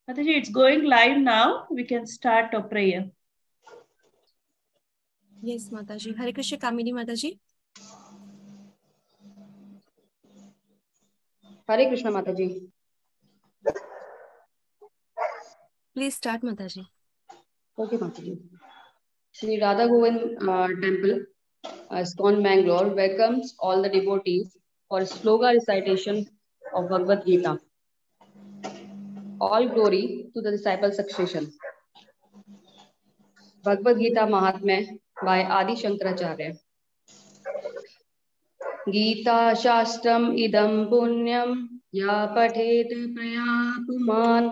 Mataji, it's going live now. We can start a prayer. Yes, Mataji. Hare Krishna, Kamini Mataji. Hare Krishna Mataji. Please start, Mataji. Okay, Mataji. Sri Radha Govind Temple, ISKCON Bangalore, welcomes all the devotees for sloga recitation of Bhagavad Gita. All glory to the disciple succession. Bhagavad Gita Mahatmya by Adi Shankaracharya. Gita Shastram idam punyam ya pathet prayapuman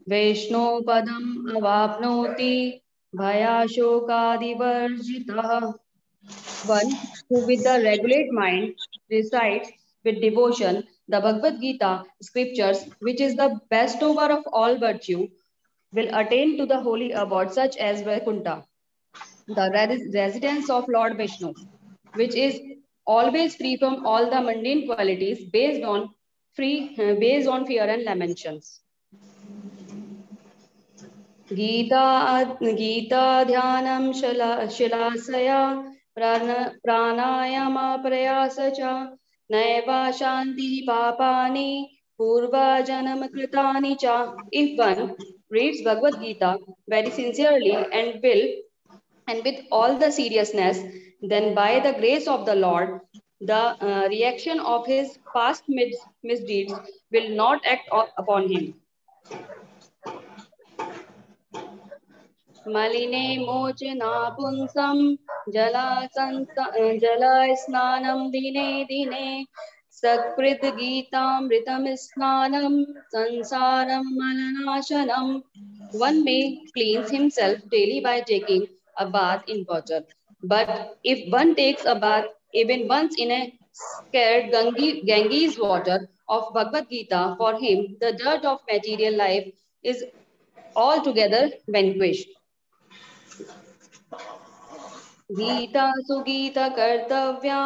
Vaishno padam avapnoti bhayashokadivarjitah. One who with the regulate mind recites with devotion the Bhagavad Gita scriptures, which is the best over of all virtue, will attain to the holy abode such as Vaikuntha, the residence of Lord Vishnu, which is always free from all the mundane qualities based on fear and lamentations. गीताध्यानं शिलासया प्राणायामप्रयास च नैवा शान्तिः पापानि पूर्वजन्मकृतानि च. If one reads Bhagavad Gita very sincerely and with all the seriousness, then by the grace of the Lord, the reaction of his past misdeeds will not act upon him. मलिने मोचना पुंसं जलास्नानं दिने दिने सत्कृत गीतामृतं स्नानं संसारं मलनाशनम. One may cleanse himself daily by taking a bath in water, but if one takes a bath even once in a scared Ganges water of Bhagavad Gita, for him the dirt of material life is altogether vanquished. Gita Sugita कर्तव्या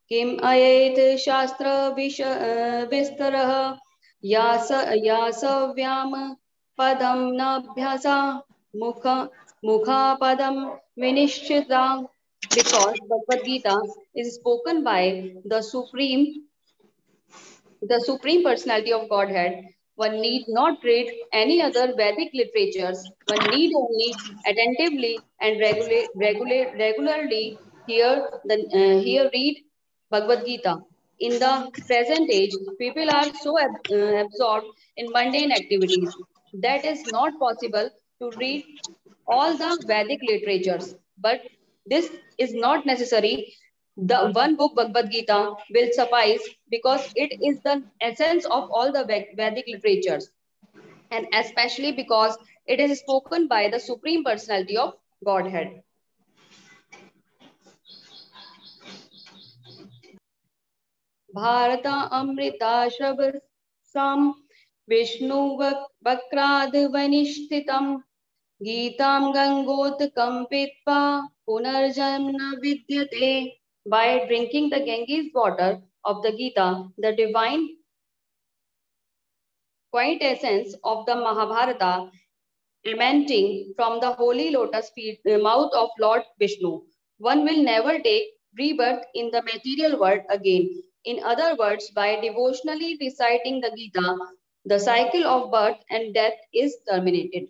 किम अयेत शास्त्र विस्तरः यासव्याम पदम नाभ्यासा मुखा पदम विनिश्चिता. Because Bhagavad Gita is spoken by the Supreme Personality of Godhead, one need not read any other Vedic literatures. One need only attentively and regularly hear read Bhagavad Gita. In the present age, people are so absorbed in mundane activities that is not possible to read all the Vedic literatures. But this is not necessary. The one book Bhagavad Gita will suffice because it is the essence of all the Vedic literatures, and especially because it is spoken by the Supreme Personality of Godhead. Bharata Amrita Shravar Sam Vishnu Vakrad Vanishtitam Geetam Gangotkam Pitpa Punarjanma Vidyate. By drinking the Ganges water of the Gita, the divine quintessence of the Mahabharata, emanating from the holy lotus feet, mouth of Lord Vishnu, one will never take rebirth in the material world again. In other words, by devotionally reciting the Gita, the cycle of birth and death is terminated.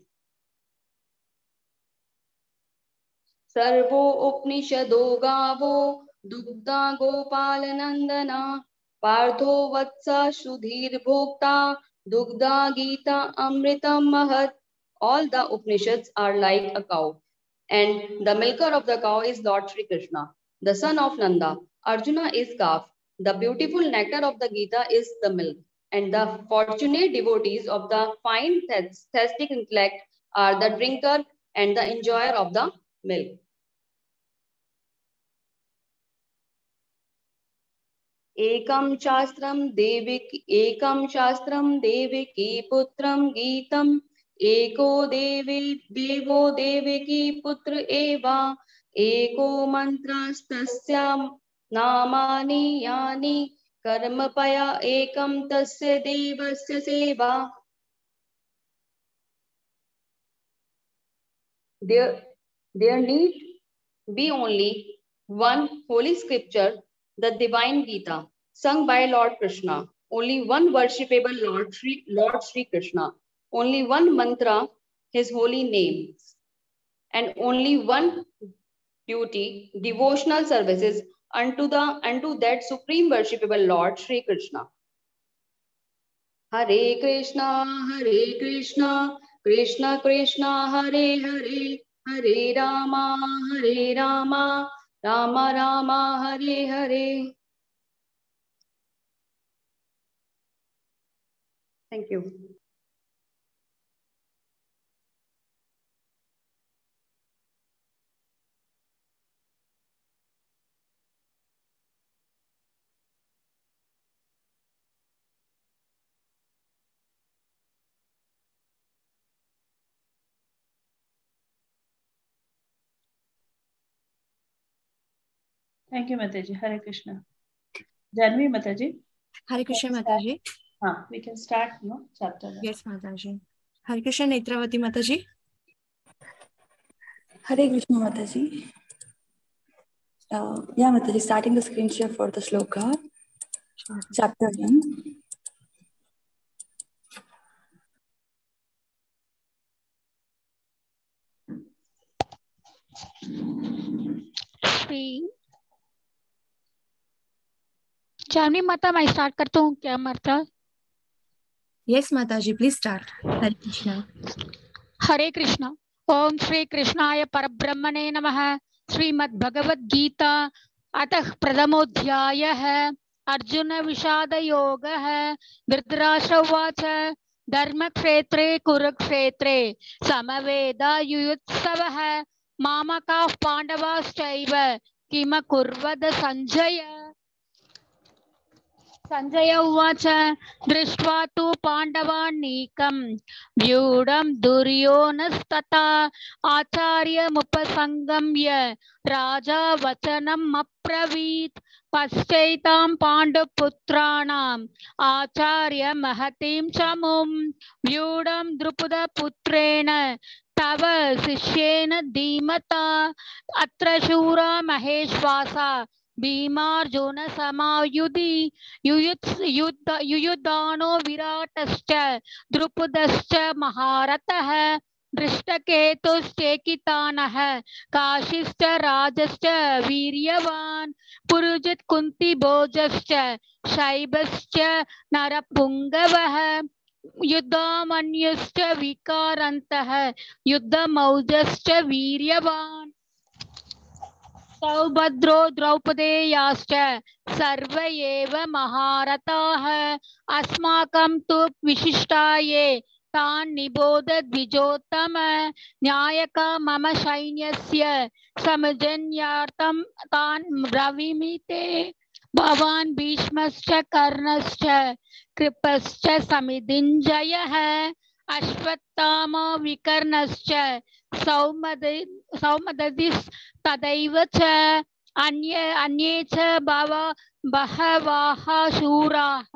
Sarvo Upnishado Gavo Dugda Gopalanandana Partho Vatsa Sudhir Bhokta Dugda Gita Amritam Mahat. All the Upanishads are like a cow, and the milker of the cow is Lord Sri Krishna, the son of Nanda. Arjuna is calf. The beautiful nectar of the Gita is the milk, and the fortunate devotees of the fine theistic intellect are the drinker and the enjoyer of the milk. एकम शास्त्रम देविकी पुत्रम गीतम एको देवो देविकी पुत्र एवा एको मंत्रस्तस्याम नामानि यानि कर्मपया एकम तस्य देवस्य सेवा. there need be only one holy scripture, the Divine Gita, sung by Lord Krishna. Only one worshipable Lord Sri Krishna. Only one mantra, his holy name. And only one duty, devotional services unto that supreme worshipable Lord Sri Krishna. Hare Krishna, Krishna Krishna, Hare Hare, Hare Rama, Rama Rama, Hare Hare. Thank you. Thank you, Mataji. Hare Krishna. Janvi, Mataji. Hare Krishna, Mataji. We can start, no? Chapter 1. Yes, Mataji. Hare Krishna, Netravati Mataji. Hare Krishna, Mataji. Yeah, Mataji, starting the screen share for the shloka. Chapter 1. Janvi माता, मैं start करता हूँ क्या माता? Yes, Mataji, please start. Hare Krishna. हरे कृष्णा. ओम श्री कृष्णाय परब्रह्मणे नमः. श्रीमद् भगवद गीता अतः प्रथमोऽध्यायः. अर्जुन विषाद योगः. धृतराष्ट्र उवाच धर्मक्षेत्रे कुरुक्षेत्रे समवेदायुयुत्सवः मामकाः पाण्डवाश्चैव किमकुर्वद संजय. संजय उवाच दृष्ट्वा तु पाण्डवानीकं व्यूढं दुर्योधनस्तथा आचार्यमुपसंगम्य राजा वचनम् अब्रवीत्. पश्चैतां पाण्डुपुत्राणाम् आचार्य महतीं चमुं व्यूढं द्रुपदपुत्रेण तव शिष्येन धीमता. अत्र शूरा महेश्वासा भीमार्जुन समायुधि युयुधानो विराटश्च द्रुपदश्च महारथः. दृष्टकेतुश्चेकितानः काशिश्च राजश्च वीर्यवान्. पुरुजित् कुन्तिभोजश्च शैबश्च नरपुङ्गवः. युद्धामन्युश्च विकारन्तः युद्धमौजश्च वीर्यवान्. सौभद्रो द्रौपदेयाश्च सर्व एव महारथाः. अस्माकं तु विशिष्टाये तान् निबोध द्विजोत्तम. न्यायका मम सैन्यस्य समजन्यार्थं तान् ब्रवीमि ते. भवान् भीष्मश्च कर्णश्च कृपश्च समितिञ्जयः. अश्वत्थामा विकर्णश्च सौमदतिस्तथैव च अन्ये च बहवः शूराः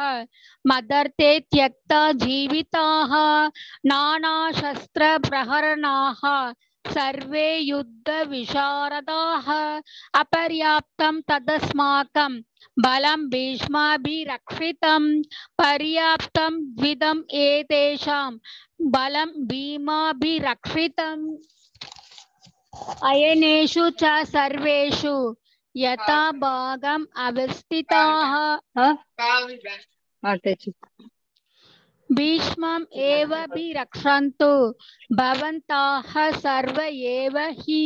मदर्थे त्यक्ता जीविताः. नानाशस्त्रप्रहरणाः सर्वे युद्धविशारदाः. अपर्याप्तं तदस्माकं बलं भीष्माभिरक्षितं. पर्याप्तं द्विदम् एतेषां बलं भीमाभिरक्षितम्. अयनेषु च सर्वेषु यथा भागम् अवस्थिताः भीष्मम् एव विरक्षन्तु भवन्तः सर्व एव हि.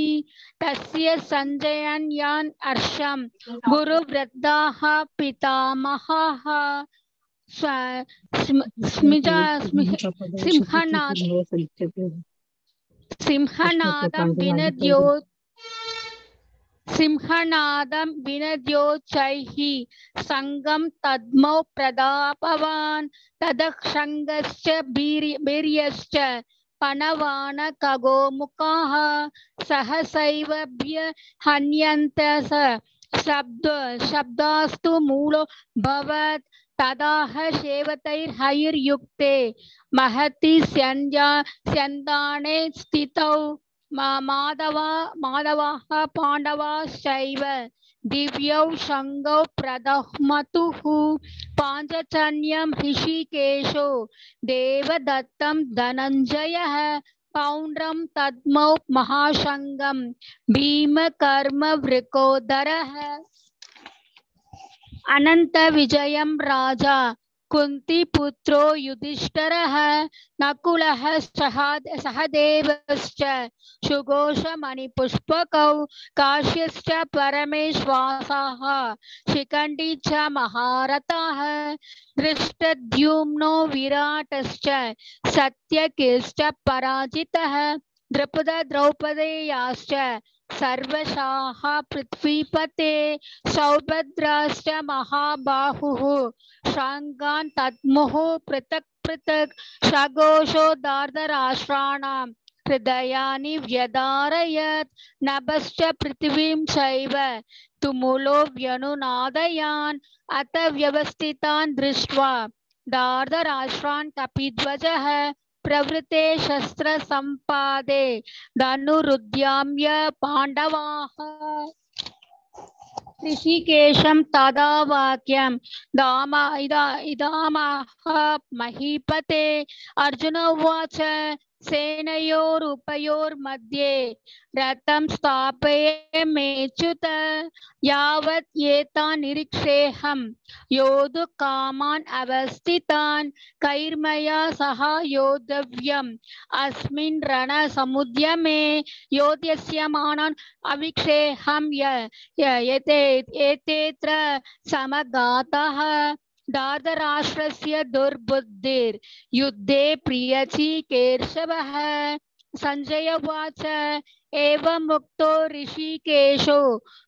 तस्य सञ्जयन् हर्षं गुरुवृद्धाः पितामहः. सिंहनादं विनद्योच्चैः संगं तद्मौ प्रदापवान्. तदक्षङ्गश्च वीर्यश्च पणवान खगोमुखाः सहसैवभ्यहन्यन्त शब्दास्तु मूलो भवत्. तदाह शेवतैर्हैर्युक्ते महति स्यन्दाने स्थितौ माधवाः पाण्डवाश्चैव दिव्यौ शङ्गौ प्रदह्मतुः पाञ्चजन्यं ऋषिकेशो देवदत्तं धनञ्जयः पौण्ड्रं तद्मौ महाशङ्गं भीमकर्मवृकोदरः अनन्तविजयं राजा कुन्तीपुत्रो युधिष्ठिरः नकुलः सहदेवश्च सुघोषमणिपुष्पकौ काश्यश्च परमेश्वासः शिखण्डी च महारथः धृष्टद्युम्नो विराटश्च सत्यकीश्च पराजितः द्रुपद द्रौपदेयाश्च सर्वशाः पृथ्वीपते सौभद्राश्च महाबाहुः शाङ्गान् तद्मुः पृथक् पृथक् सघोषो दार्धराष्ट्राणां हृदयानि व्यधारयत् नभश्च पृथिवीं चैव तुमुलो व्यनुनादयान् अत व्यवस्थितान् दृष्ट्वा दार्धराष्ट्रान् कपिध्वजः प्रवृते शस्त्र संपादे धनुरुद्यम्य पांडवाः ऋषिकेशं तदा वाक्यं इदामः महीपते अर्जुन उवाच सेनयोरुभयोर्मध्ये रथं स्थापयाम्यच्युत यावत् एतान् निरीक्षेऽहं योद्धुकामान् अवस्थितान् कैर्मया सह योद्धव्यम् अस्मिन् रणसमुद्यमे योध्यस्यमानान् अवीक्षेऽहं एतेऽत्र समगाताः दार्धराष्ट्रस्य दुर्बुद्धिर् युद्धे प्रियचिकीर्षवः संजय उवाच एवमुक्तो ऋषिकेशो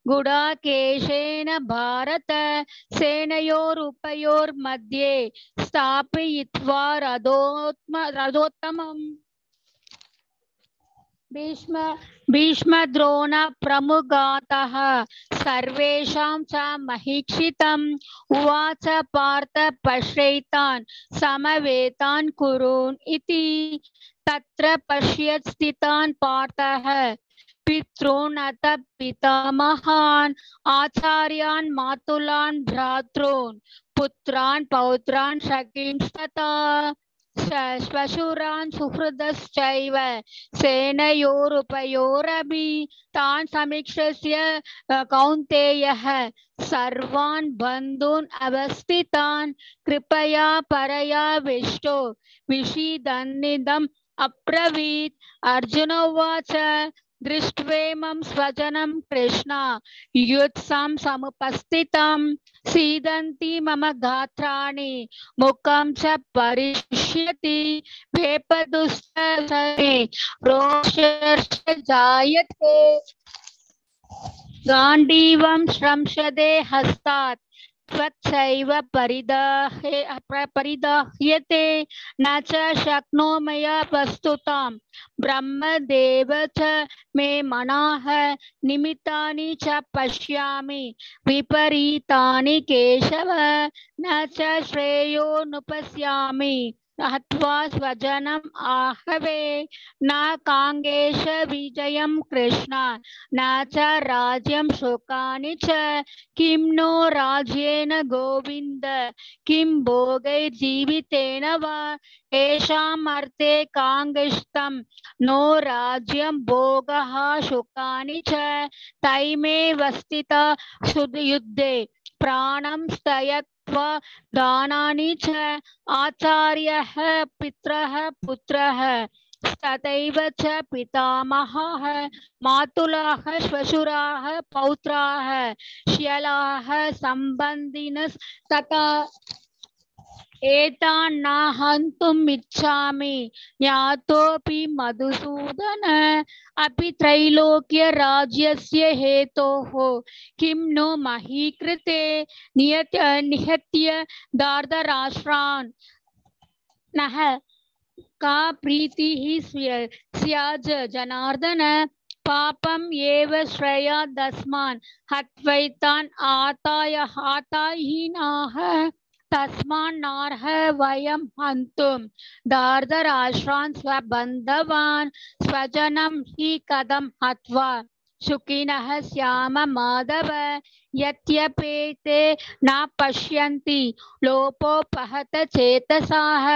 गुडाकेशेन भारत सेनयोरुभयोर्मध्ये स्थापयित्वा रथोत्तमम् भीष्मद्रोण प्रमुखातः सर्वेषां च महीक्षितम् उवाच पार्थ पश्यैतान् समवेतान् कुरून् इति तत्र पश्यत् स्थितान् पार्थः पितॄन् अथ पितामहान् आचार्यान् मातुलान् भ्रातॄन् पुत्रान् पौत्रान् सखींस्तथा श्वशुरान् सुहृदश्चैव सेनयोरुभयोरपि तान् समीक्ष्य कौन्तेयः सर्वान् बन्धून् अवस्थितान् कृपया परयाविष्टो विषीदन्निदम् अब्रवीत् अर्जुन उवाच दृष्ट्वेमं स्वजनं कृष्ण युत्सं समुपस्थितं सीदन्ति मम गात्राणि मुखं च परिष्यति भेपदुश्च रोषश्च जायते गाण्डीवं श्रंशदे हस्तात् त्वच्चैव परिदाह्यते न च शक्नोमि वस्तुतां ब्रह्मदेव च मे मनाः निमित्तानि च पश्यामि विपरीतानि केशव न च श्रेयोनुपश्यामि हत्वा स्वजनम् आहवे न काङ्गेश विजयं कृष्ण न च राज्यं शोकानि च किं नो राज्येन गोविन्द किं भोगैर्जीवितेन वा येषाम् अर्थे काङ्गिष्टं नो राज्यं भोगः शोकानि च तैमेव स्थिता युद्धे प्राणं स्थयत्वा दानानि च आचार्यः पितरः पुत्रः तथैव च पितामहः मातुलाः श्वशुराः पौत्राः श्यलाः सम्बन्धिनस्तथा एतान् न हन्तुम् इच्छामि ज्ञातोऽपि मधुसूदन अपि त्रैलोक्य राज्यस्य हेतोः किं नो मही कृते निहत्य दार्धराष्ट्रान् नः का प्रीतिः स्याज् जनार्दन पापम् एव श्रेयादस्मान् हत्वैतान् आतायहीनाः तस्मान्नार्ह वयं हन्तुं दार्धराष्ट्रान् स्वबन्धवान् स्वजनं हि कथं हत्वा सुखिनः स्याम माधव यद्यपेते न पश्यन्ति लोपोपहत चेतसाः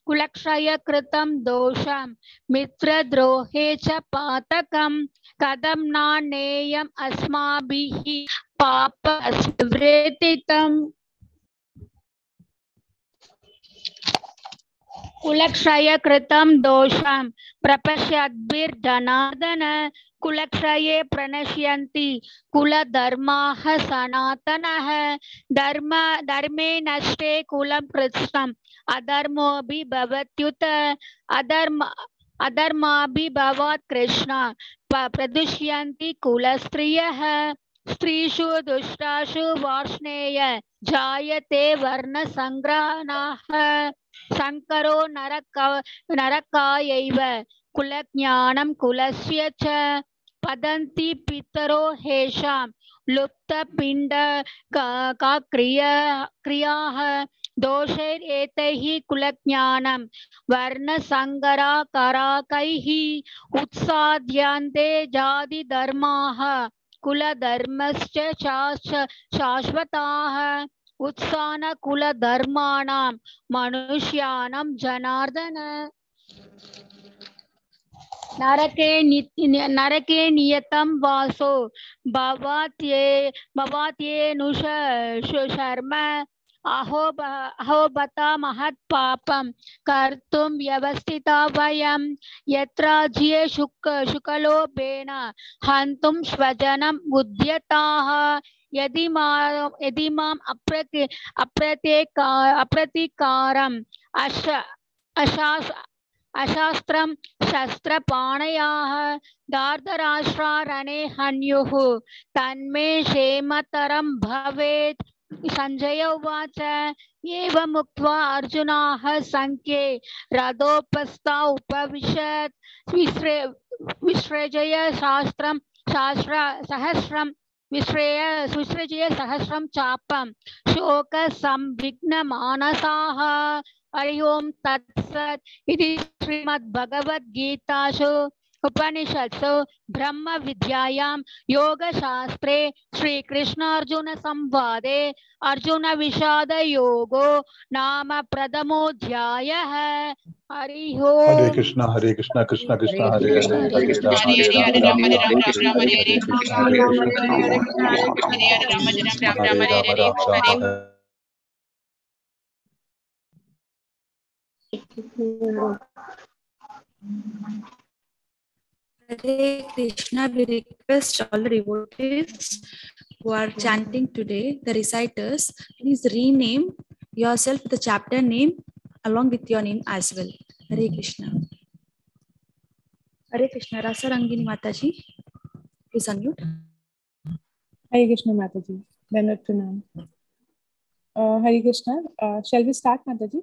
कुलक्षय कृतं दोषं मित्रद्रोहे च पातकं कथं नानेयम् अस्माभिः पापस्मृतितम् कुलक्षय कृतं दोषं प्रपश्यद्भिर्जनार्दन कुलक्षये प्रणश्यन्ति कुलधर्माः सनातनः धर्मे नष्टे कुलं कृत्स्नम् अधर्मोऽपि भवत्युत अधर्माभिभवात् कृष्ण प्रदुष्यन्ति कुलस्त्रियः स्त्रीषु दुष्टासु वार्ष्णेय जायते वर्णसङ्ग्रहणाः शङ्करो नरकायैव कुलज्ञानं कुलस्य च पदन्ति पितरो हेषां लुप्तपिण्ड का क्रियाः दोषैरेतैः कुलज्ञानं वर्णसङ्कराकराकैः उत्साद्यन्ते जातिधर्माः कुलधर्मश्च शाश्वताः उत्सान कुलधर्माणां मनुष्याणां जनार्दन नरके नियतं वासो भवात्येनुष शर्म अहो बता महत् पापं कर्तुं व्यवस्थिता वयं यत्राज्ये शुकलोभेन हन्तुं स्वजनम् उद्यताः यदि माम् अप्रतीकारम् अशास्त्रं शस्त्रपाणयाः दार्धराष्ट्रारणे हन्युः तन्मे क्षेमतरं भवेत् संजय उवाच एवमुक्त्वा अर्जुनाः संख्ये रथोपस्था उपविशत् विसृजय सहस्रं विसृजय सहस्रं चापं शोकसंविघ्नमानसाः हरि ओम तत्सत् इति श्रीमद्भगवद्गीतासु उपनिषत्सु ब्रह्म विद्यायां योगशास्त्रे श्रीकृष्णार्जुन संवादे अर्जुन विषाद योगो नाम प्रथमोऽध्यायः। हरि ओम। हरे कृष्णा कृष्ण कृष्ण हरे हरे हरे राम राम राम हरे हरे कृष्ण हरे Ram Ram Hare Krishna, we request all the devotees who are chanting today, the reciters, please rename yourself with the chapter name along with your name as well. Hare Krishna. Hare Krishna. Rasarangini Mataji, please unmute. Hare Krishna Mataji. Dandavat Pranam. Hare Krishna. Shall we start, Mataji?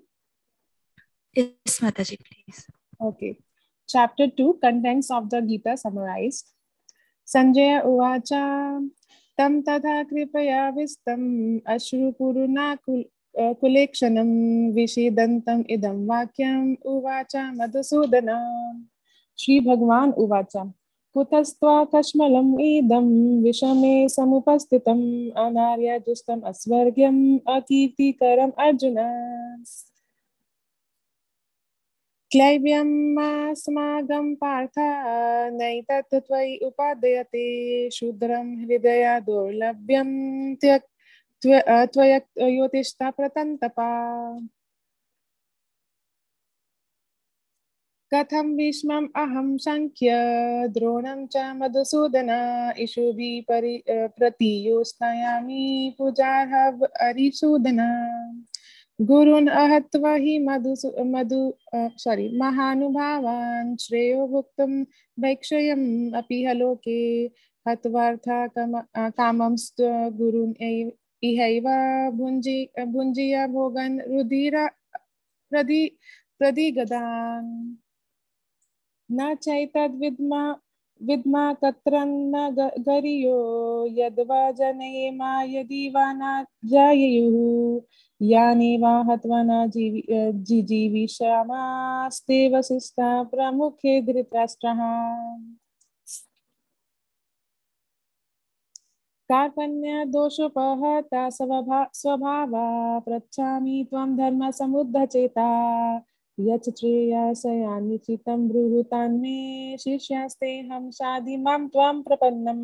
Yes, Mataji, please. Okay. Chapter 2, contents of the Gita summarized. Sanjaya uvacha tam tadha kripaya vistam ashrupuruna kulekshanam vishidantam idam vakyam uvacha madhusudana. Shri Bhagwan uvacha kutastva kashmalam idam vishame samupastitam anarya justam asvargyam akirtikaram arjuna. क्लैव्यम् अस्माकं पार्थ नैतत् त्वयि उपादयते शूद्रं हृदय दुर्लभ्यं त्वयोतिष्ठ प्रतन्तपा कथं भीष्मम् अहं शङ्ख्य द्रोणं च मधुसूदन इषुभिः प्रतियोत्स्यामि पूजार्ह हरिसूदन गुरुन् अहत्वा हि महानुभावान् श्रेयो भुक्तं भैक्षयम् अपि हलोके हत्वार्था कामं गुरुन् इहैव भुञ्जीय भोगन् रुधिरा प्रदिगदान् न चैतद्विद्म विद्मा कत्रन्न गरियो यद्वा जनयेमा यदि वा न जायेयुः यानि वा हत्वा न जिजीविषामास्ते वसिष्ठा प्रमुखे धृतराष्ट्रः कार्पण्य दोषोपहता स्वभावा पृच्छामि त्वं धर्म समुद्धचेता यच् श्रेयसयानिचितं ब्रूहुतान्मे शिष्यास्ते हम शादि मां त्वां प्रपन्नम्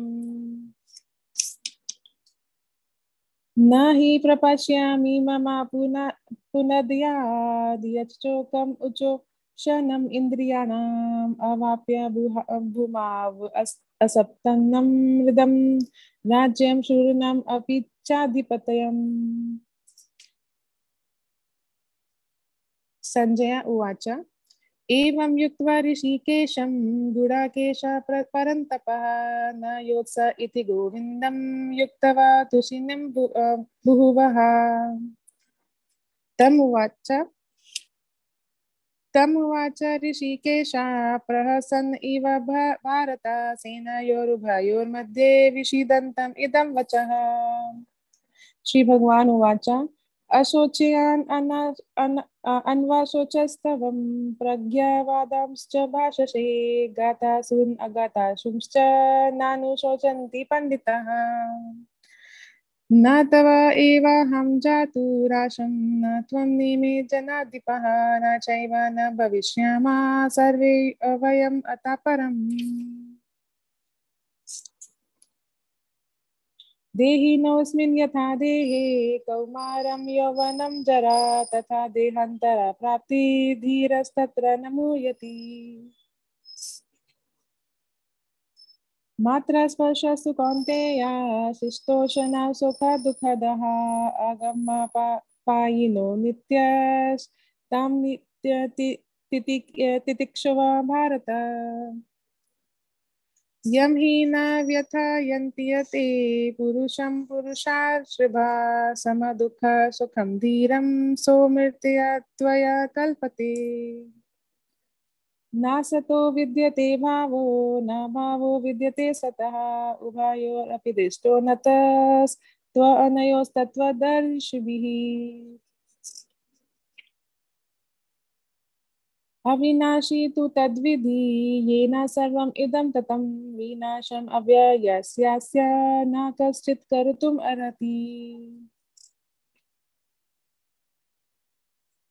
न हि प्रपश्यामि मम पुनद्याद् यच्चोकम् उचोषणम् इन्द्रियाणाम् अवाप्य भूमाव असप्तन्नं हृदं राज्यं शूर्णम् अपि चाधिपत्यम्। संजय उवाच एवं युक्त्वा ऋषिकेशं गुडाकेशः परन्तपः न योत्स इति गोविन्दं युक्त्वा तुषिणीं बुभुवः तमुवाच ऋषिकेशः प्रहसन् इव भारत सेनयोरुभयोर्मध्ये विषीदन्तम् इदं वचः। श्री भगवान उवाच अशोचयान् अन्वाशोचस्तवं प्रज्ञावादांश्च भाषसे गातासून् अगातासूंश्च नानुशोचन्ति पंडिताः न तव एवाहं जातुराशं न त्वं निमे जनाधिपः न चैव न भविष्यामः सर्वे वयम् अतः परम्। देहिनोऽस्मिन् यथा देहे कौमारं यौवनं जरा तथा देहान्तरा प्राप्ति धीरस्तत्र न मूयति। मात्रा स्पर्शस्तु कौन्तेय शिष्टोषणा सुखा दुःखदः आगमपायिनो नित्यस्तां तितिक्षव भारत। यं हि न व्यथयन्ति यते पुरुषं पुरुषाश्रभा समदुःख सुखं धीरं सौमृत्या त्वया कल्पते। न सतो विद्यते भावो न भावो विद्यते सतः उभयोरपि दृष्टो न तस्त्वनयोस्तत्त्वदर्शिभिः। अविनाशी तु तद्विधि येन सर्वम् इदं ततं विनाशम् अव्ययस्यास्य न कश्चित् कर्तुम् अर्हति।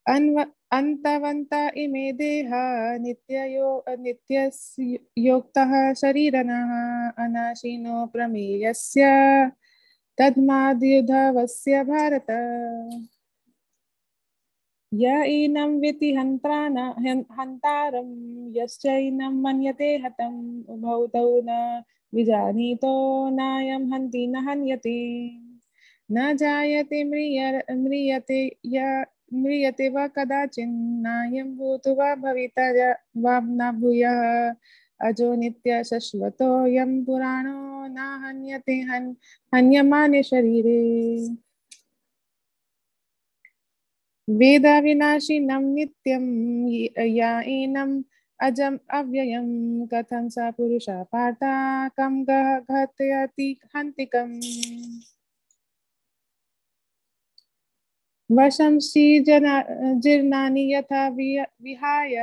अन्तवन्त इमे देहा नित्ययोक्तः शरीरिणः अनाशिनो प्रमेयस्य तद्माद्युधवस्य भारत। य एनं विति हन्तारं यश्चैनं मन्यते हतम् उभौ तौ न विजानीतो नायं हन्ति न हन्यते। न जायते म्रियते वा कदाचिन्नायं भूतो वा भविता वा न भूयः अजो नित्य शाश्वतोऽयं पुराणो न हन्यते हन्यमाने शरीरे। वेद विनाशिनं नित्यं या एनम् अजम् अव्ययं कथं स पुरुषः पार्थ कं घातयति हन्तिकम्। वशंसि जीर्णानि यथा विहाय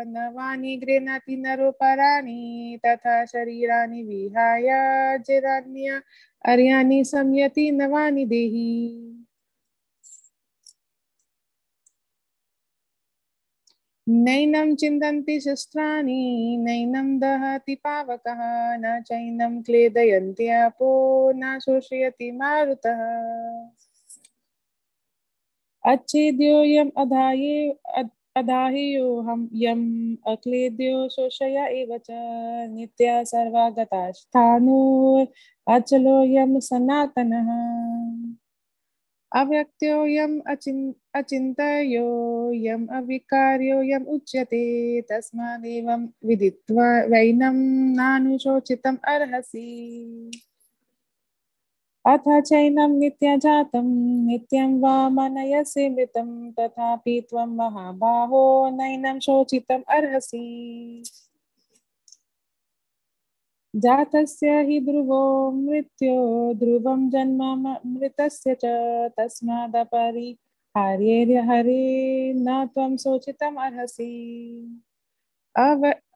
नवानि गृह्णाति नरो पराणि तथा शरीराणि विहाय जीर्णानि अर्याणि संयति नवानि देहि। नैनं चिन्दन्ति शस्त्राणि नैनं दहति पावकः न चैनं क्लेदयन्ति आपो न शोषयति मारुतः। अच्छेद्योऽयम् अधाह्योऽहं यम् अक्लेद्यो शोषय एव च नित्यः सर्वगतस्थाणुः अचलोऽयं सनातनः। अव्यक्तोऽयम् अचिन्त्योऽयम् अविकार्योऽयम् उच्यते तस्मादेवं विदित्वा वैनं नानुशोचितम् अर्हसि। अथ चैनं नित्यजातं नित्यं वा मनयसि मृतं तथापि त्वं महाबाहो नैनं शोचितम् अर्हसि। जातस्य हि ध्रुवो मृत्यो ध्रुवं जन्म मृतस्य च तस्मादपरिहार्य हरे न त्वं शोचितुम् अर्हसि।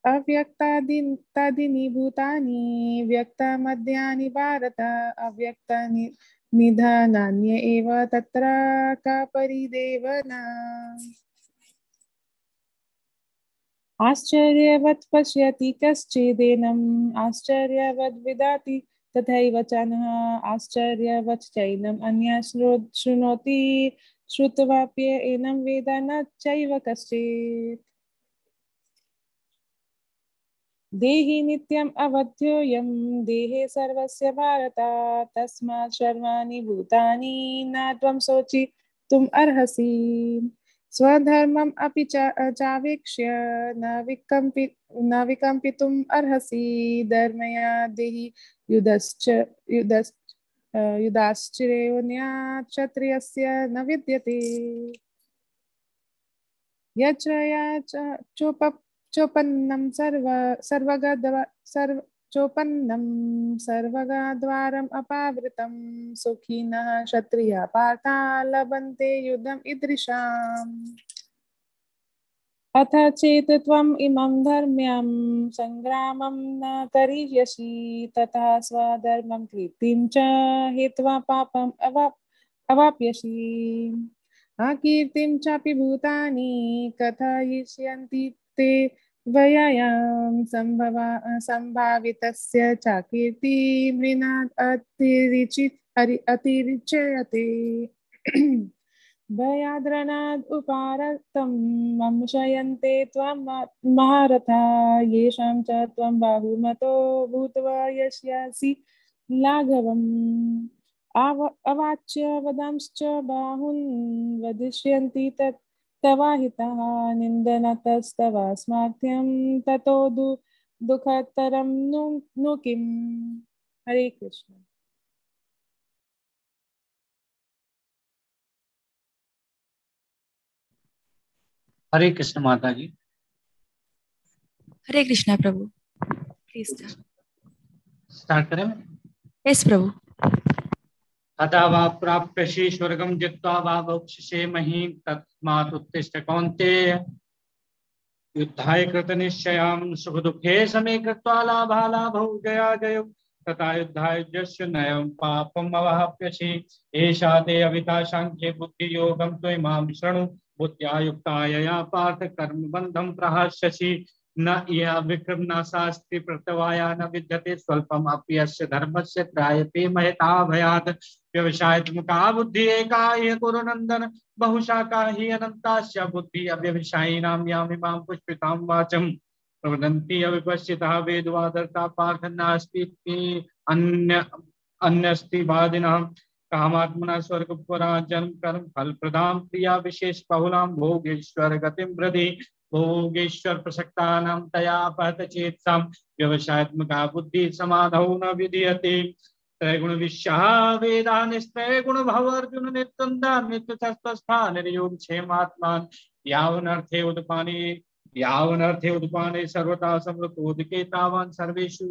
अव्यक्तादीनि भूतानि व्यक्तमद्यानि भारत अव्यक्तानि निधनान्य एव तत्र का परिदेवना। आश्चर्यवत् पश्यति कश्चिदेनम् आश्चर्यवद् विदाति तथैव चान्यः आश्चर्यवत् चैनम् अन्यः शृणोति श्रुत्वाप्येनं वेद न चैव कश्चित्। देहि नित्यम् अवध्योऽयं देहे सर्वस्य भारत तस्मात् सर्वाणि भूतानि न त्वं शोचितुम् अर्हसि। स्वधर्मम् अपि चावेक्ष्य न विकम्पितुम् अर्हसि। धर्मया देहि युधाश्चर्योऽन्यः क्षत्रियस्य न विद्यते। यच्छ्रया चोपन्नं सर्वगाद्वारम् अपावृतं सुखिनः क्षत्रियाः पार्था लभन्ते युद्धम् ईदृशाम्। अथ चेत् त्वम् इमं धर्म्यं संग्रामं न करिष्यसि तथा स्वधर्मं कीर्तिं च हित्वा पापम् अवाप्स्यसि। अकीर्तिं चापि भूतानि कथयिष्यन्ति ते वयं संभावितस्य च कीर्तिमृणात् अतिरिच्यते। भयाद्रणाद् उपारतं वंशयन्ते त्वं महारथा येषां च त्वं बाहुमतो भूत्वा यस्यासि लाघवम्। अवाच्य वदांश्च बाहुन् वदिष्यन्ति तवाहितः निन्दनतस्तव स्मार्थ्यं ततो दुःखतरं नु किम्। हरे कृष्ण। हरे कृष्ण माता जी। हरे कृष्णा प्रभु। प्लीज स्टार्ट करें? यस प्रभु। तथा वा प्राप्यसि स्वर्गं जित्वा वा भोक्ष्यसे महीं तस्मात् उत्तिष्ठ कौन्तेय युद्धाय कृतनिश्चयं सुखदुःखे समे कृत्वा लाभालाभौ जयाजयौ तथा युद्धाय यस्य नयं पापम् अवाप्स्यसि। एषा ते अविता सांख्ये बुद्धियोगं त्वमां शृणु बुद्ध्या युक्ता यया पार्थ कर्मबन्धं प्रहास्यसि। न इह विक्रम न शास्त्रि प्रत्यवाया न विद्यते स्वल्पम अपि अस्य धर्मस्य त्रायते महता भयात्। व्यवसायत्मका बुद्धि एका इह कुरु नन्दन बहुशाखा हि अनन्तास्य बुद्धि अव्यवसायिनां यामिमां पुष्पितां वाचं प्रवदन्ति अविपश्चितः वेदवादर्ता पार्थ नास्ति अन्यस्ति वादिनः। कामात्मना स्वर्गपुरा जन्म कर्म फल प्रदां क्रिया विशेष बहुलां भोगेश्वर गतिं वृद्धि भोगेश्वर प्रसक्तानां तया अपहत चेतसां व्यवसायत्मका बुद्धि समाधौ न विधीयते। त्रैगुण विश्याः वेदा निस्त्रैगुण भव अर्जुन नित्यंदा नित्य तस्थान निर्योग क्षेमात्मान यावनर्थे उदपाने सर्वथा समृतोदके तावान् सर्वेषु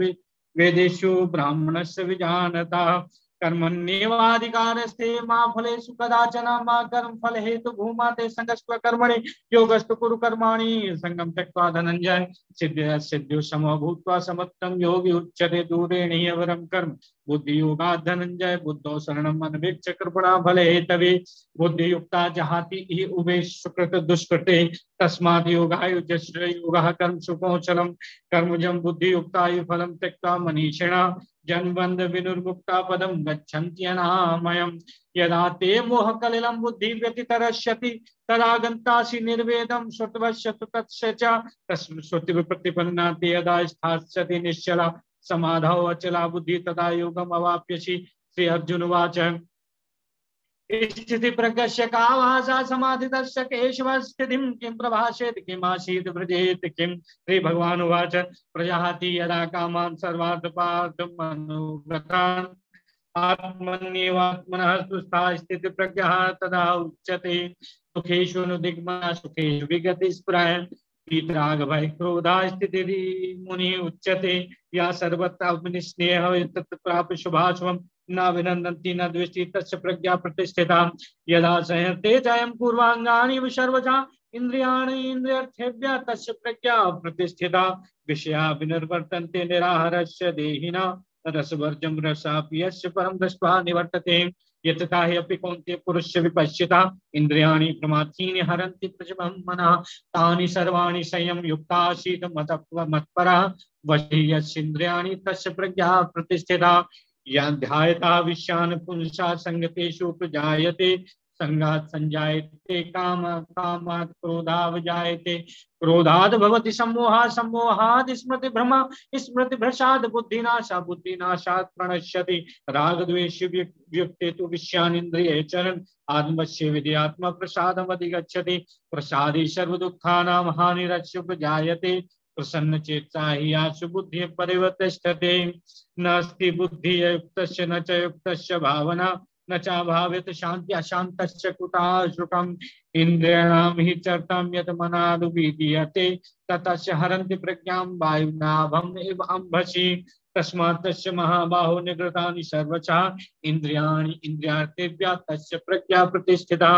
वेदेषु ब्राह्मणस्य विजानता। कर्मण्येवाधिकारस्ते मा फलेषु कदाचन मा कर्म फल हेतु भूमा ते संगस्त्व कर्मणि योगस्तु कुरु कर्माणि संगम त्यक्त्वा धनंजय सिद्ध्यो समो भूत्वा समत्तं योगी उच्यते दूरेण ह्यवरं कर्म बुद्धि योगात् धनंजय बुद्धौ शरणम् अन्वेक्ष्य कृपणा फले हेतवे बुद्धि युक्ता जहाति हि उभे सुकृत दुष्कृते तस्मात् योगाय युज्यश्च योगः कर्म सुकौशलम् कर्मजं बुद्धि युक्तायु फलं त्यक्त्वा मनीषिणा जन्मबंध विनुर्मुक्ता पदं गच्छन्ति अनामयम्। यदा ते मोहकलिलं बुद्धि व्यतितरस्यति तदा गन्तासि निर्वेदं श्रुतवस्य तस्य च श्रुतिप्रतिपन्ना ते यदा स्थास्यति निश्चला समाधौ अचला बुद्धि तदा योगम् अवाप्स्यसि। श्री अर्जुन उवाच स्थिति प्रज्ञस्य का भाषा समाधितस्य केशव स्थितिं किं प्रभाषेत् किमासीत् व्रजेत् किं। श्री भगवान् उवाच प्रजाहाति यदा कामान् सर्वार्थपार्थमनुगतान् आत्मन्येवात्मनः तुष्टा स्थितिप्रज्ञः तदा उच्यते सुखेषु अनुदिग्मनः सुखेषु विगतिस्पृहः वीतराग भय क्रोधा स्थिति मुनि उच्यते या सर्वत्र स्नेह तत् प्राप्य शुभाशुभम न विनन्दन्ति न द्वेष्टि तस्य प्रज्ञा प्रतिष्ठिता यदा संहते जयं पूर्वांगानि सर्वजा इंद्रियाणि इंद्रियर्थेभ्यः तस्य प्रज्ञा प्रतिष्ठिता विषया विनिर्वर्तन्ते निराहारस्य देहिना रसवर्जं रसापि यस्य परं दृष्ट्वा निवर्तते यतता हि अपि कौन्तेय पुरुषस्य विपश्यता इंद्रियाणि प्रमाथीनि हरन्ति प्रजमं मनः तानि सर्वाणि संयम युक्तासीत् मत्परः वशी यस्येन्द्रियाणि तस्य प्रज्ञा प्रतिष्ठिता ध्यायता विषयान् पुंसा संगतेषु प्रजायते संगात् संजायते काम कामात् क्रोधावजायते क्रोधाद् भवति सम्मोहः सम्मोहाद् स्मृति भ्रम स्मृति भ्रशाद् बुद्धिनाशः बुद्धिनाशात् प्रणश्यति रागद्वेष व्युक्ते तु विषयानिन्द्रियचरन् आत्मस्य विद्यात्म प्रसादम् अधिगच्छति प्रसादे सर्वदुःखानां हानिरस्योपजायते प्रसन्न चेतसा हि आशु बुद्धिः परिवर्तिष्ठते नास्ति बुद्धिः युक्तस्य न च युक्तस्य भावना न चाभावेत शांति अशांतस्य कुताशुकम् इंद्रियाणां हि चर्तं यत् मनादुपीडीयते ततस्य हरन्ति प्रज्ञां वायुनाभम् इव अंभसि तस्मात् तस्य महाबाहो निगृतानि सर्वशः इंद्रियाणि इंद्रियार्थेभ्यः तस्य प्रज्ञा प्रतिष्ठिता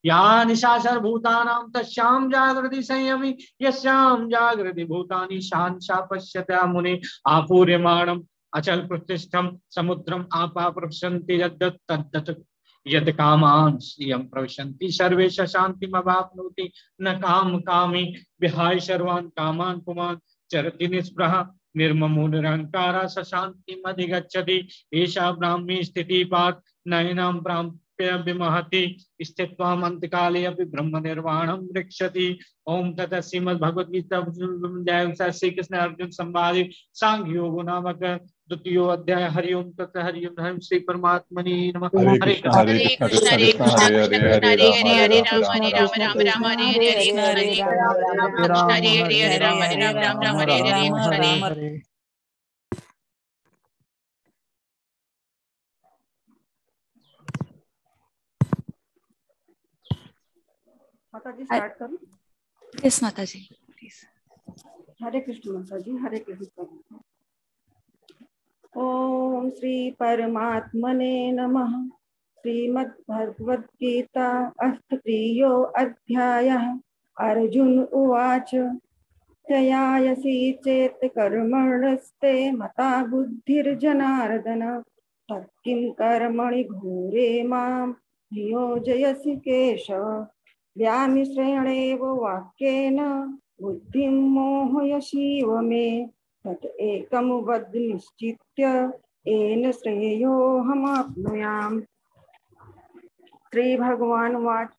या निशा सर्वभूतानां तस्यां जागृति संयमी यस्यां जागृति भूतानि शांसा पश्यता मुने आपूर्यमाणम् अचल प्रतिष्ठम समुद्रम आपा प्रविशन्ति यद्दत् तद्दत् यद कामान् श्रियं प्रविशन्ति सर्वेश शान्तिमवाप्नोति न काम कामी विहाय सर्वान् कामान् पुमान् चरति निस्पृह निर्ममो निरहङ्कारः स शान्तिम् अधिगच्छति एषा ब्राह्मी स्थितिपात् नयनां प्राप्य विमहति स्थित्वा अन्त्यकाले अपि ब्रह्म निर्वाणं रक्षति। ओम तथा श्रीमद्भगवद्गीता श्री कृष्ण अर्जुन संवादे सांख्य योग नामक द्वितीय अध्याय। हरि ओम तथा हरि ओम धर्म श्री परमात्मने नमः। हरे कृष्ण कृष्ण कृष्ण हरे हरे हरे राम राम राम राम हरे। माता जी स्टार्ट करूं? यस माता जी प्लीज। हरे कृष्ण माता जी, हरे कृष्ण। ओम श्री परमात्मने नमः। श्रीमद्भगवद्गीता अष्टत्रिंशो अध्यायः। अर्जुन उवाच त्ययायसि चेत् कर्मणस्ते मता बुद्धिर्जनार्दन तत्किं कर्मणि घोरे मां नियोजयसि केशव। व्यामिश्रेणेव वाक्येन बुद्धिं मोहयसीव मे तत् एकं वद निश्चित्य येन श्रेयोऽहमाप्नुयाम्। श्री भगवान वाच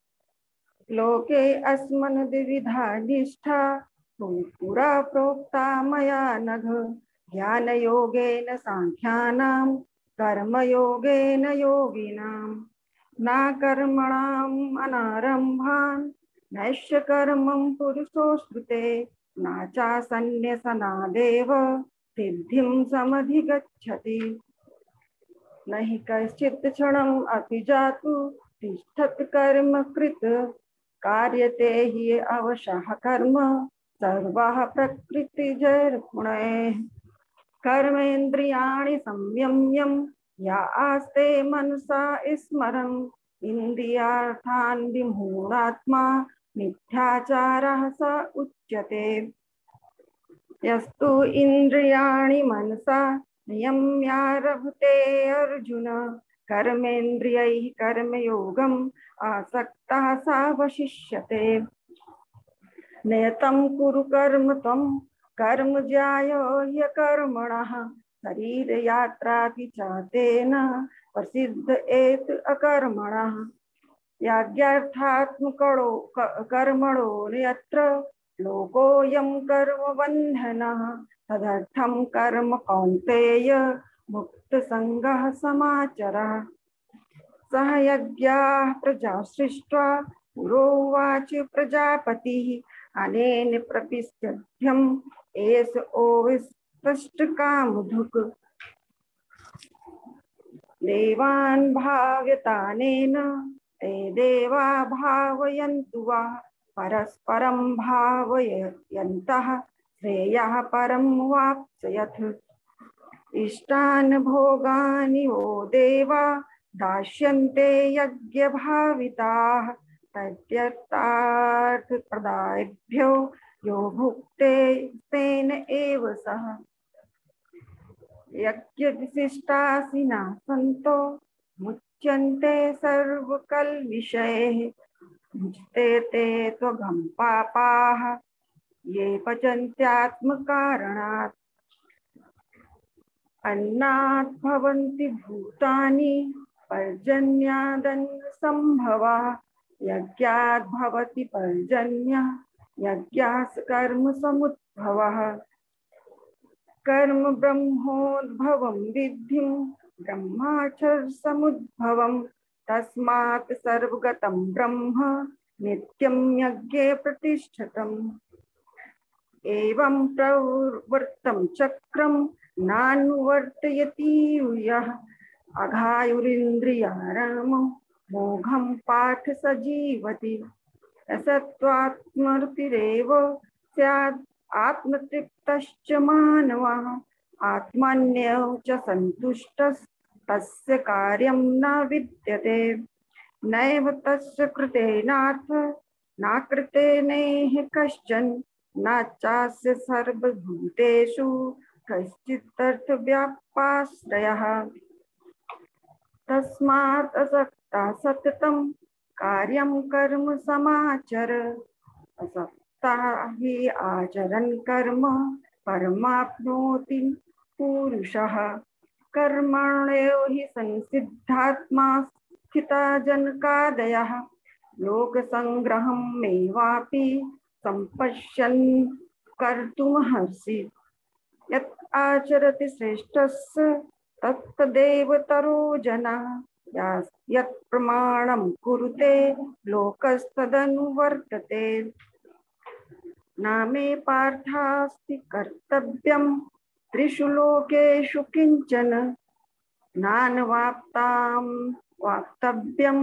लोके अस्मन् द्विविधा निष्ठा पुरा प्रोक्ता मया नघ ज्ञानयोगेन सांख्यानां कर्मयोगेन योगिनाम्। न कर्मणाम् अनारम्भान् नैष्य कर्मं पुरुषो स्मृते न चासन्न्यसनादेव सिद्धिं समधिगच्छति। न हि कश्चित् क्षणम् अपि जातु तिष्ठत् कर्म कृत् कार्यते हि अवशः कर्म सर्वः प्रकृतिजैर्गुणैः। कर्मेन्द्रियाणि संयम्य या आस्ते मनसा स्मरन् इन्द्रियार्थान् विमूढात्मा मिथ्याचारः स उच्यते। यस्तु इन्द्रियाणि मनसा नियम्यारभते अर्जुन कर्मेन्द्रियैः कर्मयोगम् आसक्तः सावशिष्यते। नियतं कुरु कर्म त्वं कर्म ज्यायो ह्यकर्मणः शरीर यात्रापि चातेन प्रसिद्ध एत अकर्मणः। याज्ञार्थात्मकरो कर्मणो यत्र लोकोऽयं कर्मबन्धनः तदर्थं कर्म कौन्तेय मुक्तसङ्गः समाचरः। सह यज्ञाः प्रजा सृष्ट्वा पुरोवाच प्रजापतिः अनेन प्रपिष्टभ्यम् एष ओविस्पष्टकामधुक्। देवान् भाव्यतानेन ते देवा भावयन्तु वा परस्परं भावयन्तः श्रेयः परं वाप्स्यथ। इष्टान् भोगानि वो देवा दास्यन्ते यज्ञभाविताः तद्यर्थार्थप्रदायभ्यो यो भुक्ते तेन एव सः। यज्ञविशिष्टासिना सन्तो मुच्यन्ते सर्वकल्विषैः भुजते ते त्वघं पापाः ये पचन्त्यात्मकारणात्। अन्नात् भवन्ति भूतानि पर्जन्यादन्नसम्भवः यज्ञात् भवति पर्जन्यः यज्ञात् कर्मसमुद्भवः। कर्म ब्रह्मोद्भवं विद्धिं ब्रह्माक्षरसमुद्भवं तस्मात् सर्वगतं ब्रह्म नित्यं यज्ञे प्रतिष्ठितम्। एवं प्रवृत्तं चक्रं नानुवर्तयति यः अघायुरिन्द्रियारामं मोघं पार्थ स जीवति। असत्त्वात्मरतिरेव स्यात् आत्मतृप्तश्च मानवः आत्मन्येव च सन्तुष्टस्तस्य कार्यं न विद्यते। नैव तस्य कृतेनार्थ नाकृतेनेह कश्चन न चास्य सर्वभूतेषु कश्चिदर्थव्यापाश्रयः। तस्मात् असक्ता सततं कार्यं कर्म समाचर। असक्ता हि आचरन् कर्म परमाप्नोति पुरुषः। कर्मण्यो हि संसिद्धात्मा स्थिता जनकादयः लोकसंग्रहं मेवापि सम्पश्यन् कर्तुमर्हसि। यत् आचरति श्रेष्ठस्य तत्तदेवतरो जनः यत् प्रमाणं कुरुते लोकस्तदनुवर्तते। न मे पार्थास्ति कर्तव्यं त्रिषु लोकेषु किंचन नानवाप्तां वाप्तव्यं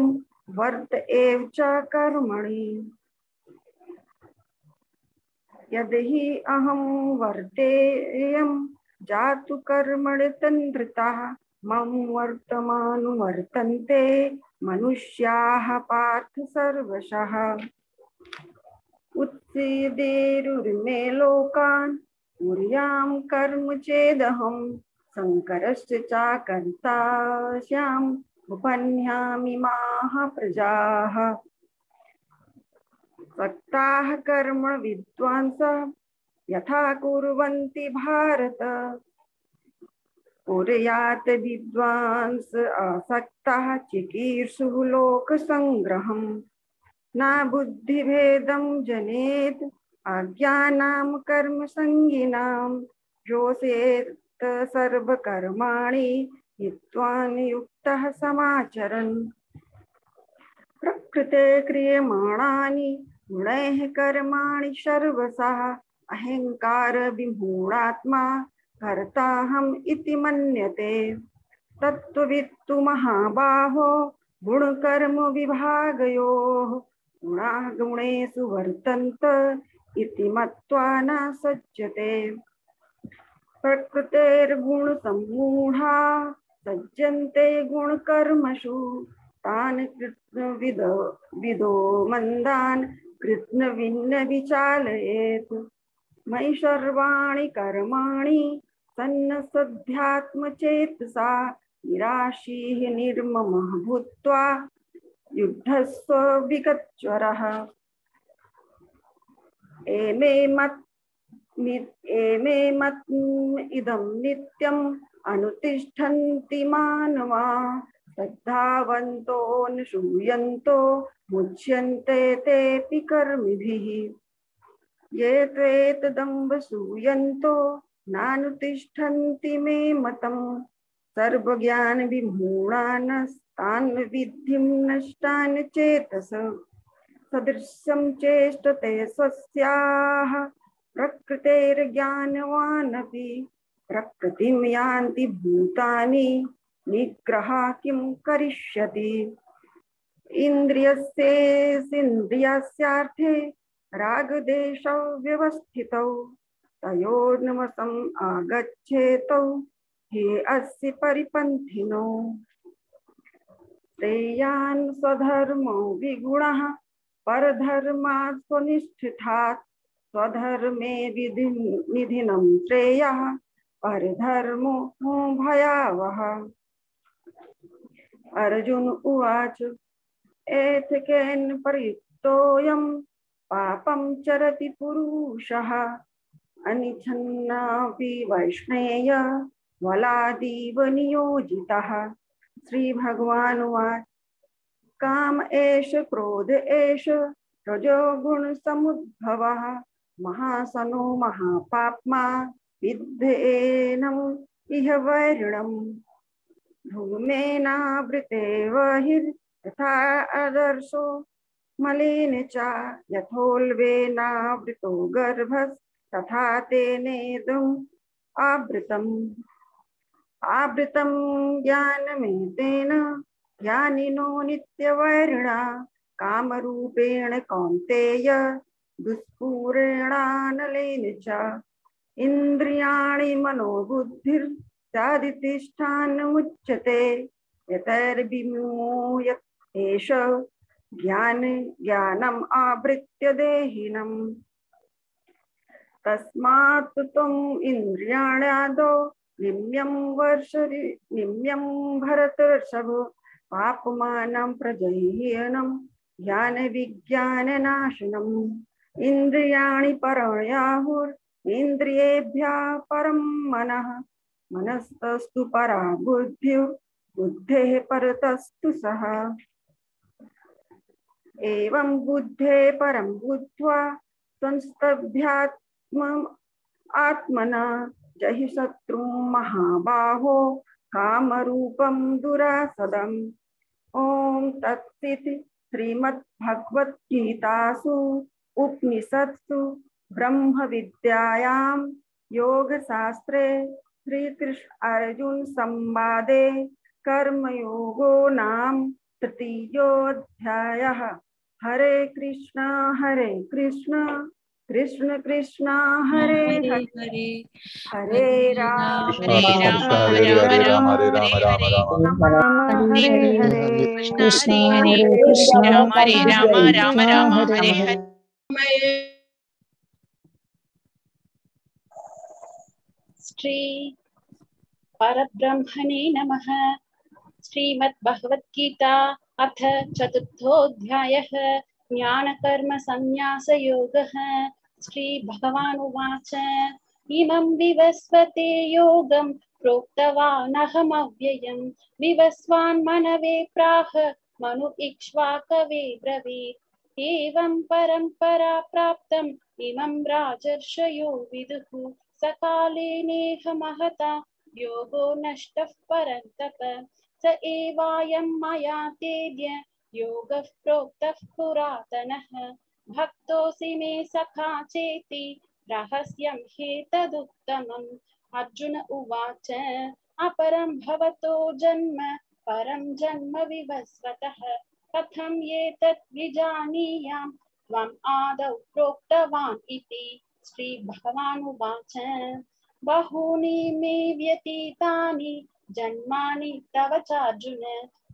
वर्त एव च कर्मणि। यदि अहं वर्तेयं जातु कर्मणि तन्द्रिताः मम वर्तमानुवर्तन्ते मनुष्याः पार्थ सर्वशः। उत्सीदेरुर्मे लोकान् कुर्यां कर्म चेदहं शङ्करस्य चाकर्ता स्याम् उपह्नामिमाः प्रजाः। सक्ताः कर्म विद्वांसः यथा कुर्वन्ति भारत कुर्यात् विद्वांस आसक्तः चिकीर्षुः लोकसंग्रहम्। न बुद्धिभेदं जनेत् अज्ञानां कर्मसंगिनां योषेत् सर्वकर्माणि हित्वान् युक्तः समाचरन्। प्रकृते क्रियमाणानि गुणैः कर्माणि सर्वशः अहंकार विमूढात्मा कर्ताहम् इति मन्यते। तत्त्ववित्तु महाबाहो गुणकर्म विभागयोः गुणाः गुणेषु वर्तन्त इति मत्वा न सज्जते। प्रकृतेर्गुणसम्मूढा सज्जन्ते गुणकर्मसु तान् कृत्स्नविदो मन्दान् कृत्स्नविन्न विचालयेत्। मयि सर्वाणि कर्माणि सन्न्यस्यात्मचेतसा निराशीः निर्ममः भूत्वा युद्धस्व विगतज्वरः। एमे मत इदं नित्यम् अनुतिष्ठन्ति मानवा श्रद्धावन्तो न श्रूयन्तो मुच्यन्ते तेऽपि कर्मिभिः। ये त्वेतदम्ब श्रूयन्तो नानुतिष्ठन्ति मे मतम् सर्वज्ञान विमूढानस्तान् विद्धिं नष्टान् चेतस। सदृशं चेष्टते स्वस्याः प्रकृतेर्ज्ञानवानपि प्रकृतिं यान्ति भूतानि निग्रह किं करिष्यति। इन्द्रियस्येन्द्रियस्यार्थे रागदेशौ व्यवस्थितौ तयोर्नमसम् आगच्छेतौ हे अस्य परिपन्थिनो श्रेयान् स्वधर्मो विगुणः परधर्मात् स्वनिष्ठितात् स्वधर्मे निधिनं श्रेयः परधर्मो भयावह। अर्जुन उवाच एतकेन परितोऽयं पापं चरति पुरुषः अनिच्छन्नापि वैष्णेय बलादीव नियोजितः। श्री भगवान उवाच काम एष क्रोध एष रजोगुण समुद्भवः महासनो महापाप्मा विद्धेनम् इह वैरिणम् धूमेनावृते बहिर्यथा आदर्शो मलिन च यथोल्बेनावृतो गर्भस्तथा तेनेदम् आवृतं ज्ञानमेतेन ज्ञानिनो नित्यवैरिणा कामरूपेण कौन्तेय दुष्पूरेणानलेन च इन्द्रियाणि मनोबुद्धिर्चादितिष्ठानमुच्यते यतैर्विमोहयत् एष ज्ञानम् आवृत्य देहिनम् तस्मात् त्वम् इन्द्रियाण्यादौ निम्यं भरतर्षभ पापमानं प्रजह्यनं ज्ञानविज्ञाननाशनम् इन्द्रियाणि परयाहुर्इन्द्रियेभ्यः परं मनः मनस्तस्तु परा बुद्धेः परतस्तु सः एवं बुद्धे परं बुद्ध्वा संस्तभ्यात्मना जहि शत्रुं महाबाहो कामरूपं दुरासदम्। ओम तत्सत् श्रीमद्भगवद्गीतासु उपनिषत्सु ब्रह्म विद्यायां योगशास्त्रे श्रीकृष्ण अर्जुन संवादे कर्मयोगो नाम तृतीयोऽध्यायः। हरे कृष्ण कृष्ण कृष्ण हरे हरे हरे राम कृष्ण कृष्ण हरे हरे राम हरे राम राम राम हरे हरे कृष्ण हरे कृष्ण हरे राम राम राम हरे हरे। श्री परब्रह्मणे नमः। श्रीमद्भगवद्गीता अथ चतुर्थोऽध्यायः ज्ञानकर्म संन्यासयोगः। श्री भगवानुवाच इमं विवस्वते योगं प्रोक्तवानहमव्ययं विवस्वान् मनवे प्राह मनु इक्ष्वाकवे ब्रवीत् एवं परम्परा प्राप्तम् इमं राजर्षयो विदुः सकाले नेह महता योगो नष्टः परन्तप स एवायं मया तेद्य योगः प्रोक्तः पुरातनः भक्तोऽसि मे सखा चेति रहस्यं ह्येतदुत्तमम्। अर्जुन उवाच अपरं भवतो जन्म परं जन्म विवस्वतः कथं एतत् विजानीयाम् त्वम् आदौ प्रोक्तवान् इति। श्री भगवानुवाच बहूनि मे व्यतीतानि जन्मानि तव चार्जुन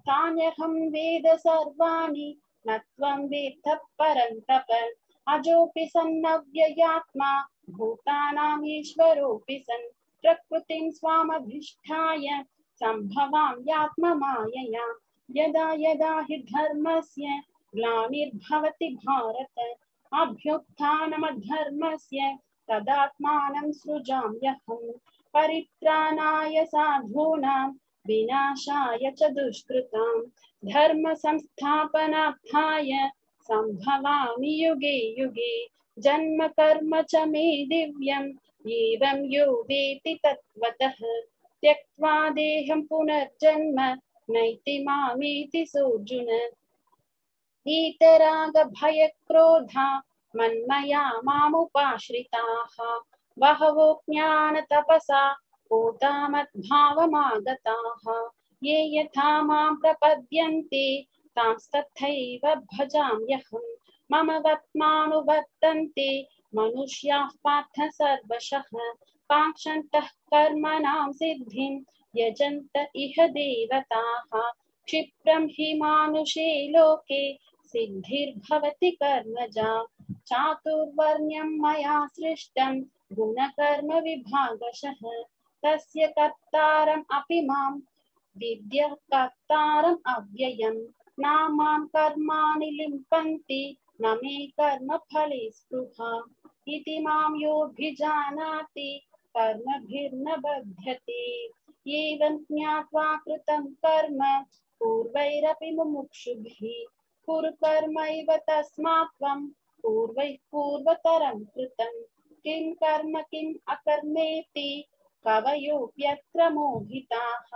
तान्यहं वेद सर्वाणि न त्वं वेत्थ परन्तप अजोऽपि सन्नव्ययात्मा भूतानामीश्वरोऽपि सन् प्रकृतिं स्वामधिष्ठाय सम्भवाम्यात्ममायया यदा यदा हि धर्मस्य ग्लानिर्भवति भारत अभ्युत्थानमधर्मस्य तदात्मानं सृजाम्यहं परित्राणाय साधूनां विनाशाय च दुष्कृतां धर्म संस्थापनार्थाय सम्भवामि युगे युगे जन्म कर्म च मे दिव्यम् एवं यो वेत्ति तत्त्वतः त्यक्त्वा देहं पुनर्जन्म नैति मामेति सोऽर्जुन। वीतराग भय क्रोधा मन्मया मामुपाश्रिताः बहवो ज्ञान तपसा भूता मद्भावमागताः ये यथा मां प्रपद्यन्ते तांस्तथैव भजाम्यहम् मम वर्त्मानुवर्तन्ते मनुष्याः पार्थ सर्वशः काङ्क्षन्तः कर्मणां सिद्धिं यजन्त इह देवताः क्षिप्रं हि मानुषे लोके सिद्धिर्भवति कर्मजा चातुर्वर्ण्यं मया सृष्टं गुणकर्म विभागशः तस्य कर्तारम् अपि मां विद्यः कर्तारम् अव्ययम् नामां कर्माणि लिम्पन्ति न मे कर्मफले स्पृहा इति मां योऽभिजानाति कर्मभिर्न बध्यते एवं ज्ञात्वा कृतं कर्म पूर्वैरपि मुमुक्षुभिः कुरु कर्मैव तस्मात् त्वं पूर्वैः पूर्वतरं कृतं किं कर्म किम् अकर्मेति कवयोऽप्यत्र मोहिताः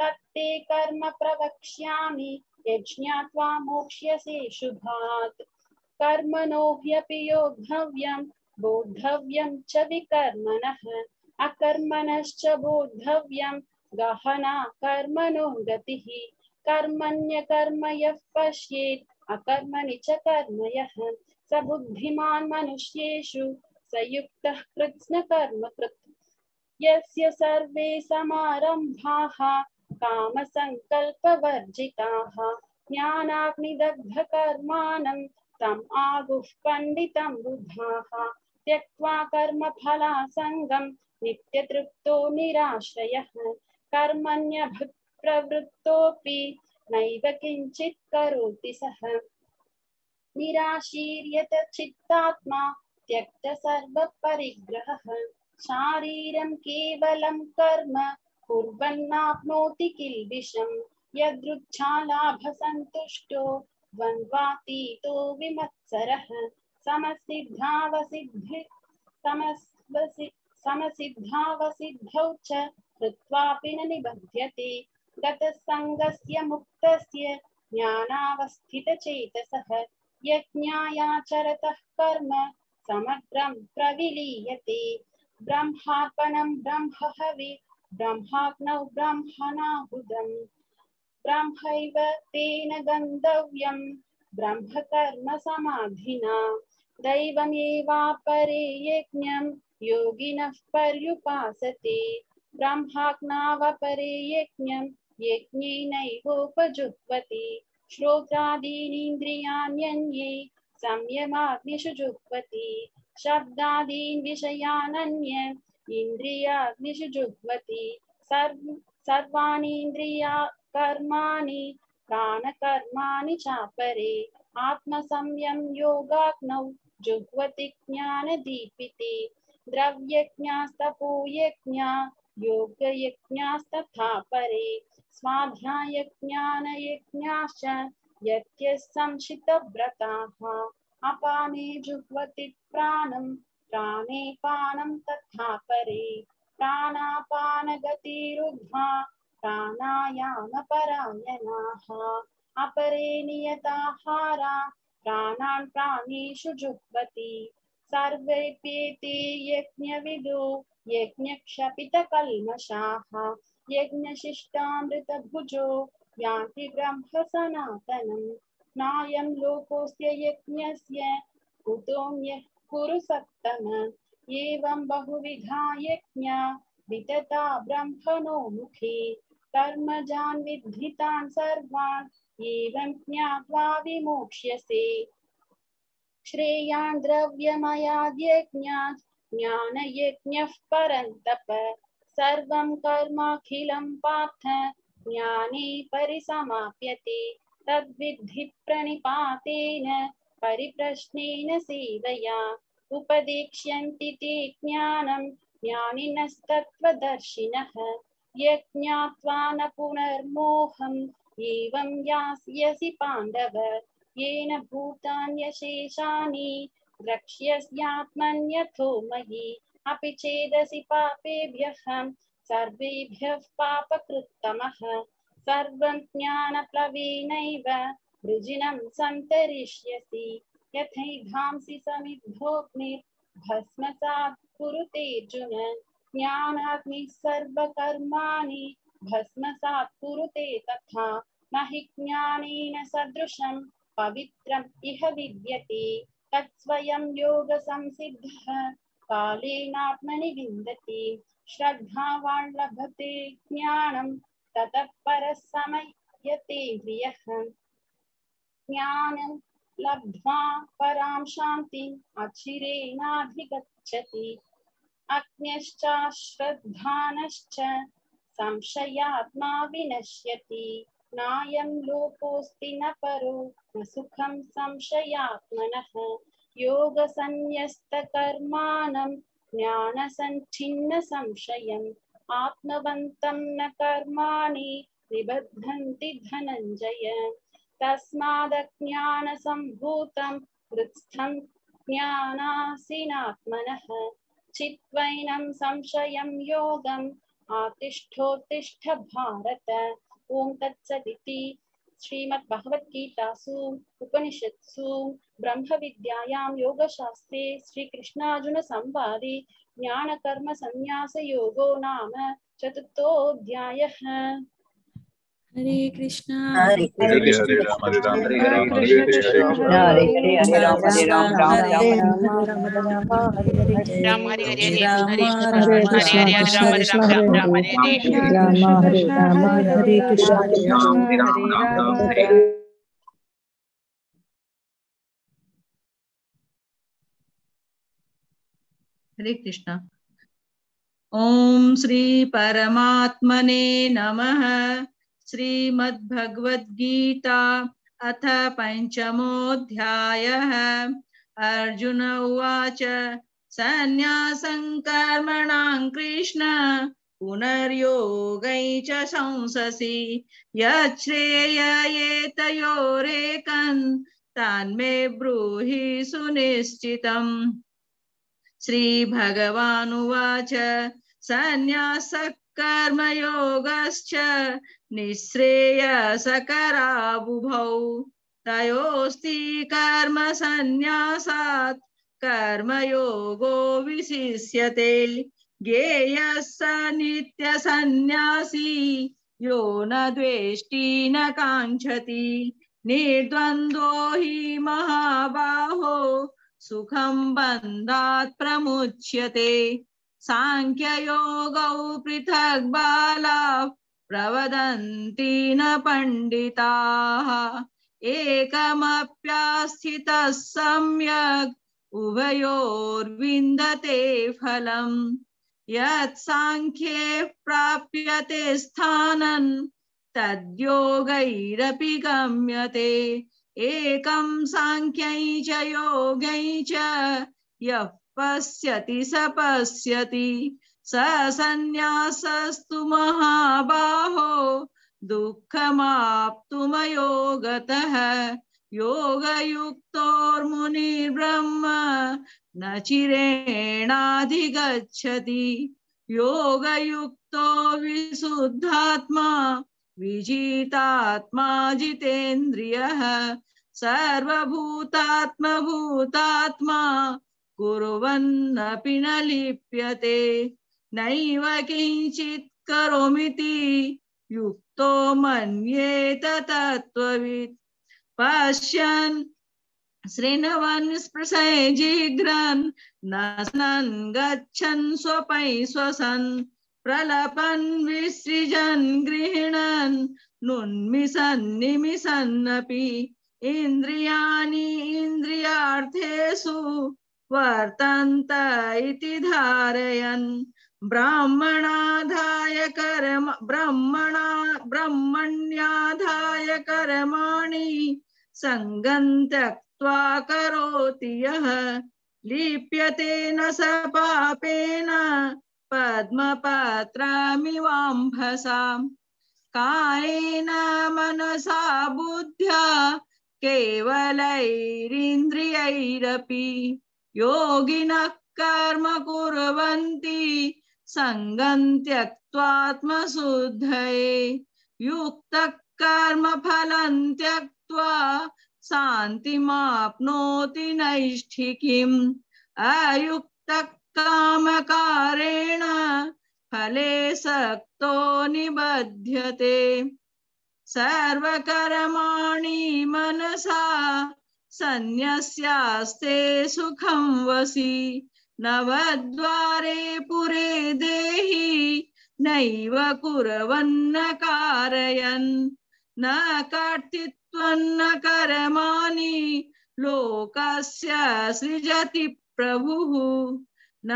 तत्ते कर्म प्रवक्ष्यामि यज्ञात्वा मोक्ष्यसे शुभात् कर्मणो ह्यपि योद्धव्यं बोद्धव्यं च विकर्मणः अकर्मणश्च बोद्धव्यं गहना कर्मणो गतिः कर्मण्यकर्म यः पश्येत् अकर्मणि च कर्म यः स बुद्धिमान् मनुष्येषु स युक्तः कृत्स्नकर्मकृत् यस्य सर्वे समारम्भाः कामसङ्कल्पवर्जिताः ज्ञानाग्निदग्धकर्माणं तम् आहुः पण्डितं बुधाः त्यक्त्वा कर्मफलासङ्गं नित्यतृप्तो निराश्रयः कर्मण्यभिप्रवृत्तोऽपि नैव किञ्चित् करोति सः निराशीर्यत चित्तात्मा त्यक्त सर्वपरिग्रहः शारीरं केवलं कर्म कुर्वन्नाप्नोति किल्बिषम् यदृच्छालाभसन्तुष्टो द्वन्द्वातीतो विमत्सरः समसिद्धावसिद्धौ च कृत्वापि न निबध्यते गतसङ्गस्य मुक्तस्य ज्ञानावस्थितचेतसः यज्ञायाचरतः कर्म समग्रं प्रविलीयते ब्रह्मार्पणं ब्रह्महवि ब्रह्माग्नौ ब्रह्मणाहुदम् ब्रह्मैव तेन गन्तव्यं ब्रह्मकर्म समाधिना दैवमेवापरे यज्ञं योगिनः पर्युपासते ब्रह्माग्नावपरे यज्ञं यज्ञेनैवोपजुह्वति श्रोत्रादीनीन्द्रियाण्यन्ये संयमाग्निषु जुह्वति शब्दादीन् विषयानन्य इन्द्रियाग्निषु जुह्वति सर्वाणीन्द्रिया कर्माणि प्राणकर्माणि चापरे आत्मसंयम योगाग्नौ जुह्वति ज्ञानदीपिते द्रव्यज्ञास्तपोयज्ञा योगयज्ञास्तथा परे स्वाध्यायज्ञानयज्ञाश्च यज्ञः संशितव्रताः अपाने जुह्वति प्राणं प्राणे पानं तथा परे प्राणापानगतिरुद्ध्वा प्राणायामपरायणाः अपरे नियताहारा प्राणान् प्राणेषु जुह्वति सर्वेऽप्येते यज्ञविदो यज्ञक्षपितकल्मषाः यज्ञशिष्टामृतभुजो यान्ति ब्रह्म सनातनं नायं लोकोऽस्य यज्ञस्य कुतोऽन्यः कुरु सत्तम एवं बहुविधा यज्ञा वितता ब्रह्मणो मुखे कर्मजान् विद्धितान् सर्वान् एवं ज्ञात्वा विमोक्ष्यसे श्रेयान् द्रव्यमयाद्यज्ञात् ज्ञानयज्ञः परन्तप सर्वं कर्माखिलं पार्थ ज्ञाने परिसमाप्यते तद्विद्धि प्रणिपातेन परिप्रश्नेन सेवया उपदेक्ष्यन्ति ते ज्ञानं ज्ञानिनस्तत्त्वदर्शिनः यज्ञात्वा न पुनर्मोहम् एवं यास्यसि पाण्डव येन भूतान्यशेषानि द्रक्ष्यस्यात्मन्यथो मयि अपि चेदसि पापेभ्यः सर्वेभ्यः पापकृत्तमः सर्वं ज्ञानप्लवेनैव वृजिनं सन्तरिष्यसि यथैधांसि समिद्धोऽग्निर्भस्मसात् कुरुतेऽर्जुन ज्ञानाग्निः सर्वकर्माणि भस्मसात् कुरुते तथा न हि ज्ञानेन सदृशं पवित्रम् इह विद्यते तत्स्वयं योगसंसिद्धः कालेनात्मनि विन्दति श्रद्धावान् लभते ज्ञानं ततः परः समयतेन्द्रियः ज्ञानं लब्ध्वा परां शान्तिम् अचिरेणाधिगच्छति अज्ञश्च श्रद्धानश्च संशयात्मा विनश्यति नायं लोकोऽस्ति न परो न सुखं संशयात्मनः योगसन्न्यस्तकर्माणं ज्ञानसञ्छिन्न संशयम् आत्मवन्तं न कर्माणि निबध्नन्ति धनञ्जय तस्मादज्ञानसम्भूतं हृत्स्थं ज्ञानासीनात्मनः चित्वैनं संशयं योगम् आतिष्ठोत्तिष्ठ भारत। ओम तत्सदिति श्रीमद्भगवद्गीतासु उपनिषत्सु ब्रह्म विद्यायां योगशास्त्रे श्रीकृष्णार्जुन संवादे ज्ञानकर्म संन्यास योगो नाम चतुर्थोऽध्यायः। हरे कृष्णा हरे हरे राम हरे राम हरे राम हरे हरे हरे कृष्णा हरे हरे राम हरे राम राम राम हरे राम हरे हरे हरे हरे कृष्णा कृष्णा कृष्णा हरे हरे राम हरे राम हरे कृष्णा राम राम राम हरे हरे कृष्णा। ओम श्री परमात्मने नमः। श्रीमद्भगवद्गीता अथ पंचमोऽध्यायः। अर्जुन उवाच संन्यासं कर्मणां कृष्ण पुनर्योगै च संससि यच्छ्रेययेतयोरेकं तन्मे ब्रूहि सुनिश्चितम्। श्रीभगवानुवाच संन्यासः कर्मयोगश्च निःश्रेयसकरावुभौ तयोस्ति कर्म संन्यासात् कर्मयोगो विशिष्यते ज्ञेयः स नित्यसन्न्यासी यो न द्वेष्टि न काङ्क्षति निर्द्वन्द्वो हि महाबाहो सुखं बन्धात् प्रमुच्यते सांख्ययोगौ पृथक् बालाः प्रवदन्ति न पंडिताः एकमप्यास्थितः सम्यक् उभयोर्विन्दते फलम् यत् सांख्ये प्राप्यते स्थानं तद्योगैरपि गम्यते एकं सांख्यै च योगै च यः पश्यति स पश्यति स संन्यासस्तु महाबाहो दुःखमाप्तुमयोगतः योगयुक्तोर्मुनिर्ब्रह्म न चिरेणाधिगच्छति योगयुक्तो विशुद्धात्मा विजितात्मा जितेन्द्रियः सर्वभूतात्मभूतात्मा कुर्वन्नपि न लिप्यते नैव किञ्चित् करोमीति युक्तो मन्येत तत्त्ववित् पश्यन् शृण्वन् स्पृशन् जिघ्रन् नशन् गच्छन् स्वपै श्वसन् प्रलपन् विसृजन् गृह्णन् नुन्मिषन् निमिषन्नपि इन्द्रियाणि इन्द्रियार्थेषु वर्तन्त इति धारयन् ब्रह्मण्याधाय कर्माणि सङ्गं त्यक्त्वा करोति यः लिप्यते न स पापेन पद्मपत्रमिवाम्भसा कायेन मनसा बुद्ध्या केवलैरिन्द्रियैरपि योगिनः कर्म कुर्वन्ति सङ्गं त्यक्त्वात्मशुद्धये युक्तः कर्म फलं त्यक्त्वा शान्तिमाप्नोति नैष्ठिकीम् अयुक्तः कामकारेण फले सक्तो निबध्यते सर्वकर्माणि मनसा सन्न्यस्यास्ते सुखं वसि नवद्वारे पुरे देहि नैव कुर्वन्न कारयन् न कर्तृत्वन्न कर्माणि लोकस्य सृजति प्रभुः न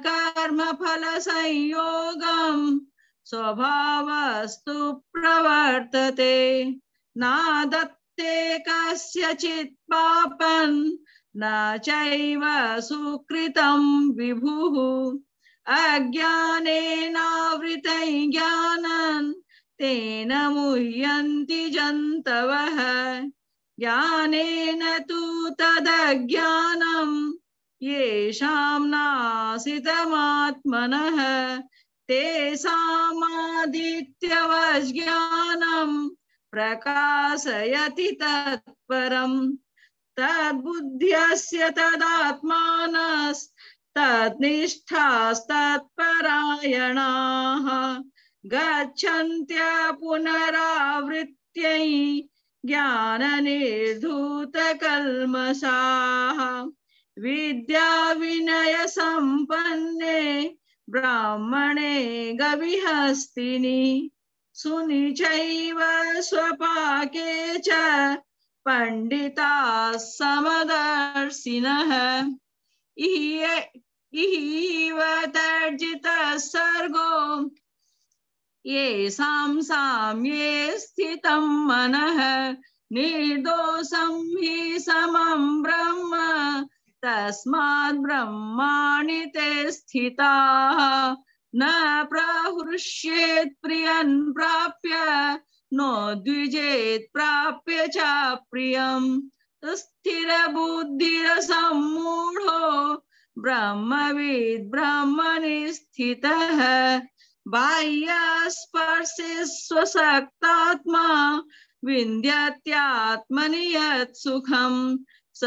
कर्मफलसंयोगं स्वभावस्तु प्रवर्तते नादत्ते कस्यचित् पापं न चैव सुकृतं विभुः अज्ञानेनावृतं ज्ञानं तेन मुह्यन्ति जन्तवः ज्ञानेन तु तदज्ञानं येषां नासितमात्मनः तेषामादित्यवज्ञानं प्रकाशयति तत्परम् तद्बुद्ध्यस्य तदत्मानस्तन्निष्ठास्तत्परायणाः गच्छन्त्य पुनरावृत्यै ज्ञाननिर्धूतकल्मषाः विद्या विनय संपन्ने ब्राह्मणे गविहस्तिनि सुनि चैव स्वपाके च पंडिताः समदर्शिनः इह तर्जितः सर्गो येषां साम्ये स्थितं मनः निर्दोषं हि समं ब्रह्म तस्मात् ब्रह्माणि ते स्थिताः न प्रहृष्येत् प्रियं प्राप्य नो द्विजेत् प्राप्य च प्रियं स्थिरबुद्धिरसम्मूढो ब्रह्मविद् ब्रह्मणि स्थितः बाह्यस्पर्शे स्वशक्तात्मा विन्द्यत्यात्मनि यत् सुखं स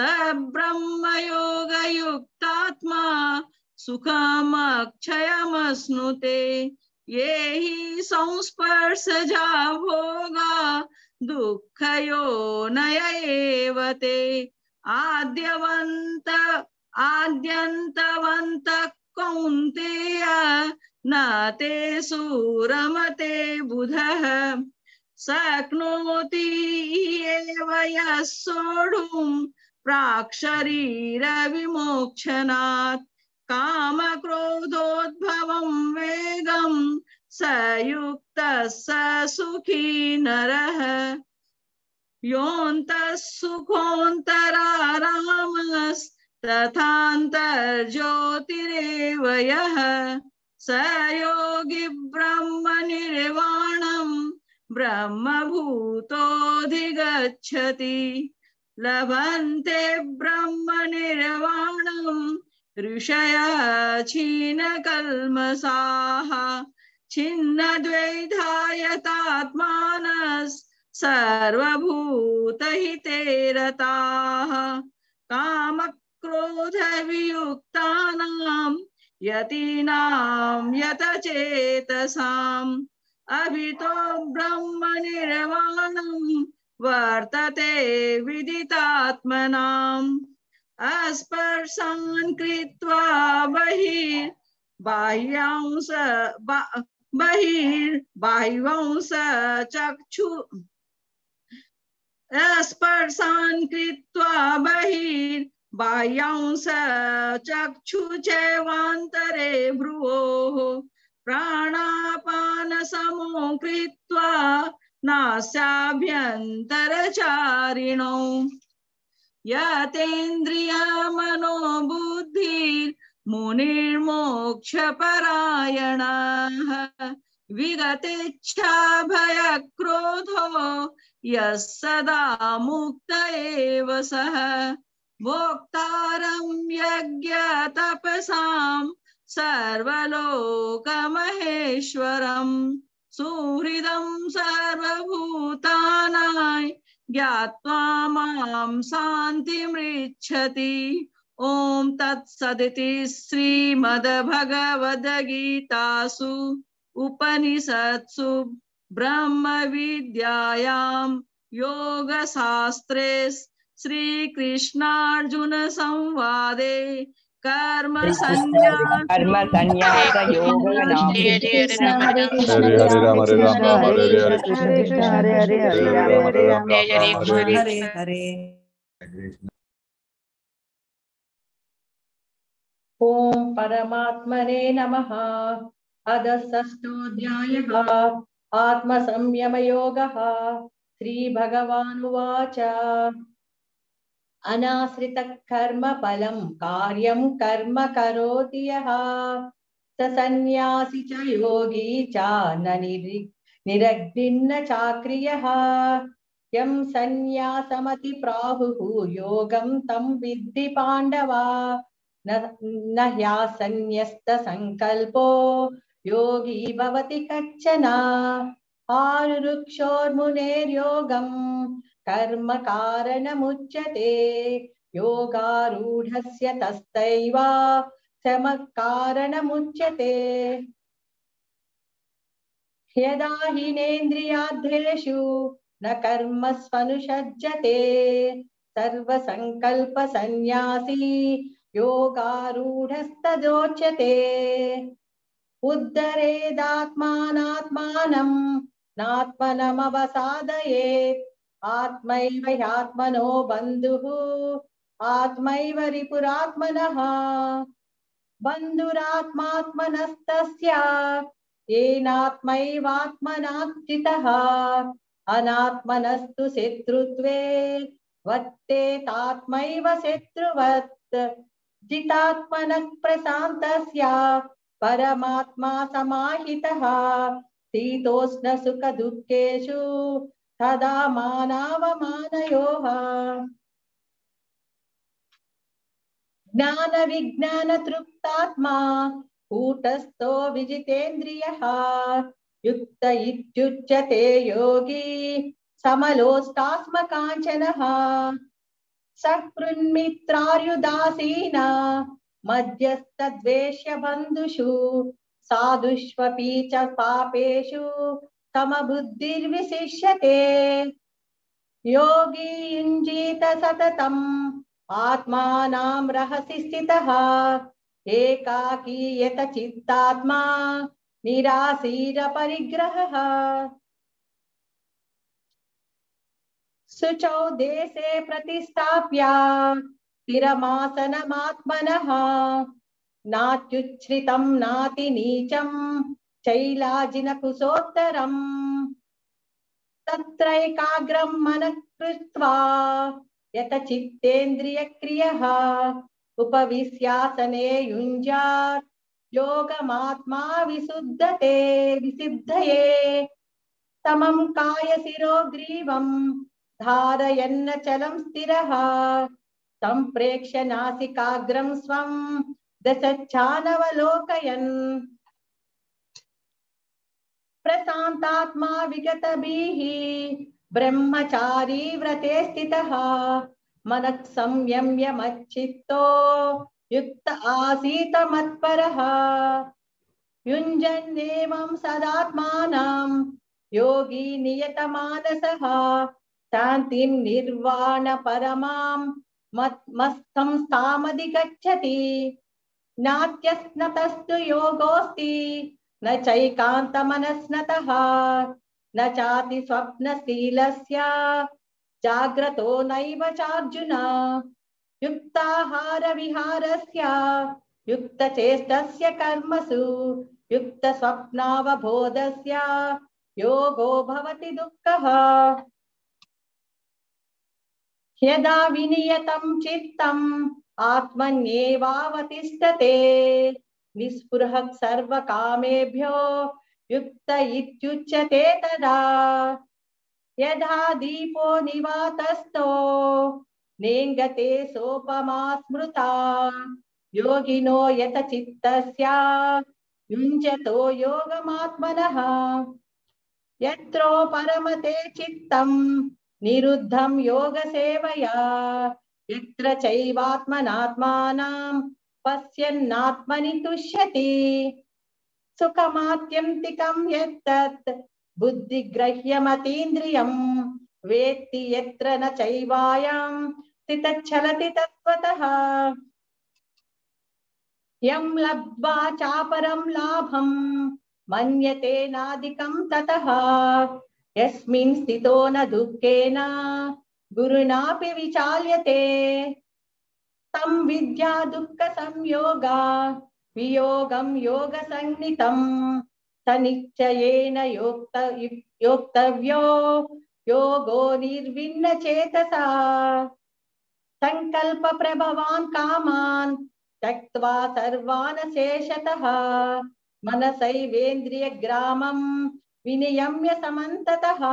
ब्रह्मयोगयुक्तात्मा सुखमक्षयमश्नुते ये हि संस्पर्शजा भोगा दुःखयोनय एव ते आद्यन्तवन्तः कौन्तेय न ते सुरमते बुधः शक्नोति एव यः सोढुं प्राक्शरीरविमोक्षणात् कामक्रोधोद्भवं वेगं स युक्तः स सुखी नरः योऽन्तः सुखोऽन्तरारामस्तथान्तर्ज्योतिरेव यः स योगी ब्रह्मनिर्वाणं ब्रह्मभूतोऽधिगच्छति लभन्ते ब्रह्मनिर्वाणं ऋषयः क्षीणकल्मषाः छिन्नद्वैधायतात्मानः सर्वभूतहिते रताः कामक्रोधवियुक्तानां यतीनां यतचेतसाम् अभितो ब्रह्मनिर्वाणं वर्तते विदितात्मनाम् अस्पर्शान् कृत्वा बहिर्बाह्यांश चक्षु स्पर्शान् कृत्वा बहिर्बाह्यांश चक्षुचैवान्तरे भ्रुवोः प्राणापानसमो कृत्वा नासाभ्यन्तरचारिणौ यतेन्द्रियमनोबुद्धिर्मुनिर्मोक्षपरायणः विगतेच्छा भयक्रोधो यः सदा मुक्त एव सः भोक्तारं यज्ञतपसां सर्वलोकमहेश्वरं सुहृदं सर्वभूतानां ज्ञात्वा मां शान्तिमृच्छति। ओम तत्सदिति श्रीमद्भगवद्गीतासु उपनिषत्सु ब्रह्मविद्यायां योगशास्त्रे श्रीकृष्णार्जुन संवादे कर्म संन्यास कर्म संन्यास योग नाम हरे हरे राम हरे राम हरे हरे हरे कृष्ण हरे हरे हरे राम हरे राम राम राम हरे हरे हरे हरे। ओम परमात्मने नमः। अथ षष्ठोऽध्यायः आत्मसंयमयोगः। श्रीभगवानुवाच अनाश्रितः कर्मफलं कार्यं कर्म करोति यः स सन्न्यासी च योगी च न निरग्निर्न चाक्रियः। यं सन्न्यासमति प्राहुः योगं तं विद्धि पाण्डव। न ह्यासन्न्यस्तसङ्कल्पो योगी भवति कच्चन। आरुरुक्षोर्मुनेर्योगं कर्म कारणमुच्यते। योगारूढस्य तस्यैव शमः कारणमुच्यते। यदा हीनेन्द्रियार्थेषु न कर्मस्वनुषज्जते सर्वसङ्कल्पसन्न्यासी योगारूढस्तदोच्यते। उद्धरेदात्मानात्मानं नात्मनमवसादयेत्। आत्मैव ह्यात्मनो बन्धुः आत्मैव रिपुरात्मनः। बन्धुरात्मात्मनस्तस्य येनात्मैवात्मना स्थितः। अनात्मनस्तु शत्रुत्वे वर्तेतात्मैव शत्रुवत्। जितात्मनः प्रशान्तस्य परमात्मा समाहितः। शीतोष्ण सुख दुःखेषु तदा मानावमानयोः। ज्ञान विज्ञान तृप्तात्मा कूटस्थो विजितेन्द्रियः। युक्त इत्युच्यते योगी समलोष्टास्म काञ्चनः। सकृन्मित्रार्युदासीन मध्यस्थद्वेष्य बन्धुषु। साधुष्वपि च पापेषु समबुद्धिर्विशिष्यते। योगी युञ्जीत सततम् आत्मानां रहसि स्थितः। एकाकी यत चित्तात्मा निराशीर परिग्रहः। शुचौ देशे प्रतिष्ठाप्य स्थिरमासनमात्मनः। नात्युच्छ्रितं नाति नीचं शैलाजिनकुशोत्तरम्। तत्रैकाग्रं मनः कृत्वा यत चित्तेन्द्रियक्रियः। उपविश्यासने युञ्जात् योगमात्मा विशुद्धये। समं कायशिरो ग्रीवं धारयन्नचलं स्थिरः। सम्प्रेक्ष्य नासिकाग्रं स्वं दशच्छानवलोकयन्। प्रशान्तात्मा विगतभिः ब्रह्मचारी व्रते स्थितः। मनः संयम्य मच्चित्तो युक्त आसीत मत्परः। युञ्जन्नेवं सदात्मानं योगी नियतमानसः। शान्तिं निर्वाण परमां मत्स्थं स्थामधिगच्छति। नात्यस्नतस्तु योगोऽस्ति न चैकान्तमनस्नतः। न चाति स्वप्नशीलस्य जाग्रतो नैव चार्जुन। युक्ताहार विहारस्य युक्तचेष्टस्य कर्मसु युक्तस्वप्नावबोधस्य योगो भवति दुःखः। यदा विनियतं चित्तम् आत्मन्येवावतिष्ठते। निःस्पृहः सर्वकामेभ्यो युक्त इत्युच्यते तदा। यथा दीपो निवातस्थो नेङ्गते सोपमा स्मृता। योगिनो यत चित्तस्य युञ्जतो योगमात्मनः। यत्रो परमते चित्तं निरुद्धं योगसेवया। यत्र चैवात्मनात्मानं पश्यन्नात्मनि तुष्यति। सुखमात्यन्तिकं यत्तत् बुद्धिग्राह्यमतीन्द्रियं वेत्ति यत्र न चैवायं स्थितश्चलति तत्त्वतः यं लब्ध्वा चापरं लाभं मन्यते नाधिकं ततः यस्मिन् स्थितो न दुःखेन गुरुणापि विचाल्यते तं विद्या दुःख संयोगा वियोगं योगसंज्ञितं स निश्चयेन योक्तव्यो योगो निर्विण्णचेतसा संकल्प प्रभवान् कामान् त्यक्त्वा सर्वान् शेषतः मनसैवेन्द्रियग्रामं विनियम्य समन्ततः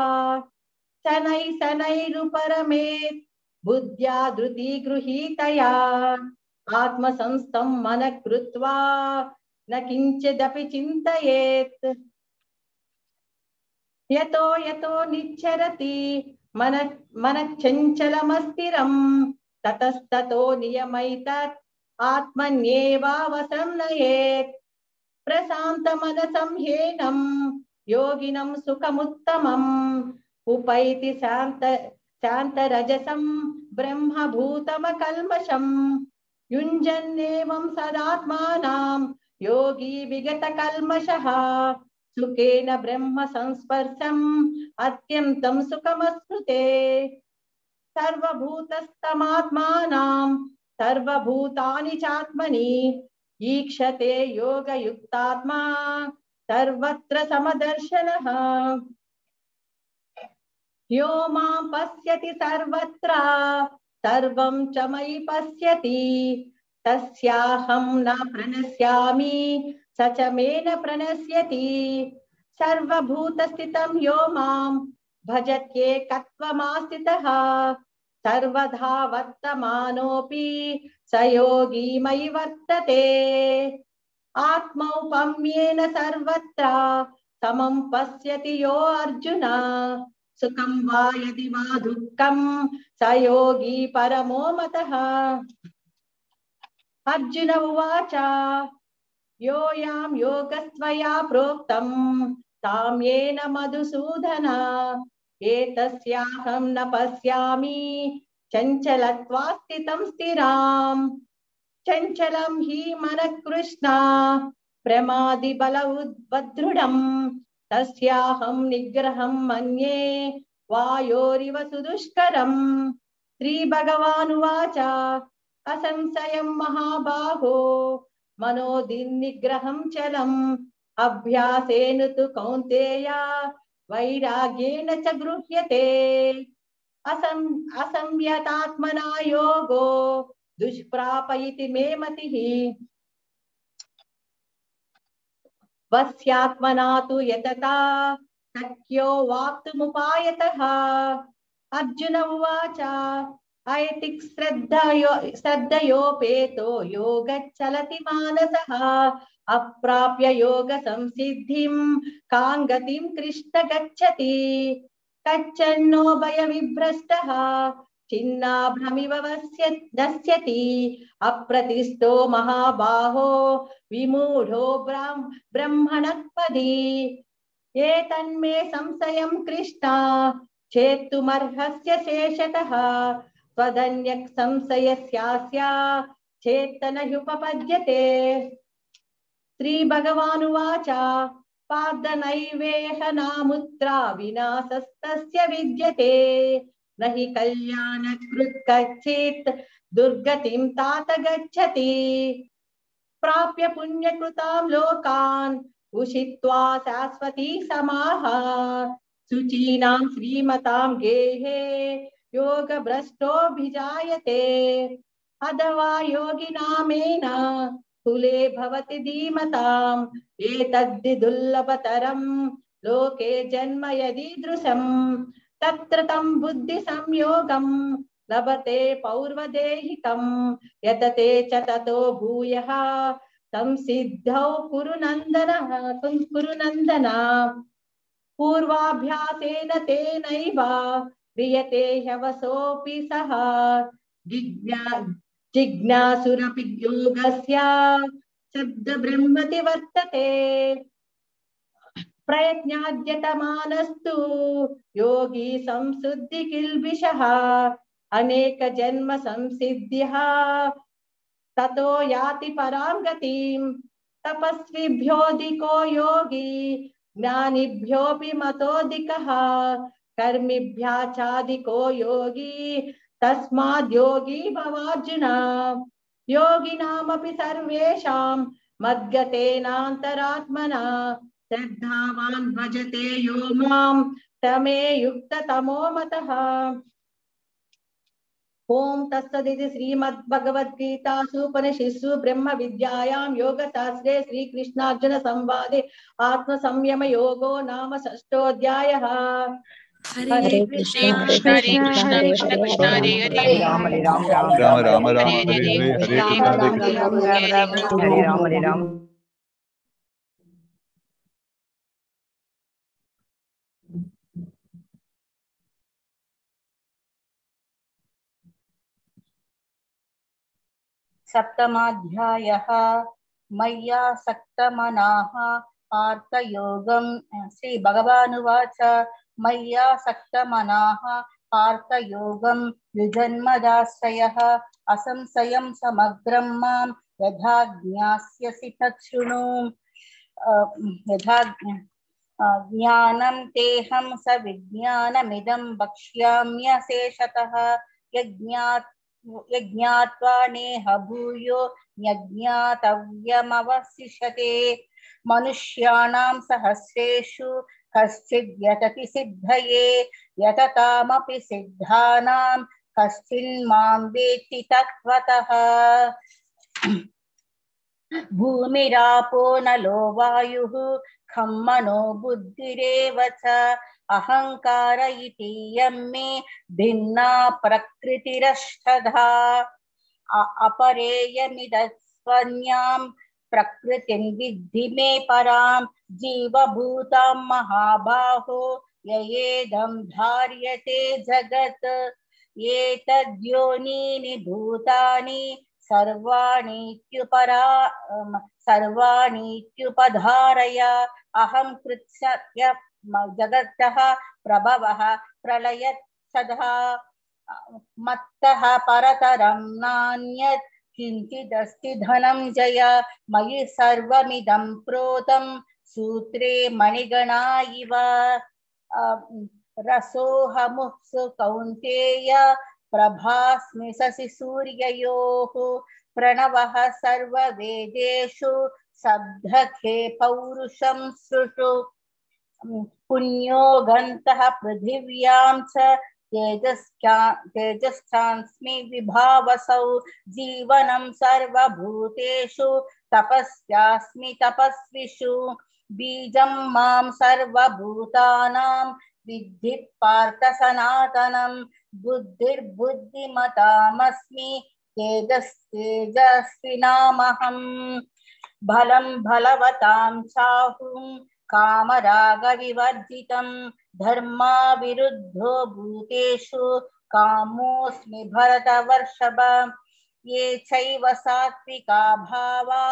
शनैरुपरमेत् बुद्ध्या धृति गृहीतया आत्मसंस्थं मनः कृत्वा न किञ्चिदपि चिन्तयेत् यतो यतो निच्चरति मनश्चञ्चलमस्थिरं ततस्ततो नियमैतत् आत्मन्येवावसंनयेत् प्रशान्तमनसं ह्येनं योगिनं सुखमुत्तमम् उपैति शान्तरजसं ब्रह्मभूतमकल्मषं युञ्जन्नेवं सदात्मानं योगी विगतकल्मषः सुखेन ब्रह्म संस्पर्शम् अत्यन्तं सुखमश्नुते सर्वभूतस्थमात्मानं सर्वभूतानि चात्मनि ईक्षते योगयुक्तात्मा सर्वत्र समदर्शनः यो मां पश्यति सर्वत्र सर्वं च मयि पश्यति तस्याहं न प्रणश्यामि स च मे न प्रणश्यति सर्वभूतस्थितं यो मां भजत्येकत्वमास्थितः सर्वधा वर्तमानोऽपि स योगी मयि वर्तते आत्मौपम्येन सर्वत्र समं पश्यति यो अर्जुन सुखं वा यदि वा दुःखं स योगी परमो मतः अर्जुन उवाच योऽयं योगस्त्वया प्रोक्तं तां येन मधुसूदन एतस्याहं न पश्यामि चञ्चलत्वास्थितं स्थिराम् चञ्चलं हि मनः कृष्णा प्रमादिबल उद्बद्धृढम् तस्याहं निग्रहं मन्ये वायोरिव सुदुष्करम् श्रीभगवानुवाच असंशयं महाबाहो मनोदिन्निग्रहं चलम् अभ्यासेन तु कौन्तेय वैराग्येण च गृह्यते असंयतात्मना योगो दुष्प्राप इति मे मतिः वस्यात्मना तु यतता शक्यो वाप्तुमुपायतः अर्जुन उवाच ऐतिक् श्रद्धयोपेतो योगच्चलति मानसः अप्राप्य योग संसिद्धिं कां गतिं कृष्ण गच्छति कच्चन्नो भयविभ्रष्टः छिन्नाभ्रमिव नश्यति अप्रतिष्ठो महाबाहो विमूढो ब्रह्मणः पदि एतन्मे संशयं कृष्णा चेत्तुमर्हस्य शेषतः त्वदन्यः संशयस्यास्य चेत्तन ह्युपपद्यते श्रीभगवानुवाच पार्थ नामुत्रा विनाशस्तस्य विद्यते न हि कल्याणकृत् कच्चित् दुर्गतिं तात गच्छति प्राप्य पुण्यकृतां लोकान् उषित्वा शाश्वती समाः शुचीनां श्रीमतां गेहे योगभ्रष्टोऽभिजायते अथवा योगिनामेन कुले भवति धीमताम् एतद्धि दुर्लभतरं लोके जन्म यदीदृशम् तत्र तं बुद्धिसंयोगं लभते पौर्वदेहिकं यतते च ततो भूयः संसिद्धौ कुरु नन्दन पूर्वाभ्यासेन तेनैव क्रियते ह्यवसोऽपि सः जिज्ञासुरपि योगस्य शब्दब्रह्मति वर्तते प्रयत्नाद्यतमानस्तु योगी संशुद्धि किल्बिषः अनेक जन्म संसिद्धिः ततो याति परां गतिं तपस्विभ्योऽधिको योगी ज्ञानिभ्योऽपि मतोऽधिकः कर्मिभ्याचाधिको योगी तस्माद् योगी भवार्जुन योगिनामपि सर्वेषां मद्गतेनान्तरात्मना श्रद्धावान् भजते यो मां तमे युक्ततमो मतः। ओम तत्सदिति श्रीमद्भगवद्गीतासु उपनिषत्सु ब्रह्म विद्यायां योगशास्त्रे श्रीकृष्णार्जुन संवादे आत्मसंयम योगो नाम षष्ठोऽध्यायः। हरे कृष्णा कृष्ण कृष्ण कृष्ण हरे हरे राम राम राम राम राम राम हरे हरे हरे कृष्णा हरे कृष्णा हरे राम सप्तमाध्यायः मय्या सक्तमनाः पार्थयोगं श्री भगवानुवाच मय्या सक्तमनाः पार्थयोगं युजन्मदाश्रयः असंशयं समग्रं मां यथा ज्ञास्यसि तत् शृणु यथा ज्ञानं तेहं सविज्ञानमिदं वक्ष्याम्यशेषतः यज्ञात्वा नेह भूयो यज्ञातव्यमवशिष्यते मनुष्याणां सहस्रेषु कश्चिद् यतति सिद्धये यततामपि सिद्धानां कश्चिन्मां वेत्ति तत्त्वतः भूमिरापो नलो वायुः खं मनो बुद्धिरेव च अहंकार इतीयं मे भिन्ना प्रकृतिरष्टधा अपरेयमिदस्वन्यां प्रकृतिं विद्धि मे परां जीवभूतां महाबाहो ययेदं धार्यते जगत् एतद्योनीनि भूतानि सर्वाणीत्युपधारय अहं कृत्स्नस्य जगतः प्रभवः प्रलयत् सदा मत्तः परतरं नान्यत् किञ्चिदस्ति धनञ्जय मयि सर्वमिदं प्रोतं सूत्रे मणिगणा इव रसोऽहमुत्सु कौन्तेय प्रभास्मि शशि सूर्ययोः प्रणवः सर्ववेदेषु शब्दखे पौरुषं सृषु पुण्यो गन्तः पृथिव्यां च तेजश्चास्मि विभावसौ जीवनं सर्वभूतेषु तपस्यास्मि तपस्विषु बीजं मां सर्वभूतानां विद्धि पार्थ सनातनं बुद्धिर्बुद्धिमतामस्मि तेजस्विनामहम् बलं बलवतां चाहुं कामरागविवर्जितं धर्मा विरुद्धो भूतेषु कामोऽस्मि भरतवर्षभ ये चैव सात्विका भावा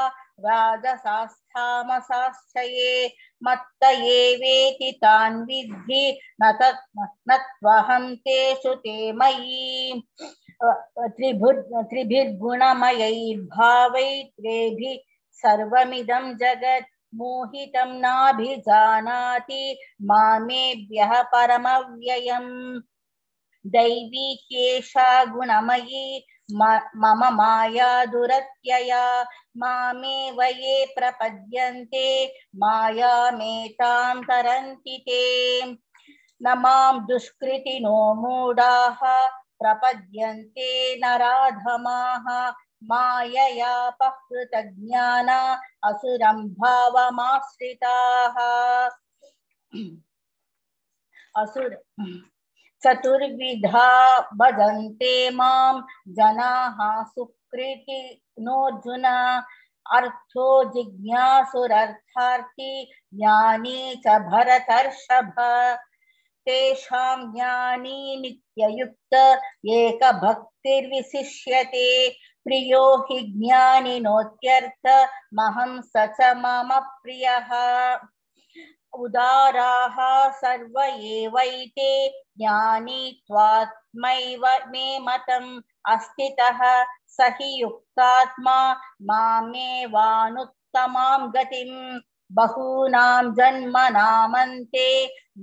राजसास्तामसाश्च ये मत्त एवेति तान् विद्धि न त्वहं तेषु ते मयि त्रिभिर्गुणमयैर्भावैत्रेभिः सर्वमिदं जगत् मोहितं नाभिजानाति मामेभ्यः परमव्ययम् दैवी ह्येषा गुणमयी मम माया दुरत्यया मामेव ये प्रपद्यन्ते मायामेतां तरन्ति ते न मां दुष्कृतिनो मूढाः प्रपद्यन्ते नराधमाः माययापहृतज्ञाना असुरं भावमाश्रिताः चतुर्विधा भजन्ते मां जनाः सुकृतिनोऽर्जुन अर्थो जिज्ञासुरर्थार्थी ज्ञानी च भरतर्षभ तेषां ज्ञानी नित्ययुक्त एकभक्तिर्विशिष्यते प्रियो हि ज्ञानिनोत्यर्थ महं स च मम प्रियः उदाराः सर्व एवैते ज्ञानी त्वात्मैव मे मतम् अस्थितः स हि युक्तात्मा मामेवानुत्तमां गतिम् बहूनां जन्मनामन्ते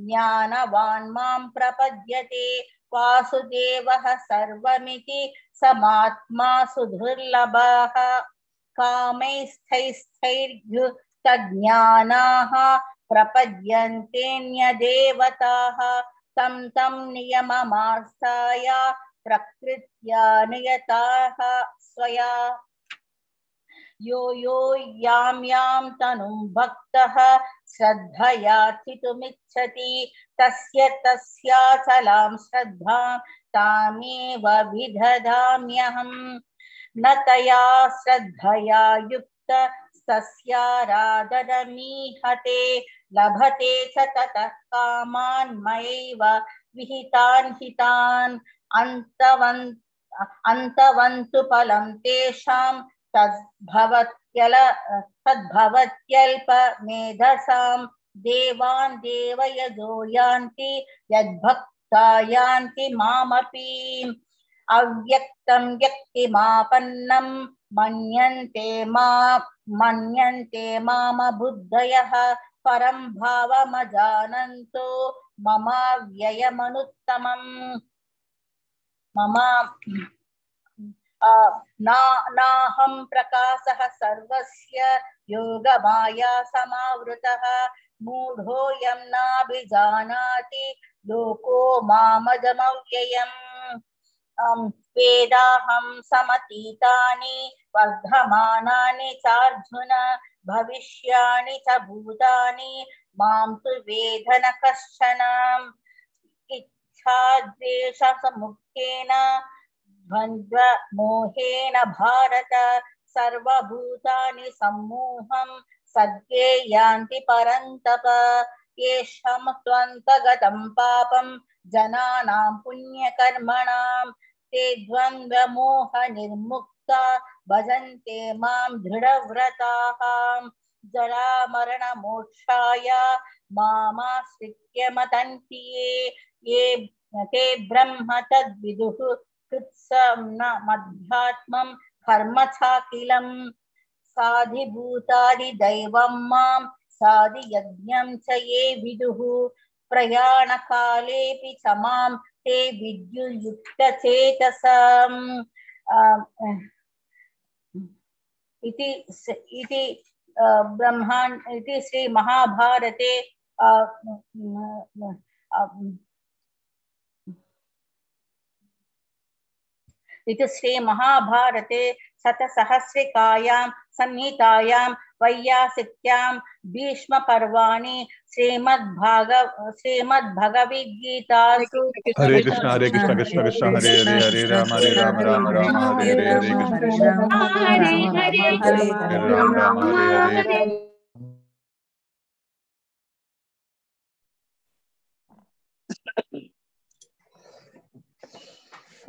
ज्ञानवान् मां प्रपद्यते वासुदेवः सर्वमिति समात्मा सुदुर्लभः कामैस्थैस्थैर्युक्तज्ञानाः प्रपद्यन्तेऽन्यदेवताः तं तं नियममास्ताय प्रकृत्या नियताः स्वया यो यो यां यां तनुं भक्तः श्रद्धया स्थितुमिच्छति तस्य तस्याचलां श्रद्धां तामेव विदधाम्यहम् न तया श्रद्धया युक्त तस्याराधनमीहते लभते च ततः कामान् मयैव विहितान् हितान् अन्तवन्तु फलं तेषां तद्भवत्यल्पमेधसां देवान् देवयजो यान्ति यद्भक्ता यान्ति मामपि अव्यक्तं व्यक्तिमापन्नं मन्यन्ते मामबुद्धयः परं भावमजानन्तो ममाव्ययमनुत्तमम् नाहं प्रकाशः सर्वस्य योगमाया समावृतः मूढोऽयं नाभिजानाति लोको मामजमव्ययम् वेदाहं समतीतानि वर्धमानानि चार्जुन भविष्याणि च भूतानि मां तु वेद न कश्चन इच्छाद्वेषसमुक्तेन द्वन्द्वमोहेन भारत सर्वभूतानि सम्मोहं सर्गे यान्ति परन्तप येषां त्वन्तगतं पापं जनानां पुण्यकर्मणां ते द्वन्द्वमोहनिर्मुक्ता भजन्ते मां दृढव्रताः जरामरणमोक्षाय मामाश्रित्य मतन्ति ये ते ब्रह्म तद्विदुः कृत्स्नं न मध्यात्मं कर्म चाखिलं साधिभूतादिदैवं मां साधियज्ञं च ये विदुः प्रयाणकालेऽपि च मां ते विद्युयुक्तचेतसम् इति ब्रह्माण्ड इति श्री महाभारते इति श्री महाभारते शतसहस्रिकायां संहितायां वैयासिक्यां भीष्मपर्वाणि श्रीमद्भगवद्गीतासु हरे कृष्ण कृष्ण कृष्ण हरे हरे हरे राम राम राम हरे हरे हरे कृष्ण राम राम हरे हरे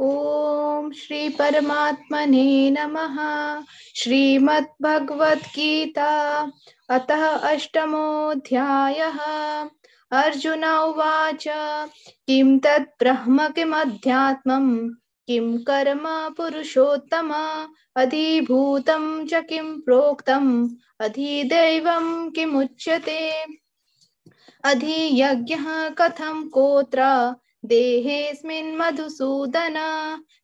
ओम श्री परमात्मने नमः। श्रीमद्भगवद्गीता अतः अष्टमोऽध्यायः। अर्जुन उवाच किं तत् ब्रह्म किमध्यात्मं किं कर्म पुरुषोत्तम अधिभूतं च किं प्रोक्तम् अधिदैवं किमुच्यते अधियज्ञः कथं कोत्र देहेऽस्मिन् मधुसूदन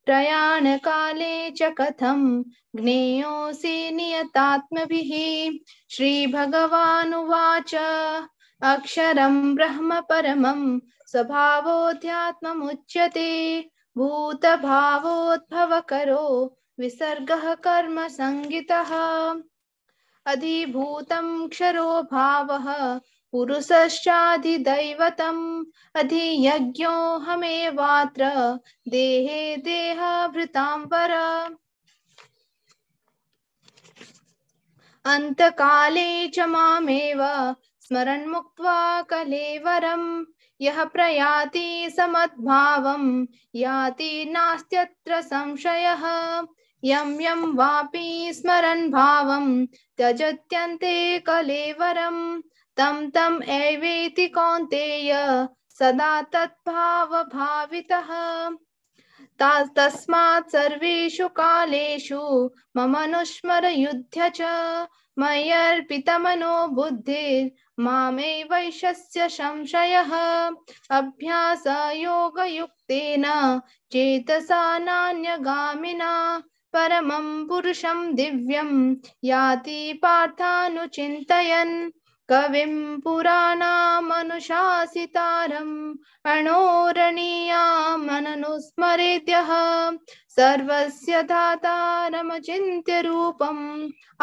प्रयाणकाले च कथं ज्ञेयोऽसि नियतात्मभिः। श्रीभगवानुवाच अक्षरं ब्रह्म परमं स्वभावोऽध्यात्ममुच्यते भूतभावोद्भवकरो विसर्गः कर्म संगितः अधिभूतं क्षरो भावः पुरुषश्चाधिदैवतम् अधियज्ञोऽहमेवात्र देहे देहभृतां वर। अन्तकाले च मामेव स्मरन् मुक्त्वा कलेवरं यः प्रयाति समद्भावं याति नास्त्यत्र संशयः यं यं वापि स्मरन् भावं त्यजत्यन्ते कलेवरं तं तं एवेति कौन्तेय सदा तद्भावभावितः तस्मात् सर्वेषु कालेषु ममनुस्मर युध्य च मय्यर्पितमनो बुद्धिर्मामे वैश्यस्य संशयः अभ्यासयोगयुक्तेन चेतसा नान्यगामिना परमं पुरुषं दिव्यं याति पार्थानुचिन्तयन् कविं पुराणामनुशासितारम् अणोरणीयामननुस्मरेद्यः सर्वस्य दातारमचिन्त्य रूपम्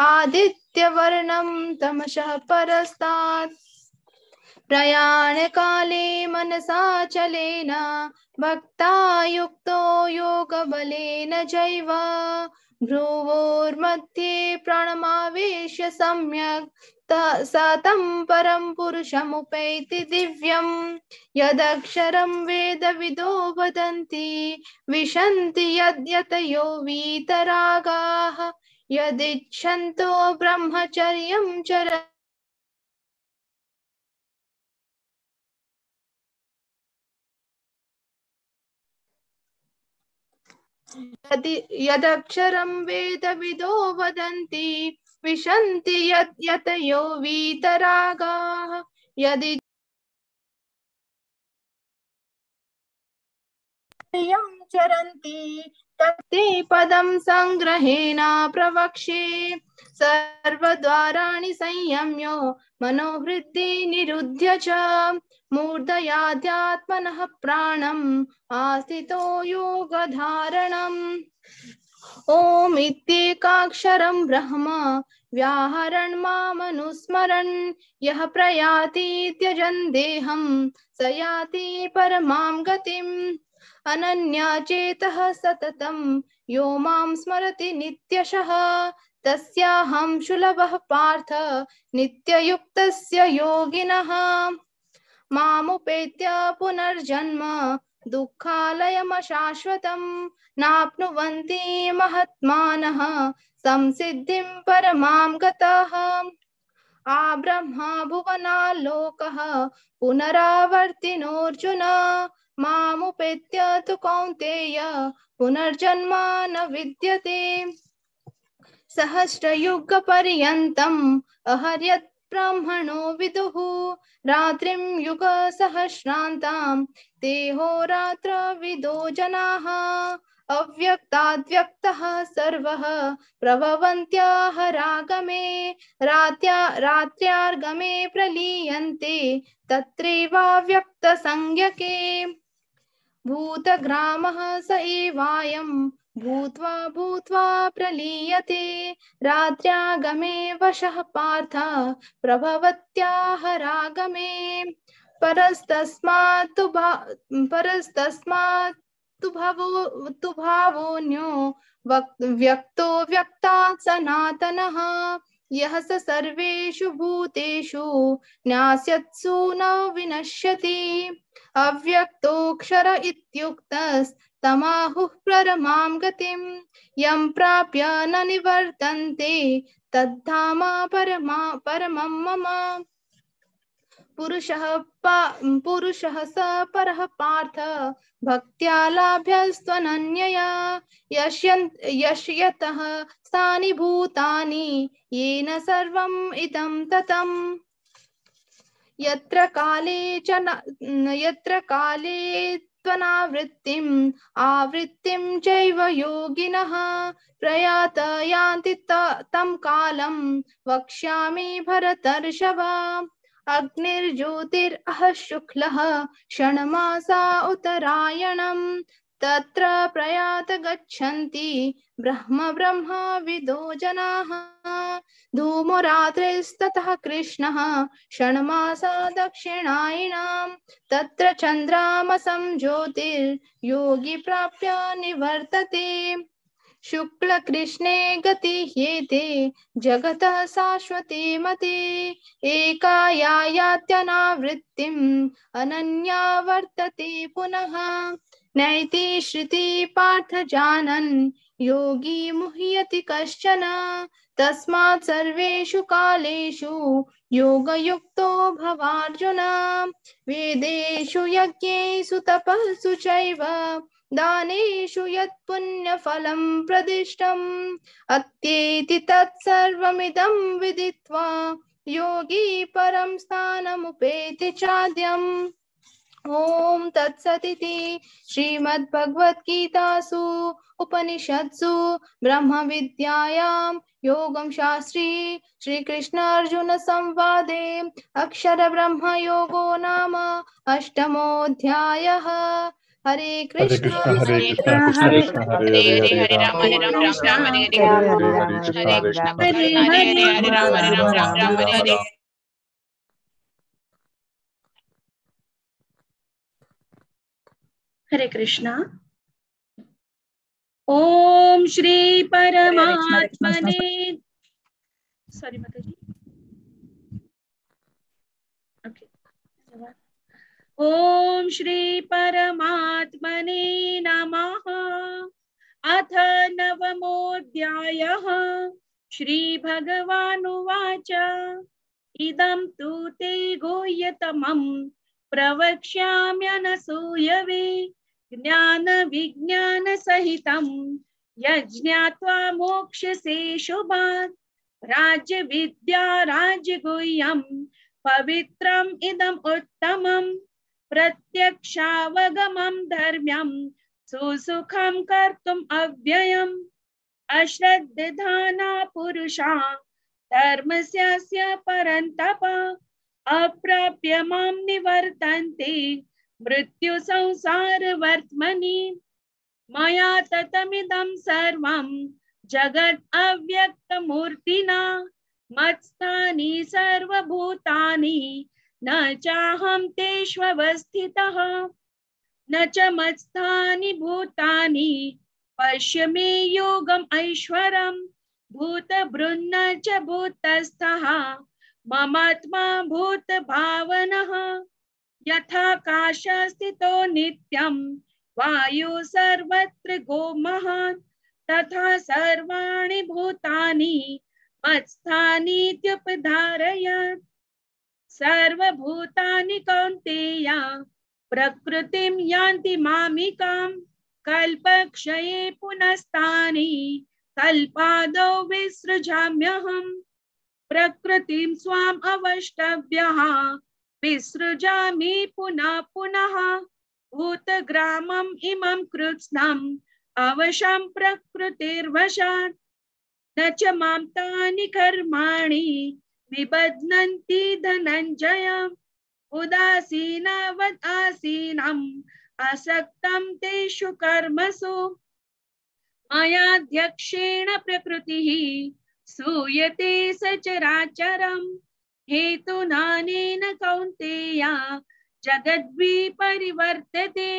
आदित्यवर्णं तमसः परस्तात् प्रयाणकाले मनसा चलेन भक्ता युक्तो योगबलेन चैव भ्रुवोर्मध्ये प्राणमावेश्य सम्यक् स तं परं पुरुषमुपैति दिव्यं यदक्षरं वेदविदो वदन्ति विशन्ति यद्यतयो वीतरागाः यदिच्छन्तो ब्रह्मचर्यं चर यदक्षरं वेदविदो वदन्ति विशन्ति यतयो वीतरागाः यदि चरन्ति तत्ते पदं संग्रहेण प्रवक्ष्ये सर्वद्वाराणि संयम्यो मनोवृत्ति निरुध्य च मूर्धयाध्यात्मनः प्राणम् आस्थितो योगधारणम् ओम इत्येकाक्षरं ब्रह्म व्याहरन् मामनुस्मरन् यः प्रयाति त्यजन् देहं स याति परमां गतिम् अनन्यचेतः सततं यो मां स्मरति नित्यशः तस्याहं सुलभः पार्थ नित्ययुक्तस्य योगिनः मामुपेत्य पुनर्जन्म दुःखालयमशाश्वतं नाप्नुवन्ति महात्मानः संसिद्धिं परमां गतः आब्रह्मा भुवनाल्लोकः पुनरावर्तिनोऽर्जुन मामुपेत्य तु कौन्तेय पुनर्जन्म न विद्यते सहस्रयुगपर्यन्तम् अहर्यत् ब्राह्मणो विदुः रात्रिं युगसहस्रान्तां ते होरात्रविदो जनाः अव्यक्ताद्व्यक्तः सर्वः प्रभवन्त्याः रागमे रात्र्यार्गमे प्रलीयन्ते तत्रैवाव्यक्तसंज्ञके भूतग्रामः स एवायं भूत्वा भूत्वा प्रलीयते रात्र्यागमे वशः पार्थ प्रभवत्याः रागमे परस्तस्मात् तु भावोऽन्यो व्यक्तो व्यक्तात् सनातनः यः स सर्वेषु भूतेषु न्यास्यत्सु न विनश्यति अव्यक्तोऽक्षर इत्युक्तस्तमाहुः परमां गतिं यं प्राप्य न निवर्तन्ते तद्धाम परमं मम पुरुषः स परः पार्थ भक्त्या लाभ्यस्त्वनन्यया यस्यतः स्थानि भूतानि येन सर्वम् इदं ततम् यत्र काले त्वनावृत्तिम् आवृत्तिं चैव योगिनः प्रयातयान्ति तं कालं वक्ष्यामि भरतर्षभ अग्निर्ज्योतिरः शुक्लः षण्मासा उत्तरायणम् तत्र प्रयात गच्छन्ति ब्रह्मविदो जनाः धूमो रात्रिस्ततः कृष्णः षण्मासा दक्षिणायनाम् तत्र चन्द्रामसं ज्योतिर्योगी प्राप्य निवर्तते शुक्ल कृष्णे गति ह्येते जगतः शाश्वते मते एकायात्यनावृत्तिम् अनन्या वर्तते पुनः नैति श्रुति पार्थ जानन् योगी मुह्यति कश्चन तस्मात् सर्वेषु कालेषु योगयुक्तो भवार्जुन वेदेषु यज्ञेषु तपःसु चैव दानेषु यत् पुण्यफलं प्रदिष्टम् अत्येति तत्सर्वमिदं विदित्वा योगी परं स्थानमुपेति चाद्यम्। ओम तत्सदिति श्रीमद्भगवद्गीतासु उपनिषत्सु ब्रह्म विद्यायां योगं शास्त्री श्री कृष्ण अर्जुन संवादे अक्षर ब्रह्म योगो नाम अष्टमोऽध्यायः। हरे कृष्ण हरे कृष्ण कृष्ण कृष्ण हरे हरे हरे राम हरे राम राम हरे हरे हरे कृष्ण हरे हरे हरे कृष्णा। ओम श्री परमात्मने सॉरी माता जी ओके। ओम श्री परमात्मने नमः। अथ नवमोऽध्यायः। श्री भगवानुवाच इदं तु ते गुह्यतमं प्रवक्ष्याम्यनसूयवे ज्ञान विज्ञान सहितं यज्ञात्वा मोक्ष्यसे शुभात्। राज्य विद्या राज्य गुह्यं पवित्रम् इदम् उत्तमं प्रत्यक्षावगमं धर्म्यं सुसुखं कर्तुम् अव्ययम्। अश्रद्धाना पुरुषा धर्मस्य परन्तप अप्राप्य मां निवर्तन्ते मृत्यु संसार वर्त्मनि। मया ततमिदं सर्वं जगत् अव्यक्तमूर्तिना मत्स्थानि सर्वभूतानि न चाहं तेष्वस्थितः न च मत्स्थानि भूतानि पश्य मे योगम् ऐश्वरम्। भूतभृन्न च भूतस्थः ममात्मा भूतभावनः। यथाकाशस्थितो नित्यं वायु सर्वत्र गोमहान् तथा सर्वाणि भूतानि मत्स्थानीत्युपधारयत्। सर्वभूतानि कौन्तेय प्रकृतिं यान्ति मामिकां कल्पक्षये पुनस्तानि कल्पादौ विसृजाम्यहम्। प्रकृतिं स्वाम् अवष्टभ्यः विसृजामि पुनः पुनः। भूतग्रामम् इमं कृत्स्नम् अवशं प्रकृतिर्वशात् न च मां तानि कर्माणि निबध्नन्ति धनञ्जय। उदासीनवत् आसीनम् असक्तं तेषु कर्मसु मयाध्यक्षेण प्रकृतिः सूयते सचराचरम्। हेतुनानेन कौन्तेय जगद्विपरिवर्तते।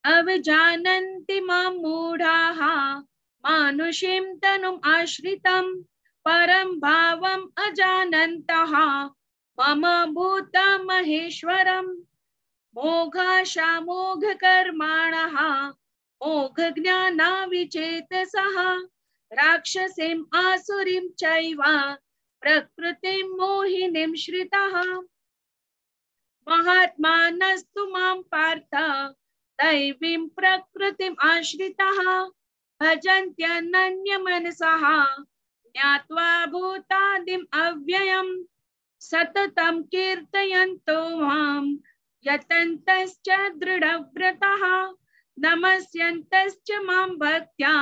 अवजानन्ति मां मूढाः मानुषीं तनुम् आश्रितं परं भावम् अजानन्तः मम भूतमहेश्वरम्। मोघाशामोघकर्माणः मोघज्ञानाविचेतसः राक्षसीम् आसुरीं चैव प्रकृतिं मोहिनीं श्रितः। महात्मानस्तु मां पार्थ दैवीं प्रकृतिम् आश्रितः भजन्त्यनन्यमनसः ज्ञात्वा भूतादिम् अव्ययम्। सततं कीर्तयन्तो मां यतन्तश्च दृढव्रतः नमस्यन्तश्च मां भक्त्या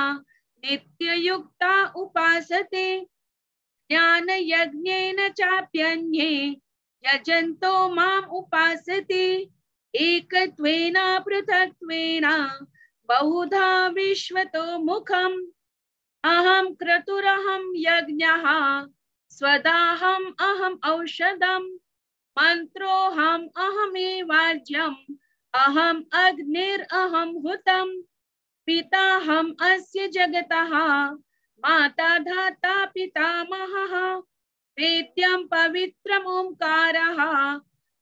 नित्ययुक्ता उपासते। ज्ञानयज्ञेन चाप्यन्ये यजन्तो माम् उपासते। एकत्वेन पृथक्त्वेन बहुधा विश्वतो मुखम्। अहं क्रतुरहं यज्ञः स्वदाहम् अहम् औषधम्। मन्त्रोऽहम् अहमेवाज्यम् अहम् अग्निरहं हुतम्। पिताहम् अस्य जगतः माता धाता पितामहः। वेद्यं पवित्रम् ओंकारः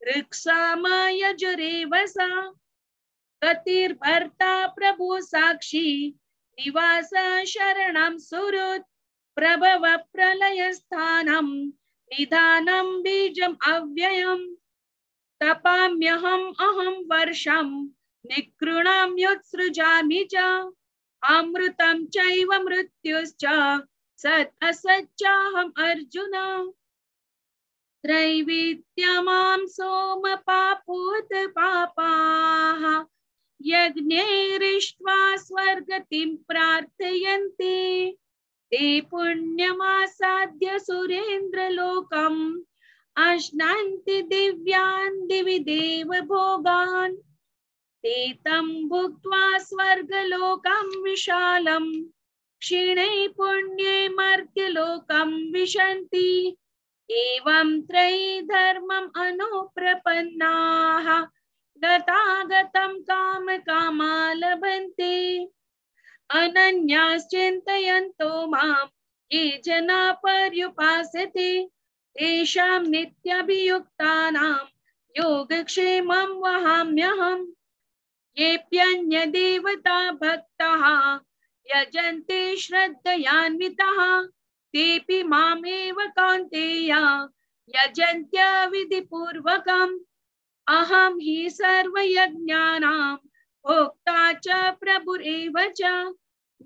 ऋक्साम यजुरेव सा। गतिर्भर्ता प्रभु साक्षी निवास शरणं सुहृत्। प्रभव प्रलय स्थानं निधानं बीजम् अव्ययम् तपाम्यहम् अहं वर्षं निकृणाम्युत्सृजामि च अमृतं चैव मृत्युश्च सत् असच्चाहम् अर्जुन त्रैविद्यमां सोमपापूत पापाः यज्ञैरिष्ट्वा स्वर्गतिं प्रार्थयन्ति ते पुण्यमासाद्य सुरेन्द्रलोकम् अश्नन्ति दिव्यान् दिवि देव भोगान् ते तं भुक्त्वा स्वर्गलोकं विशालं क्षीणे पुण्ये मर्त्यलोकं विशन्ति एवं त्रयी धर्मम् अनुप्रपन्नाः गतागतं काम कामा लभन्ते अनन्याश्चिन्तयन्तो मां ये जना पर्युपासते तेषां नित्याभियुक्तानां योगक्षेमं वहाम्यहम् येऽप्यन्यदेवता भक्ताः यजन्ते श्रद्धयान्विताः तेऽपि मामेव कौन्तेय यजन्त्य विधिपूर्वकम् अहं हि सर्वयज्ञानां भोक्ता च प्रभुरेव च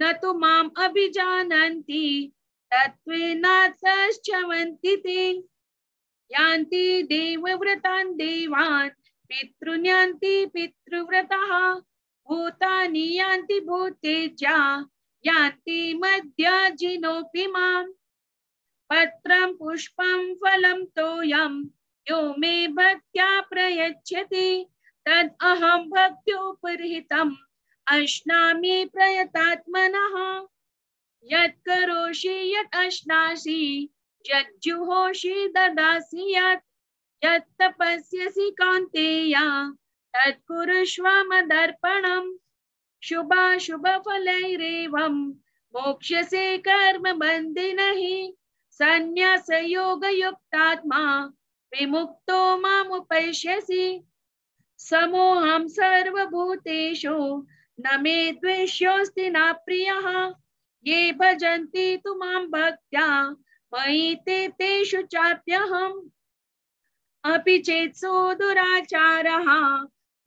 न तु माम् अभिजानन्ति तत्त्वेनार्थश्चवन्ति ते यान्ति देवव्रतान् देवान् पितॄन् यान्ति पितृव्रताः भूतानि यान्ति भूतेज्या यान्ति मद्याजिनोऽपि माम् पत्रं पुष्पं फलं तोयं यो मे भक्त्या प्रयच्छति तद् अहं भक्त्योपरिहितम् अश्नामि प्रयतात्मनः यत् करोषि यत् अश्नासि यज्जुहोषि ददासि यत् तपस्यसि कौन्तेय तत् कुरुष्व मदर्पणम् शुभाशुभफलैरेवं मोक्ष्यसे कर्मबन्धिनः संन्यासयोगयुक्तात्मा विमुक्तो मामुपैष्यसि समोऽहं सर्वभूतेषु न मे द्वेष्योऽस्ति न प्रियः ये भजन्ति तु मां भक्त्या मयि ते तेषु चाप्यहम् अपि चेत् सो दुराचारः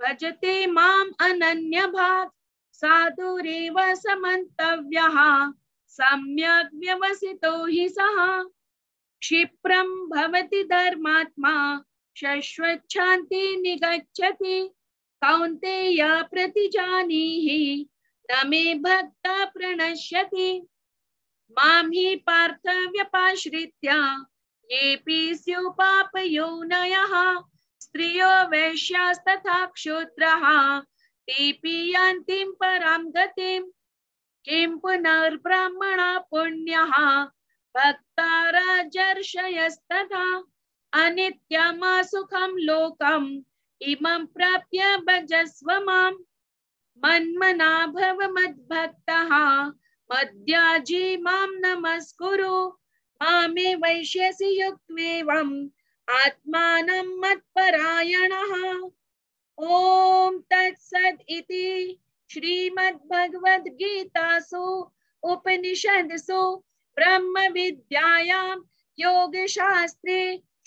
भजते माम् अनन्यभाक् साधुरेव समन्तव्यः सम्यक् व्यवसितो हि सः क्षिप्रं भवति धर्मात्मा शश्वच्छान्ति निगच्छति कौन्तेय प्रतिजानीहि न मे भक्ता प्रणश्यति मां हि पार्थ व्यपाश्रित्य येऽपि स्युः पापयोनयः स्त्रियो वैश्यास्तथा क्षूद्राः तेऽपि यान्ति परां गतिम् किं पुनर्ब्रह्मणा पुण्यः भक्ता राजर्षयस्तथा अनित्यमसुखं लोकम् इमं प्राप्य भजस्व माम् मन्मना भव मद्भक्तः मद्याजी मां नमस्कुरु मामे वैश्यसि युक्त्वेवम् आत्मानं मत्परायणः ॐ तत्सत् इति श्रीमद्भगवद्गीतासु उपनिषदसु ब्रह्मविद्यायां योगशास्त्रे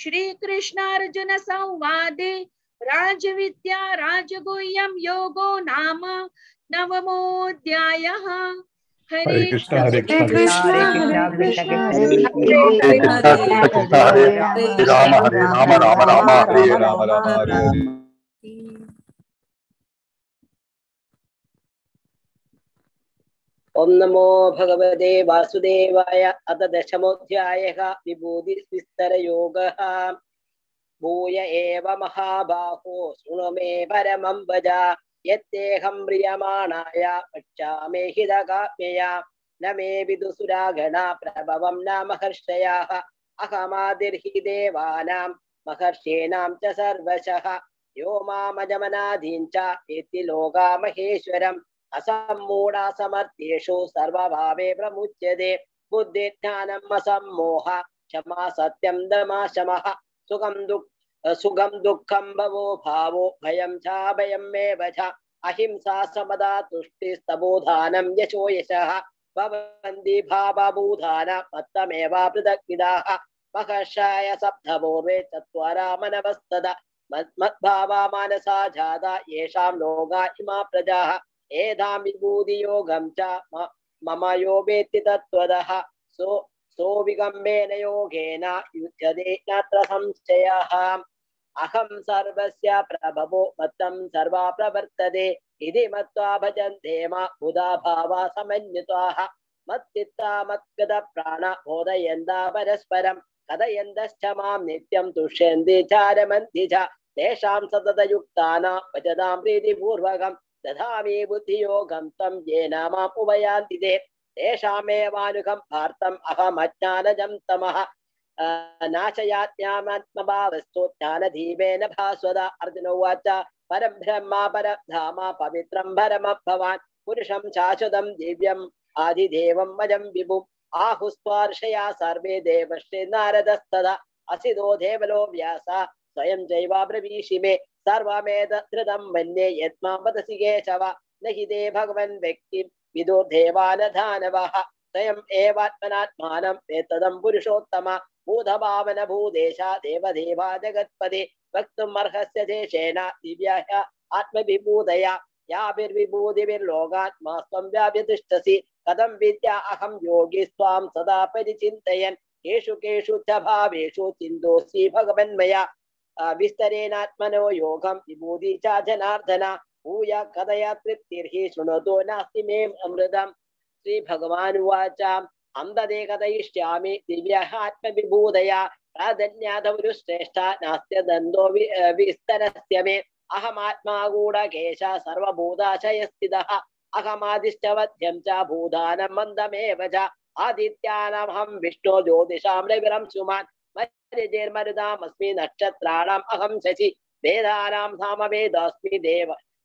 श्रीकृष्णार्जुन संवादे राजविद्या राजगुह्यं योगो नाम नवमोऽध्यायः। हरे कृष्ण हरे कृष्ण हरे राम राम राम हरे राम हरे हरे। ओम नमो भगवते वासुदेवाय। अथ दशमोऽध्यायः विभूतिविस्तरयोगः। भूय एव महाबाहो शृणु मे परमं वद यत्तेऽहं म्रियमाणाय पश्यामि हितकाम्यया न मे विदुसुरागणा प्रभवं न महर्षयः अहमादिर्हि देवानां महर्षीणां च सर्वशः यो मामजमनादीन् च वेत्ति लोका महेश्वरम् असम्मूढा समर्थ्येषु सर्वभावे प्रमुच्यते बुद्धिज्ञानम् असम्मोह क्षमा सत्यं दमा शमः सुखं दुःखं भवो भावो भयं च भयमेव च अहिंसा समदा तुष्टिस्तपोदानं यशो यशः भवन्ति भावभूताना मत्तमेव पृथग्विदाः महर्षाय सप्तपूर्वे चत्वारा मनवस्तदा मद्भावा मानसा जाता येषां लोका इमा प्रजाः एधां विभूतियोगं च मम यो वेत्ति तत्त्वतः सो विगम्बेन योगेन युज्यते नात्र संशयः अहं सर्वस्य प्रभवो मत्तं सर्वा प्रवर्तते इति मत्वा भजन्ते मा बुधा भावा समन्विताः मच्चित्ता मत्गत प्राण बोधयन्ता परस्परं कथयन्तश्च मां नित्यं तुष्यन्ति चारमन्ति च तेषां सततयुक्तानां भजतां प्रीतिपूर्वकं ददामि बुद्धियोगं तं येन माम् उपयान्ति ते तेषामेवानुकं पार्थम् अहमज्ञानजं तमः नाशयात्म्यात्मभावस्तु ज्ञानदीपेन भास्वदा अर्जुन उवाच परं ब्रह्म परधाम पवित्रं परमभवान् पुरुषं शाश्वतं दिव्यम् आदिदेवं मजं विभुम् आहुस्पर्शया सर्वे देवश्री नारदस्तदा असितो देवलो व्यास स्वयं जैवाब्रवीषि मे सर्वमेतद्धृतं मन्ये यत्मां वदसि केशव न हि ते भगवन् व्यक्तिं विदो देवानदानवः स्वयं एवात्मनात्मानं वेत्तदं पुरुषोत्तम भूतभावन भूदेशा देवदेवा जगत्पदे वक्तुम् अर्हस्य देशेन दिव्याः आत्मविभूतया याभिर्विभूतिभिर्लोकात् मास्त्वं व्याप्यतिष्ठसि कथं विद्या अहं योगी स्वां सदा परिचिन्तयन् केषु केषु च भावेषु चिन्तोऽसि भगवन्मया विस्तरेणात्मनो योगं विभूति च जनार्दन भूय कथय तृप्तिर्हि शृणोतो नास्ति मे अमृतम् श्री भगवान् उवाच अन्तदे कथयिष्यामि दिव्यः आत्मविभूतया प्राधान्यादवरुश्रेष्ठा नास्त्य दन्दो विस्तरस्य मे अहमात्मा गूढकेश सर्वभूताशयस्थितः अहमादिष्टवध्यं च भूतानं मन्दमेव च आदित्यानामहं विष्णो ज्योतिषां रविरं सुमान् मरुतामस्मि नक्षत्राणाम् अहं शशि वेदानां सामवेदोऽस्मि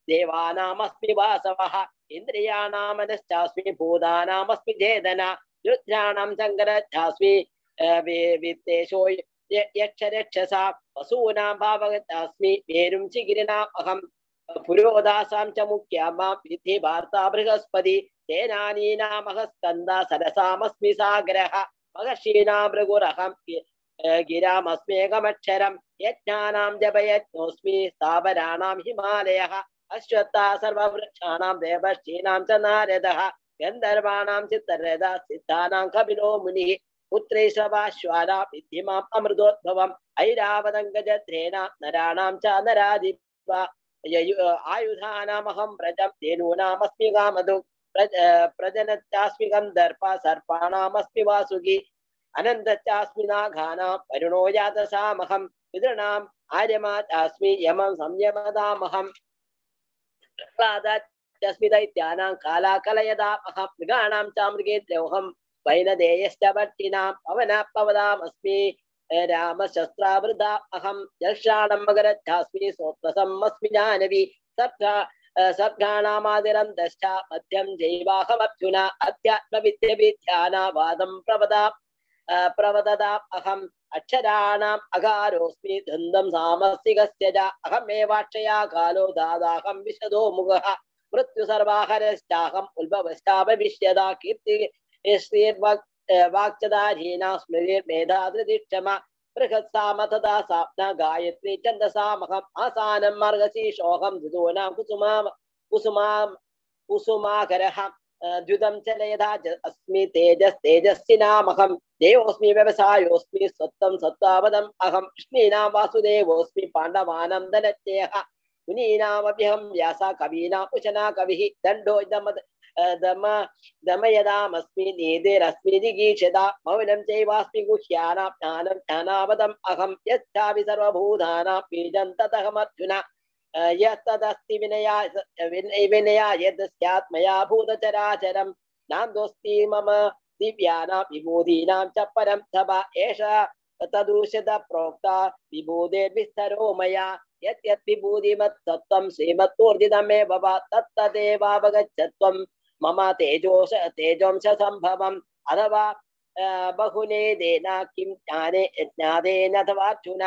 देवानामस्मि वासवः इन्द्रियाणां मनश्चास्मि भूतानामस्मि चेतना रुद्राणां शङ्करश्चास्मि वित्तेशो यक्षरक्षसा वसूनां भावगतास्मि मेरुं चिगिरिणाम् अहं पुरोदासां च मुख्या मां विद्धि वार्ता बृहस्पति सेनानीनामः स्कन्दा सरसामस्मि सागरः महर्षीणां भृगुरहं गिरामस्म्येकमक्षरं यज्ञानां जपयज्ञोऽस्मि स्थावराणां हिमालयः अश्वत्था सर्ववृक्षाणां देवर्षीणां च नारदः गन्धर्वाणां चित्तरथः सिद्धानां कपिलो मुनिः पुत्रैश्रवाश्वानां विद्धिमाम् अमृतोद्भवम् ऐरावतं नराणां च नराधिप आयुधानामहं प्रजं धेनूनामस्मि कामधुक् प्रजनच्चास्मि गन्धर्प सर्पाणामस्मि वासुकी अनन्तच्चास्मि नागानां वरुणो जातसामहं पितॄणाम् आर्यमाचास्मि यमं संयमदामहं प्रह्लादाच्चास्मि दैत्यानां कालाकलयदामहं मृगाणां च मृगेन्द्रोऽहं वैनदेयश्च भट्टिनां पवनापवदामस्मि रामशस्त्रावृता अहं यक्षाणं मकरच्छास्मि सोत्रसमस्मि जानवी सर्गाणामादिरन्तश्च मध्यं जैवाहमर्जुना अध्यात्मविद्यानावादं प्रवददाम् अहम् अक्षराणाम् अगारोऽस्मि धन्दं सामस्तिकस्य च अहमेवाक्षया कालो दादाहं विशदो मुखः मृत्यु सर्वाहरश्चाहम् उद्भवश्चा भविष्यदा कीर्ति वाक्चदाधीना स्मृतिर्मेधादृतिक्षमा बृहत्साम तथा साप्ना गायत्री छन्दसामहम् आसानं मार्गशीर्षोऽहं द्विदूनां कुसुमाकरः द्युतं चलयदा अस्मि तेजस्तेजस्विनामहं देवोऽस्मि व्यवसायोऽस्मि सत्तं सत्तावदम् अहं कृष्णीनां वासुदेवोऽस्मि पाण्डवानां धनञ्जयः मुनीनामभ्यहं व्यासा कवीनां उशना कविः दण्डो दमयदामस्मि नीतिरस्मि जिगीषदा मौनं चैवास्मि गुह्यानां ज्ञानं ज्ञानावदम् अहं यच्छामि सर्वभूतानां बीजं ततहमर्जुन यस्तदस्ति विनया यद् स्यात् मया भूतचराचरं नान्दोऽस्ति मम दिव्यानां विभूतीनां च परं तव एषा तदुषित प्रोक्ता विभूतिर्विस्तरो मया यत् विभूतिमत्तत्त्वं श्रीमत्पूर्जितमेव वा तत्तदेवावगच्छत्वं मम तेजोंश संभवम् अथवा बहुनेदेन किं ज्ञानेन अथवार्जुन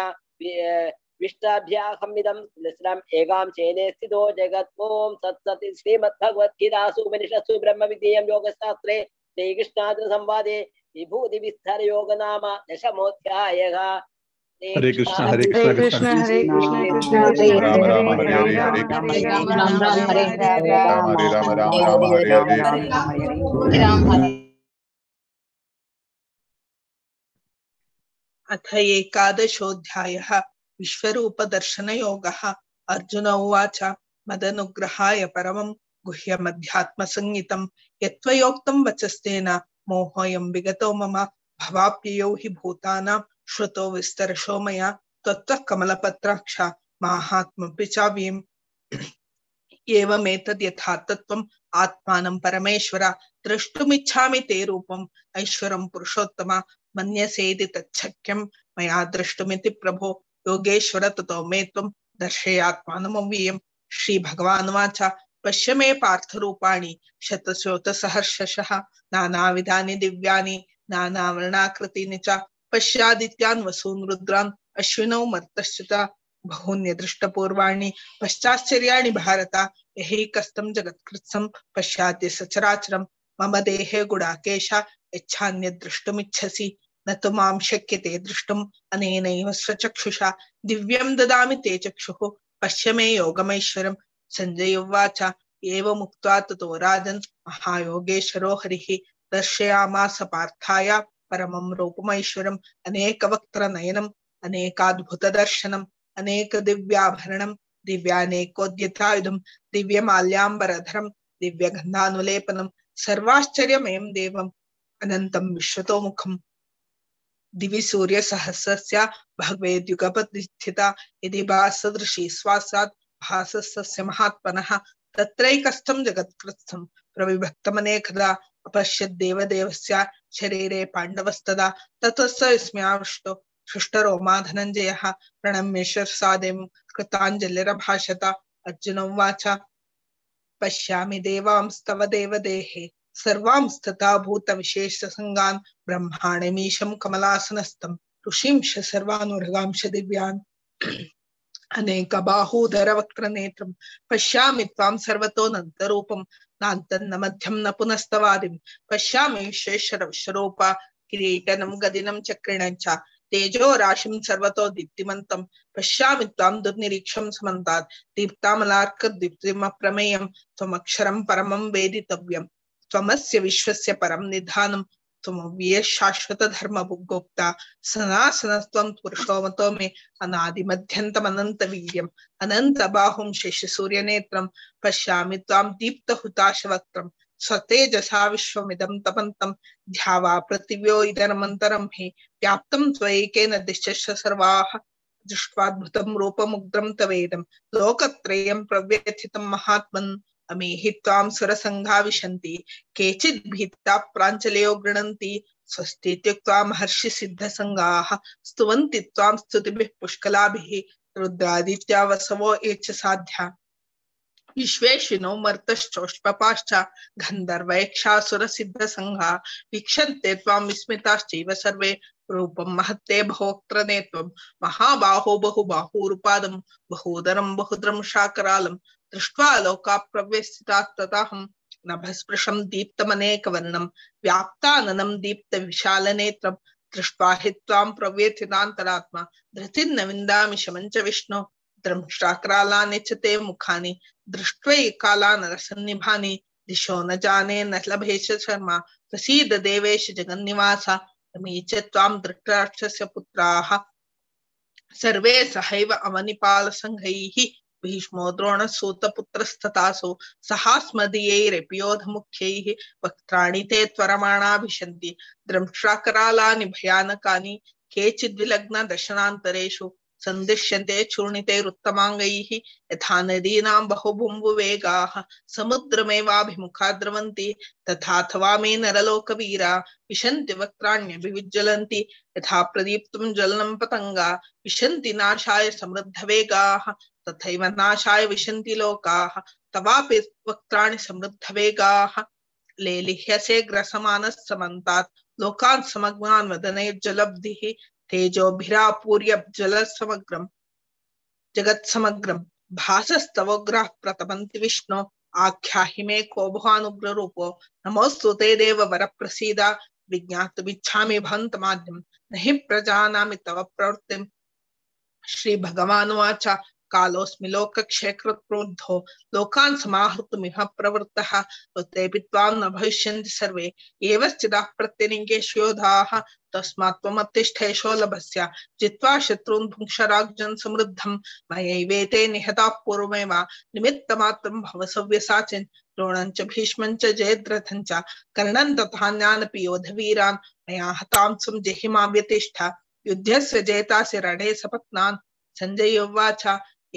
विष्टाभ्याहमिदं मिश्रम् एकां चेने स्थितो जगत् ॐ तत्सत् श्रीमद्भगवद्गीतासु उपनिषत्सु ब्रह्मविद्यायां योगशास्त्रे श्रीकृष्णार्जुनसंवादे विभूति विस्तार योग नाम दशमोऽध्यायः। हरे कृष्ण कृष्ण कृष्ण हरे कृष्ण कृष्ण राम राम हरे हरे हरे कृष्ण राम राम हरे राम हरे राम राम राम हरे हरे। अथ एकादशोऽध्यायः विश्वरूपदर्शनयोगः। अर्जुन उवाच मदनुग्रहाय परमं गुह्यमध्यात्मसंज्ञितं यत्त्वयोक्तं वचस्तेन मोहोऽयं विगतो मम भवाप्ययौ हि भूतानां श्रुतो विस्तरशो मया त्वत्तः कमलपत्राक्ष माहात्म्यमपि चाव्ययम् एवमेतद् यथार्थत्वम् आत्मानं परमेश्वर द्रष्टुमिच्छामि ते रूपम् ऐश्वरं पुरुषोत्तम मन्यसेदि तच्छक्यं मया द्रष्टुमिति प्रभो योगेश्वर ततो मे त्वं दर्शयात्मानमव्ययम्। श्रीभगवानुवाच पश्य मे पार्थरूपाणि शतशोतसहर्षशः नानाविधानि दिव्यानि नानावर्णाकृतीनि च पश्यादित्यान् वसून् रुद्रान् अश्विनौ मर्तश्च बहून्यदृष्टपूर्वाणि पश्चाश्चर्याणि भारत यैकस्तं जगत्कृत्स्नं पश्याद्य सचराचरं मम देहे गुडाकेश यच्छान्यद्द्रष्टुमिच्छसि न तु मां शक्यते द्रष्टुम् अनेनैव स्वचक्षुषा दिव्यं ददामि ते चक्षुः पश्य मे योगमैश्वरम्। संजय उवाच एवमुक्त्वा ततो राजन् महायोगेश्वरो हरिः दर्शयामास पार्थाय परमं रूपमैश्वरम् अनेकवक्त्रनयनम् अनेकाद्भुतदर्शनम् अनेकदिव्याभरणं दिव्यानेकोद्यतायुधं दिव्यमाल्याम्बरधरं दिव्यगन्धानुलेपनं सर्वाश्चर्यमयं देवम् अनन्तं विश्वतोमुखम्। दिवि सूर्यसहस्रस्य भवेद्युगपतिस्थिता यदि भासदृशी स्वासात् भासस्तस्य महात्मनः तत्रैकस्थं जगत्कृत्स्थं प्रविभक्तमनेकदा अपश्यद्देवदेवस्य शरीरे पाण्डवस्तदा ततः विस्मयाविष्टो हृष्टरोमा धनञ्जयः प्रणम्य शिरसादेवं कृताञ्जलिरभाषत। अर्जुन उवाच पश्यामि देवांस्तव देवदेहे सर्वांस्तथा भूतविशेषसङ्गान् ब्रह्माण्डमीशं कमलासनस्थं ऋषींश सर्वानुरगांश दिव्यान् अनेकबाहूधरवक्त्रनेत्रं पश्यामि त्वां सर्वतोऽनन्तरूपं नान्तन्न मध्यं न पुनस्तवादिं पश्यामि विश्वेश्वर विश्वरूप किरीटनं गदिनं चक्रिणं च तेजो राशिं सर्वतो दीप्तिमन्तं पश्यामि त्वां दुर्निरीक्षं समन्तात् दीप्तामलार्कदीप्तिमप्रमेयं त्वमक्षरं परमं वेदितव्यं त्वमस्य विश्वस्य परं निधानं त्वमव्ययः शाश्वतधर्मगोप्ता सनातनस्त्वं पुरुषो मतो मे अनादिमध्यन्तमनन्तवीर्यम् अनन्तबाहुं शेषसूर्यनेत्रं पश्यामि त्वां दीप्तहुताशवक्त्रं स्वतेजसा विश्वमिदं तपन्तं ध्यावा पृथिव्यो इदमन्तरं हि व्याप्तं त्वयैकेन दिशश्च सर्वाः दृष्ट्वाद्भुतं रूपमुग्रं तवेदं लोकत्रयं प्रव्यथितं महात्मन् अमीहि त्वां सुरसङ्घा विशन्ति केचित् भीता प्राञ्जलयो गृह्णन्ति स्वस्तीत्युक्त्वा महर्षिसिद्धसङ्गाः स्तुवन्ति त्वां स्तुतिभिः पुष्कलाभिः रुद्रादित्या वसवो ये च साध्या विश्वेश्विनो मर्तश्चोष्पपाश्च गन्धर्वयक्षासुरसिद्धसङ्घा वीक्षन्ते त्वां विस्मिताश्चैव सर्वे रूपं महत्ते बहुवक्त्रनेत्रं महाबाहो बहुबाहूरुपादं बहूदरं बहुद्रं शाकरालं दृष्ट्वा लोका प्रव्यथितास्तताहं नभस्पृशं दीप्तमनेकवर्णं व्याप्ताननं दीप्तविशालनेत्रं दृष्ट्वा हि त्वां प्रव्यथितान्तरात्मा धृतिर्न विन्दामि शमं च विष्णो द्रंष्ट्राक्रालानि च ते मुखानि दृष्ट्वैकालानरसन्निभानि दिशो न जाने न लभेश शर्मा प्रसीद देवेश जगन्निवास रमे च त्वां धृतराष्ट्रस्य पुत्राः सर्वे सहैव अवनिपालसङ्घैः भीष्मो द्रोणसूतपुत्रस्तथासु सहास्मदीयैरपियोधमुख्यैः वक्त्राणि ते त्वरमाणा विशन्ति द्रंष्ट्राकरालानि भयानकानि केचिद्विलग्न दर्शनान्तरेषु संदिश्यन्ते चूर्णितैरुत्तमाङ्गैः यथा नदीनां बहुभुम्बुवेगाः समुद्रमेवाभिमुखा द्रवन्ति तथाथवा मे नरलोकवीरा विशन्ति वक्त्राण्यभिविज्ज्वलन्ति यथा प्रदीप्तं ज्वलनं पतङ्गा विशन्ति नाशाय समृद्धवेगाः तथैव नाशाय विशन्ति लोकाः तवापि वक्त्राणि समृद्धवेगाः लेलिह्यसे ग्रसमानः समन्तात् लोकान् समग्नान् वदनैर्जलब्धिः तेजोभिरापूर्य जलसमग्रं जगत्समग्रं भासस्तवोग्राः प्रतपन्ति विष्णो आख्याहि मे को भवानुग्ररूपो नमोऽस्तु ते देव वरप्रसीद विज्ञातुमिच्छामि भवन्तमाद्यं न हि प्रजानामि तव प्रवृत्तिम्। श्री भगवानुवाच कालोऽस्मि लोकक्षयकृत् क्रुद्धो लोकान् समाहर्तुमिह प्रवृत्तः तेऽपि त्वां न भविष्यन्ति सर्वे एव स्थिताः प्रत्यनीकेषु योधाः तस्मात् त्वमुत्तिष्ठ यशो लभस्य जित्वा शत्रून् भुङ्क्ष राजन् समृद्धं मयैवेते निहताः पूर्वमेव निमित्तमात्रं भव सव्यसाचिन् द्रोणं च भीष्मं च जयद्रथं च कर्णं तथान्यानपि योधवीरान् मया हतांसं जहिमा व्यतिष्ठ युद्धस्य जयतासि रणे सपत्नान्। संजय उवाच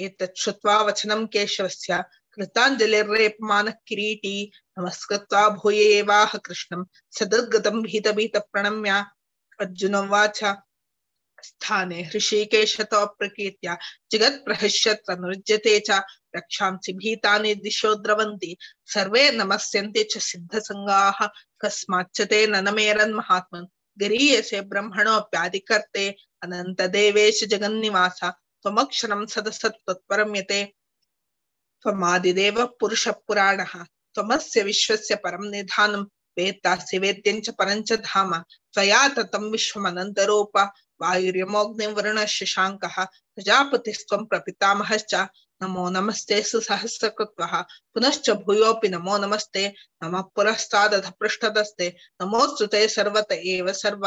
एतत् श्रुत्वा वचनं केशवस्य कृताञ्जलिर्रेपमानः किरीटी नमस्कृत्वा भूय एवाह कृष्णं सदद्गतं भीतभीतः प्रणम्य। अर्जुन उवाच स्थाने हृषीकेशतो प्रकीर्त्या जगत्प्रहस्यत् अनुज्यते च रक्षांसि भीतानि दिशो द्रवन्ति सर्वे नमस्यन्ते च सिद्धसङ्गाः कस्माच्च ते ननमेरन्महात्मन् गरीयसे ब्रह्मणोऽप्यादिकर्ते अनन्तदेवेश जगन्निवास त्वमक्षरं सदसत्त्वत्परं यते त्वमादिदेवः पुरुषः पुराणः त्वमस्य विश्वस्य परं निधानं वेत्तासि वेद्यं च परं च धाम त्वया ततं विश्वमनन्तरूप वायुर्यमोऽग्निर्वरुणः शशाङ्कः प्रजापतिस्त्वं प्रपितामहश्च नमो नमस्ते सुसहस्रकृत्वः पुनश्च भूयोऽपि नमो नमस्ते नमः पुरस्तादथ पृष्ठतस्ते नमोऽस्तु ते सर्वत एव सर्व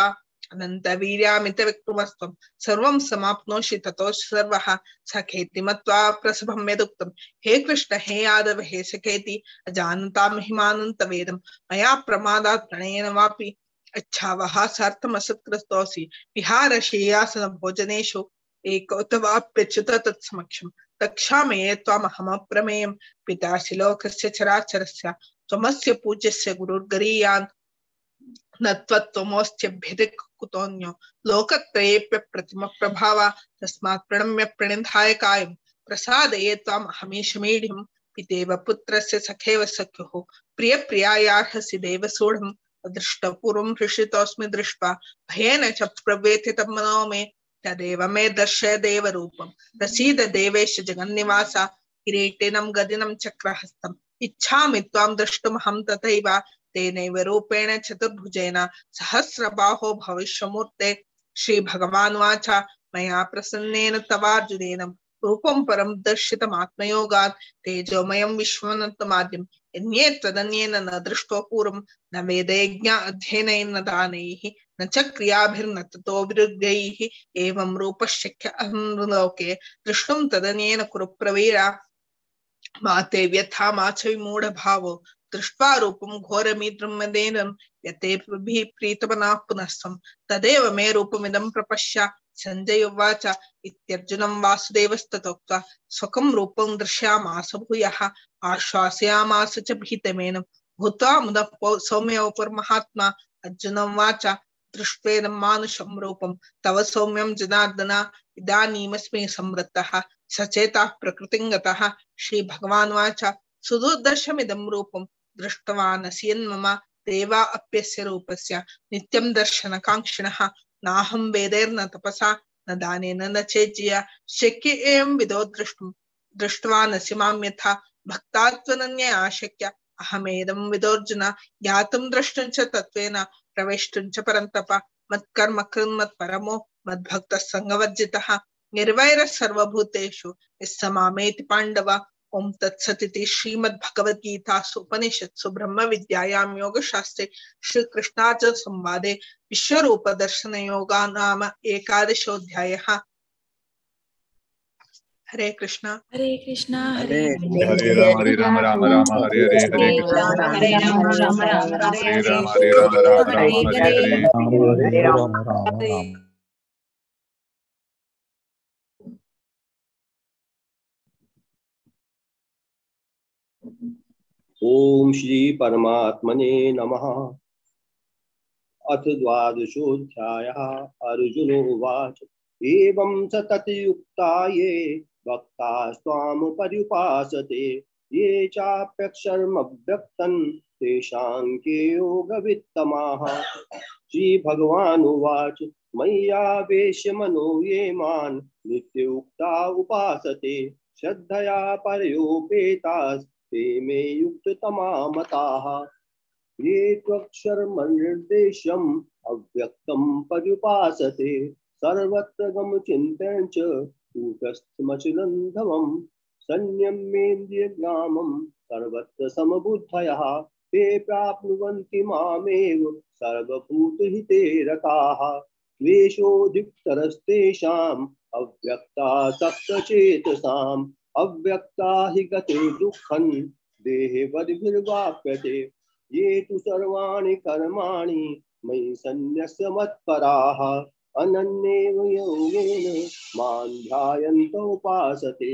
अनन्तवीर्यामित विक्रमस्त्वं सर्वं समाप्नोषि ततोऽसि सर्वः सखेति मत्वा प्रसभं यदुक्तं हे कृष्ण हे यादव हे सखेति अजानतां महिमानन्तवेदं मया प्रमादात् प्रणयेन वापि अच्छावः सार्थमसत्कृतोऽसि विहारशय्यासन भोजनेषु एकोऽथवाप्यच्युत तत्समक्षं रक्षामये त्वामहमप्रमेयं पितासि लोकस्य चराचरस्य त्वमस्य पूज्यस्य गुरुर्गरीयान् न त्वत्त्वमोऽस्त्यभ्यधिक कुतोऽन्यो लोकत्रयेऽप्यप्रतिमप्रभाव तस्मात् प्रणम्य प्रणिधाय कायं प्रसादये त्वामहमीशमीढ्यं पितेव पुत्रस्य सखेव सख्युः प्रियप्रियायार्हसि देवसूढम् अदृष्टपूर्वं हृषितोऽस्मि दृष्ट्वा भयेन च प्रव्यथितं मनो मे तदेव मे दर्शय देवरूपं प्रसीद देवेश जगन्निवास किरीटिनं गदिनं चक्रहस्तम् इच्छामि त्वां द्रष्टुमहं तथैव तेनैव रूपेण चतुर्भुजेन सहस्रबाहो भविष्यमूर्ते। श्रीभगवानुवाच मया प्रसन्नेन तवार्जुनेन रूपं परं दर्शितमात्मयोगात् तेजोमयं विश्वमनन्तमाद्यं यन्ये त्वदन्येन न दृष्टो पूर्वं न वेदयज्ञ अध्ययनैः न दानैः न च क्रियाभिर्न ततोऽभिरुग्धैः एवं रूपश्शक्यः लोके दृष्टुं तदन्येन कुरु प्रवीरा मा ते व्यथा मा च विमूढभावो दृष्ट्वा रूपं घोरमीद्रुमदेनं यतेभिः प्रीतमनाः पुनस्त्वं तदेव मे रूपमिदं प्रपश्य। संजय उवाच इत्यर्जुनं वासुदेवस्ततोक्त्वा स्वकं रूपं दृश्यामास भूयः आश्वासयामास च भीतमेनं भूत्वा मुदः सौम्योपरमहात्मा। अर्जुन उवाच दृष्ट्वेदं मानुषं रूपं तव सौम्यं जनार्दन इदानीमस्मि संवृत्तः सचेतः प्रकृतिं गतः। श्रीभगवानुवाच सुदुर्दर्शमिदं रूपं दृष्टवानसि यन्मम देवा अप्यस्य रूपस्य नित्यं दर्शनकाङ्क्षिणः नाहं वेदैर्न तपसा न दानेन न चेज्या शक्य एवं विदो द्रष्टुं दृष्टवानसि मां यथा भक्तात्वनन्यया शक्य अहमेदं विदोऽर्जुन ज्ञातुं द्रष्टुं च तत्त्वेन प्रवेष्टुं च परन्तप मत्कर्म कृन्मत्परमो मद्भक्तः सङ्गवर्जितः निर्वैरः सर्वभूतेषु निस्समामेति पाण्डव। ओम तत्सदिति श्रीमद्भगवद्गीतासु उपनिषत्सु ब्रह्मविद्यायां योगशास्त्रे श्रीकृष्णार्जुन संवादे विश्वरूप दर्शन योगा नाम 11अध्यायः। हरे कृष्णा हरे कृष्णा हरे राम राम राम हरे हरे हरे कृष्णा हरे राम राम राम राम हरे राम राम राम हरे हरे हरे। ओम श्री परमात्मने नमः। अथ द्वादशोऽध्यायः। अर्जुन उवाच एवं स ततयुक्ता ये भक्तास्त्वां पर्युपासते ये चाप्यक्षरमव्यक्तं तेषां के योगवित्तमाः। श्रीभगवानुवाच मय्यावेश्य मनो ये मां नित्युक्ता उपासते श्रद्धया परयोपेतास् ते मे युक्ततमा मताः। ये त्वक्षरमनिर्देशम् अव्यक्तं पर्युपासते सर्वत्र गमचिन्त्यं च कूटस्थमचिरन्धवम् संयम्येन्द्रियग्रामं सर्वत्र समबुद्धयः ते प्राप्नुवन्ति मामेव सर्वभूतहिते रताः द्वेषोऽधिकतरस्तेषाम् अव्यक्तासक्तचेतसाम् अव्यक्ता हि गते दुःखं देहे बद्भिर्वाप्यते ये तु सर्वाणि कर्माणि मयि सन्न्यस्य मत्पराः अनन्येव योगेन मां ध्यायन्त उपासते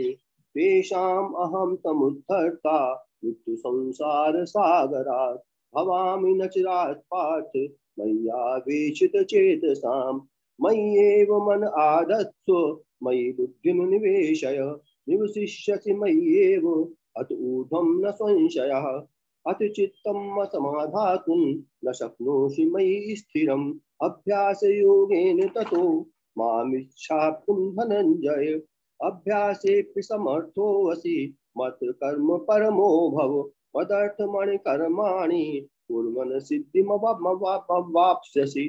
तेषाम् अहं समुद्धर्ता मृत्युसंसारसागरात् भवामि न चिरात् पार्थ मय्यावेशितचेतसाम् मय्येव मन आदत्स्व मयि बुद्धिं निवेशय निवसिष्यसि मय्येव अत ऊर्ध्वं न संशयः अथ चित्तं समाधातुं न शक्नोषि मयि स्थिरम् अभ्यासयोगेन ततो मामिच्छाप्तुं धनञ्जय अभ्यासेऽपि समर्थोऽसि मत्कर्म परमो भव मदर्थमणि कर्माणि कुर्वन् सिद्धिमवाप्स्यसि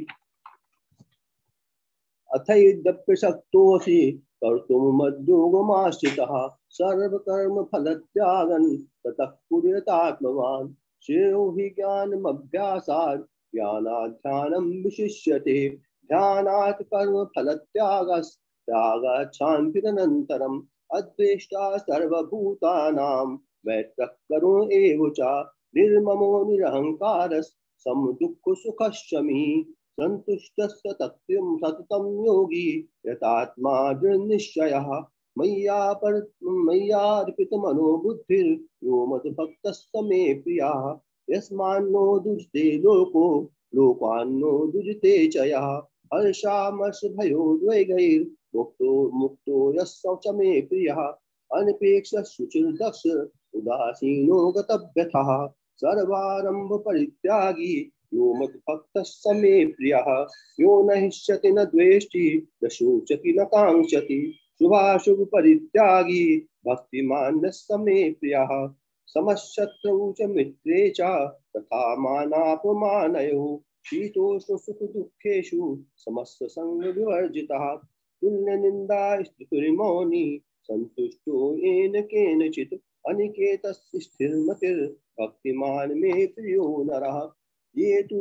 अथैद्यप्य शक्तोऽसि कर्तुं मद्योगमाश्रितः सर्वकर्मफलत्यागं ततः कुर्यात्मात्मवान् श्रेयो हि ज्ञानमभ्यासात् ज्ञानात् ध्यानं विशिष्यते ध्यानात् कर्मफलत्यागात् शान्तिरनन्तरम् अद्वेष्टा सर्वभूतानां मैत्रः करुण एव च निर्ममो निरहङ्कारः समदुःखसुखश्चमी सन्तुष्टस्य सततं योगी यतात्मा दृढनिश्चयः मय्यार्पितमनो बुद्धिर्यो मद्भक्तस्य मे प्रियः यस्मान्नो दुजते लोको लोकान्नो दुजते च यः हर्षामर्षभयोद्वेगैर्मुक्तो मुक्तो यस्य च मे प्रियः अनपेक्षः शुचिर्दक्ष उदासीनो गतव्यथः सर्वारम्भ परित्यागी यो मद्भक्तस्य मे प्रियः यो न हिष्यति न द्वेष्टि न शोचति न काङ्क्षति शुभाशुभ परित्यागी भक्तिमानस्य मे प्रियः समशत्रौ च मित्रे च तथा मानापमानयोः शीतोष्ण सुख दुःखेषु समस्त संग विवर्जितः तुल्यनिन्दा स्तुतिर्मौनी संतुष्टो येन केनचित् अनिकेतस्य स्थिरमतिर्भक्तिमान् मे प्रियो नरः ये तु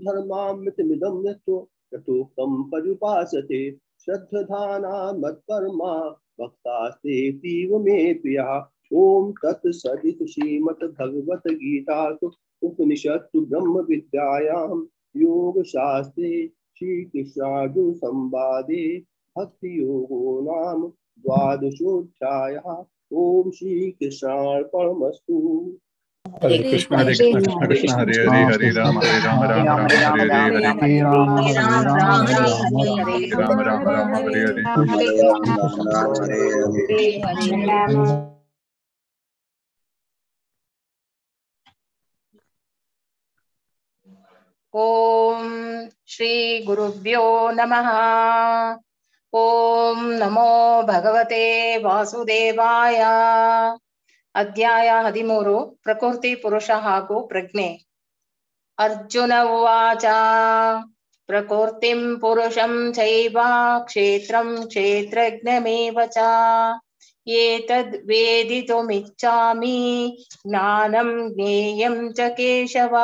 धर्मामृतमिदं यथोक्तं पर्युपासते श्रद्धाना मत्परमा भक्तास्तेतीव मे प्रियः ओम तत्सदिति श्रीमद्भगवद्गीतासु उपनिषत्सु ब्रह्म विद्यायां योगशास्त्रे श्रीकृष्णार्जुन संवादे भक्ति योगो नाम द्वादशोऽध्यायः। ओम श्री कृष्णार्पणमस्तु। हरे कृष्ण कृष्ण हरे हरे हरे राम राम राम हरे हरे हरे राम राम हरे हरे। ओम श्री गुरुभ्यो नमः। ओम नमो भगवते वासुदेवाय। अध्याय 13 प्रकृति पुरुष ಹಾಗೂ ಪ್ರಜ್ಞೆ। अर्जुन उवाच प्रकृतिं पुरुषं चैव क्षेत्रं क्षेत्रज्ञमेव च एतद् वेदितुमिच्छामि ज्ञानं ज्ञेयं च केशव।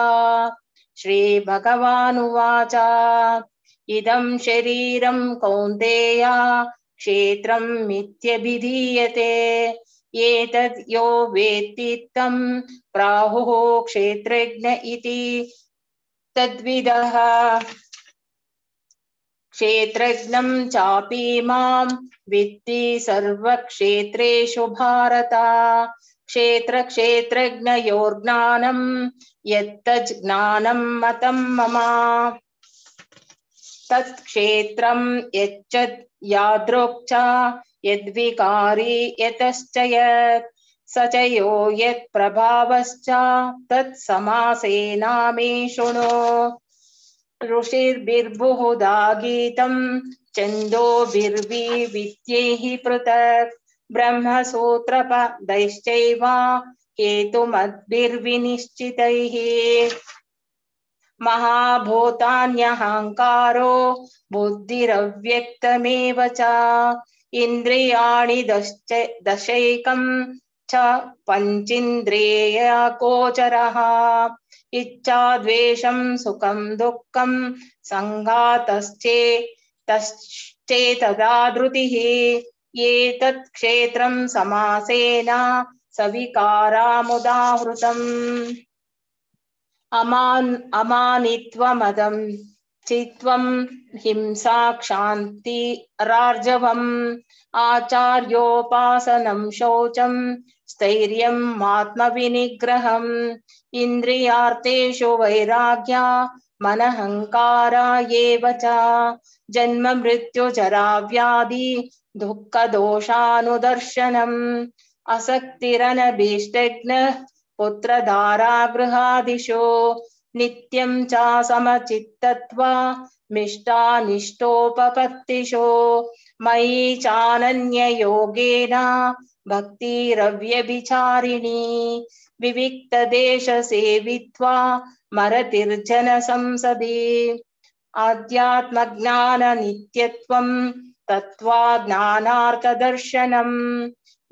श्रीभगवानुवाच इदं शरीरं कौन्तेय क्षेत्रं मिथ्यभिधीयते एतद् यो वेत्ति तं प्राहुः क्षेत्रज्ञ इति। तद्विदः क्षेत्रज्ञं चापि मां विद्धि सर्वक्षेत्रेषु भारत। क्षेत्रक्षेत्रज्ञयोर्ज्ञानं यत्तज् ज्ञानं मतं मम। तत्क्षेत्रं यच्चत् यादृक् च यद्विकारी यतश्च यत् स च यो यत्प्रभावश्च तत्समासेना मे शृणु। ऋषिर्बिर्बहुधा गीतं छन्दोभिर्विविध्यैः पृथक् ब्रह्मसूत्रपदैश्चैव हेतुमद्भिर्विनिश्चितैः महाभूतान्यहङ्कारो बुद्धिरव्यक्तमेव च इन्द्रियाणि दशैकं च पञ्चेन्द्रियगोचरः इच्छा द्वेषं सुखं दुःखं संघातश्चेतदा धृतिः एतत् क्षेत्रं समासेन सविकारामुदाहृतम् अमानित्वमदं चित्वं हिंसा क्षान्तिरार्जवम् आचार्योपासनं शौचं स्थैर्यम् आत्मविनिग्रहम् इन्द्रियार्थेषु वैराग्य मनहङ्कारा एव च जन्म मृत्यु जरा व्याधि दुःखदोषानुदर्शनम् असक्तिरनभीष्टज्ञः पुत्रधारा गृहादिषु नित्यं च समचित्तत्वा मिष्टानिष्टोपपत्तिषु मयि चानन्ययोगेन भक्तिरव्यभिचारिणी विविक्तदेशसेवित्वा मरतिर्जन संसदि आध्यात्मज्ञाननित्यत्वं तत्त्वज्ञानार्थदर्शनम्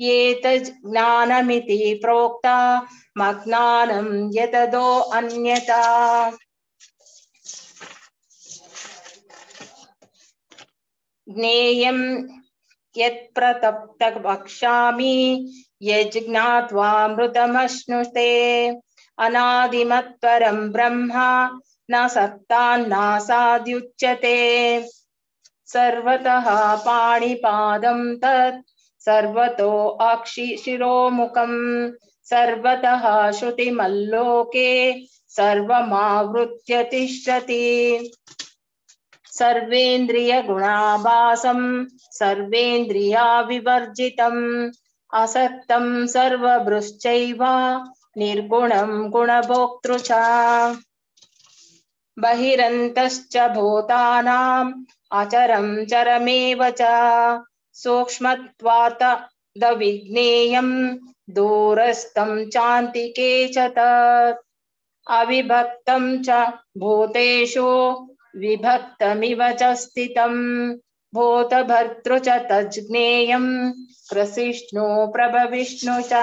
एतज् ज्ञानमिति प्रोक्ता मज्ञानं यतदो अन्यथा ज्ञेयं यत्प्रतप्त वक्ष्यामि यज्ज्ञात्वामृतमश्नुते अनादिमत्परं ब्रह्म न सत्तान्नासाद्युच्यते सर्वतः पाणिपादं तत् सर्वतो अक्षिशिरोमुखं सर्वतः श्रुतिमल्लोके सर्वमावृत्य तिष्ठति सर्वेन्द्रियगुणाभासं सर्वेन्द्रियाविवर्जितम् असक्तं सर्वभृश्चैव निर्गुणं गुणभोक्तृ च बहिरन्तश्च भूतानाम् अचरं चरमेव च सूक्ष्मत्वात् विज्ञेयं दूरस्थं चान्तिके च तत् अविभक्तं च भूतेषु विभक्तमिव च स्थितं भूतभर्तृ च तज्ज्ञेयं कृष्णो प्रभविष्णु च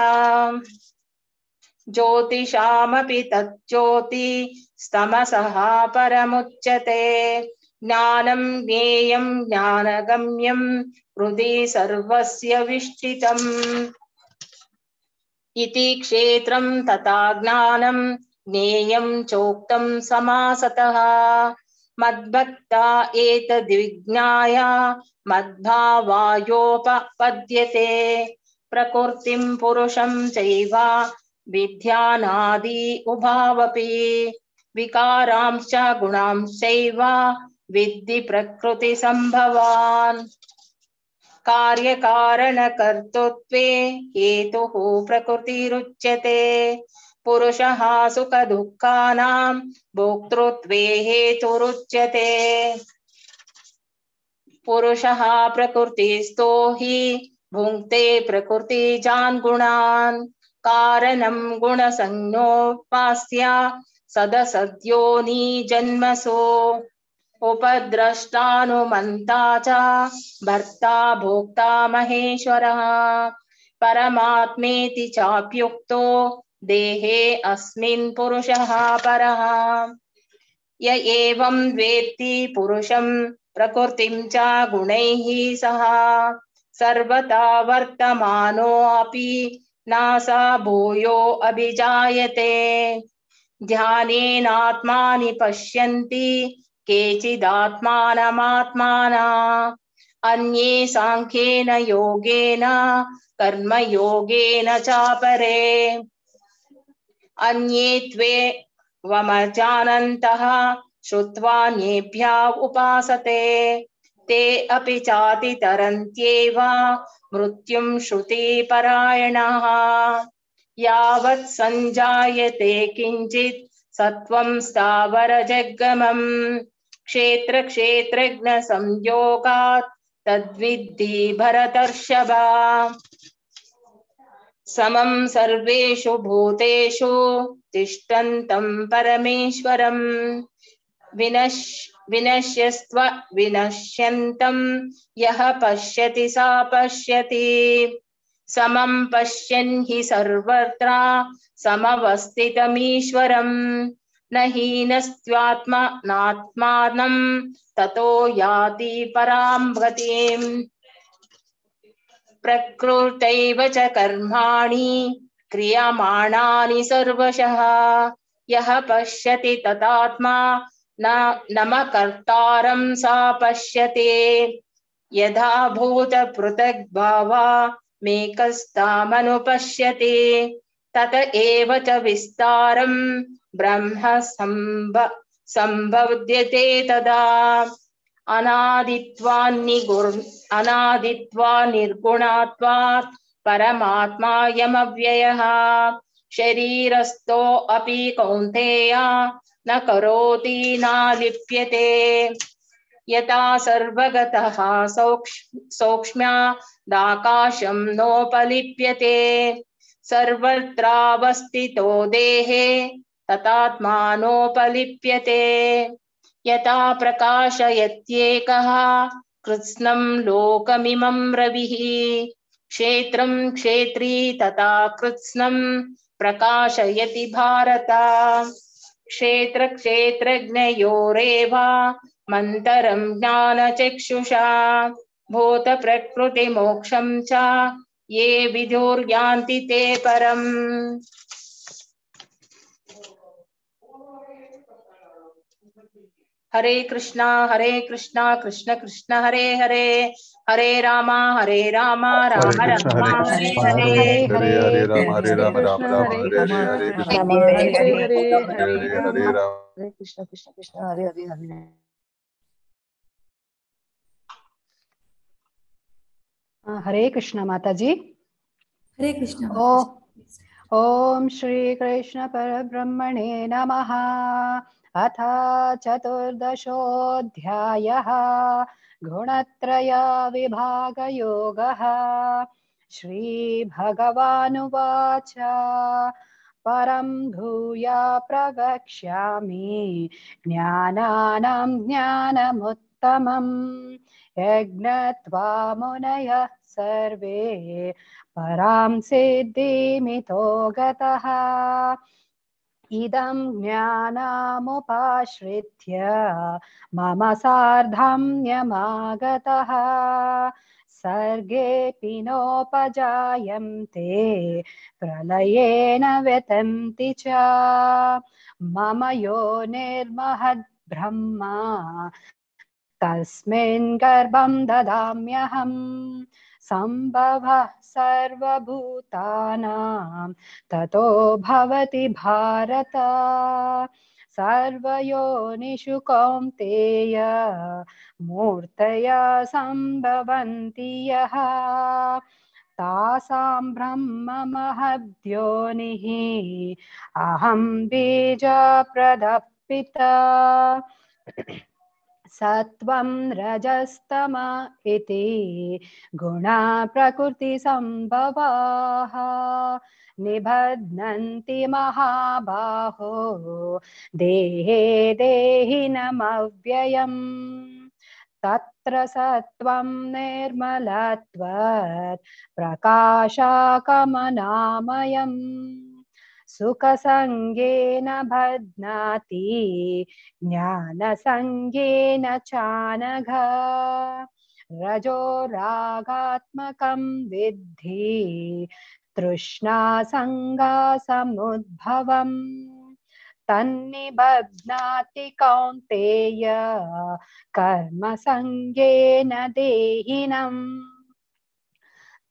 ज्योतिषामपि तज्ज्योतिस्तमसः परमुच्यते ज्ञानं ज्ञेयं ज्ञानगम्यं हृदि सर्वस्य विष्ठितम् इति क्षेत्रं तथा ज्ञानं ज्ञेयं चोक्तं समासतः मद्भक्ता एतद्विज्ञाय मद्भावायोपपद्यते प्रकृतिं पुरुषं चैव विद्यानादि उभावपि विकारांश्च गुणांश्चैव विद्धि प्रकृति संभवान् कार्यकारणकर्तृत्वे हेतुः प्रकृतिरुच्यते पुरुषः सुख दुःखानां भोक्तृत्वे हेतुरुच्यते पुरुषः प्रकृतिस्थो हि भुङ्क्ते प्रकृतिजान् गुणान् कारणं गुणसंज्ञोपास्य सदसद्योनि जन्मसु उपद्रष्टानुमन्ता च भर्ता भोक्ता महेश्वरः परमात्मेति चाप्युक्तो देहे अस्मिन् पुरुषः परः य एवं वेत्ति पुरुषं प्रकृतिं च गुणैः सह सर्वथा वर्तमानोऽपि न स भूयो अभिजायते ध्यानेनात्मानि पश्यन्ति केचिदात्मानमात्माना अन्ये सांख्येन योगेन कर्मयोगेन चापरे अन्ये त्वेवमजानन्तः श्रुत्वान्येभ्यः उपासते ते अपि चातितरन्त्येव मृत्युं श्रुतिपरायणाः यावत् सञ्जायते किञ्चित् सत्वं स्थावरजङ्गमम् क्षेत्रक्षेत्रज्ञसंयोगात् तद्विद्धि भरतर्षभ समं सर्वेषु भूतेषु तिष्ठन्तं परमेश्वरं विनश्यन्तं यः पश्यति स पश्यति समं पश्यन् हि सर्वत्र समवस्थितमीश्वरं न हीनस्त्वात्मनात्मानं ततो याति परां गतिम् प्रकृतैव च कर्माणि क्रियमाणानि सर्वशः यः पश्यति तदात्मा न कर्तारं स पश्यति यथा भूतपृथग्भावा मेकस्तामनुपश्यति तत एव च विस्तारं ब्रह्म सम्भव्यते तदा अनादित्वा निर्गुणात्वात् परमात्मायमव्ययः शरीरस्थो अपि कौन्तेय न करोति न लिप्यते यथा सर्वगतः सौक्ष्म्यादाकाशं नोपलिप्यते सर्वत्रावस्थितो देहे तथात्मानोपलिप्यते यथा प्रकाशयत्येकः कृत्स्नं लोकमिमं रविः क्षेत्रं क्षेत्री तथा कृत्स्नं प्रकाशयति भारत क्षेत्र क्षेत्रज्ञयोरेव मन्तरं ज्ञानचक्षुषा भूत प्रकृति मोक्षं च ये विदुर्यान्ति ते परम्। हरे कृष्णा कृष्ण कृष्ण हरे हरे हरे राम राम राम हरे हरे हरे हरे राम राम राम हरे हरे हरे कृष्ण हरे राम कृष्ण कृष्ण कृष्ण हरे हरे हरे। हरे कृष्ण माता जी। हरे कृष्ण। ओम श्री कृष्ण परब्रह्मणे नमः। अथ चतुर्दशोऽध्यायः गुणत्रय विभागयोगः। श्रीभगवानुवाच परं भूया प्रवक्ष्यामि ज्ञानानां ज्ञानमुत्तमम् यज्ञत्वा मुनयः सर्वे परां सिद्धिमितो गतः इदं ज्ञानमुपाश्रित्य मम सार्धम्यमागतः सर्गेऽपि नोपजायन्ते प्रलयेन व्यतन्ति च मम योनिर्महद्ब्रह्मा तस्मिन् गर्भं ददाम्यहम् सम्भवः सर्वभूतानां ततो भवति भारत सर्वयोनिषु कौन्तेय मूर्तया सम्भवन्ति यः तासां ब्रह्म महद्योनिः अहं बीजप्रदः पिता सत्वं रजस्तम इति गुणा प्रकृतिसम्भवाः निबध्नन्ति महाबाहो देहे देहिनमव्ययम् तत्र सत्वं निर्मलत्वात् प्रकाशाकमनामयम् सुखसंगेन बध्नाति ज्ञानसंगेन चानघ रजो रागात्मकं विद्धि तृष्णासंगासमुद्भवम् तन्निबध्नाति कौन्तेय कर्मसंगेन देहिनम्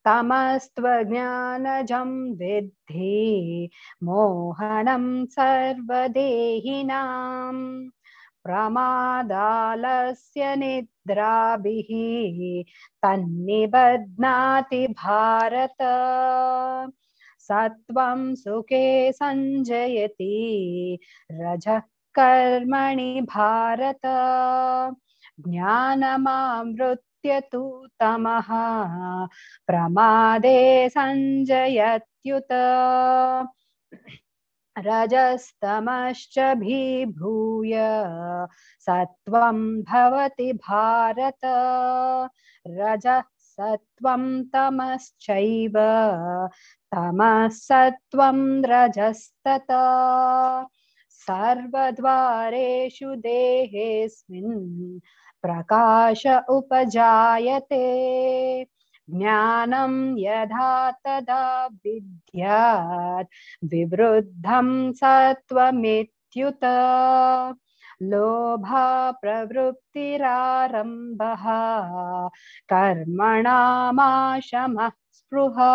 तमस्त्वज्ञानजं विद्धि मोहनं सर्वदेहिनां प्रमादालस्य निद्राभिः तन्निबध्नाति भारत सत्वं सुखे संजयति रजः कर्मणि भारत ज्ञानमावृत्य प्रवृत्त्यतु तमः प्रमादे संजयत्युत रजस्तमश्च विभूय सत्वं भवति भारत रजः सत्वं तमश्चैव तमः सत्वं रजस्तथा सर्वद्वारेषु देहेऽस्मिन् प्रकाश उपजायते ज्ञानं यथा तदा विद्यात् विवृद्धं सत्वमित्युत लोभा प्रवृत्तिरारम्भः कर्मणामाशमः स्पृहा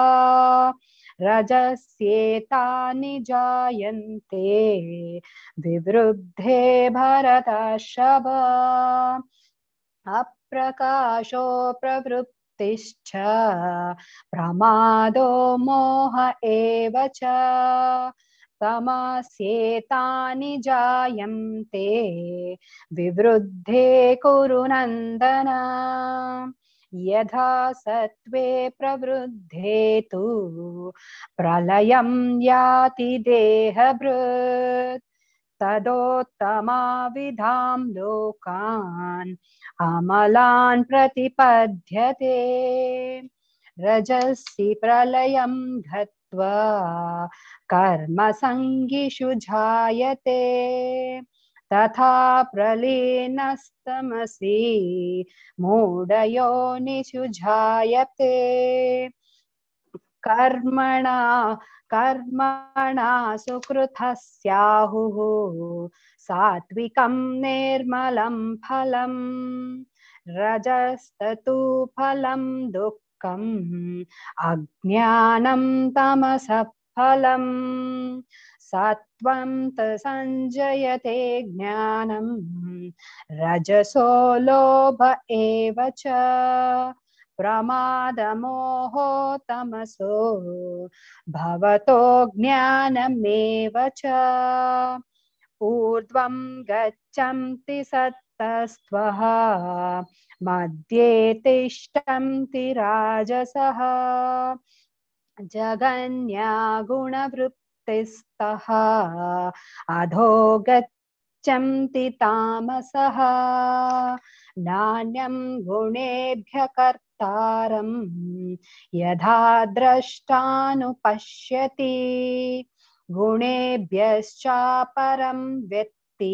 रजस्येतानि जायन्ते विवृद्धे भरतर्षभ अप्रकाशो प्रवृत्तिश्च प्रमादो मोह एव च तमस्येतानि जायन्ते विवृद्धे कुरु नन्दन यथा सत्त्वे प्रवृद्धे तु प्रलयं याति देहभृत् तदोत्तमाविधां लोकान् अमलान् प्रतिपद्यते रजसि प्रलयं गत्वा कर्मसङ्गिषु जायते तथा प्रलीनस्तमसि मूढयोनिषु जायते कर्मणा सुकृतस्याहुः सात्विकं निर्मलं फलम् रजस्तु फलं दुःखम् अज्ञानं तमसः फलम् सत्वं संजयते ज्ञानं रजसो लोभ एव च प्रमादमोहो तमसो भवतो ज्ञानमेव च ऊर्ध्वं गच्छन्ति सत्तस्त्वः मध्ये तिष्ठन्ति राजसः जगन्या गुणवृत्तिस्तः अधो गच्छन्ति तामसः नान्यं गुणेभ्यः कर्तारं यथा द्रष्टानुपश्यति गुणेभ्यश्चापरं व्यक्ति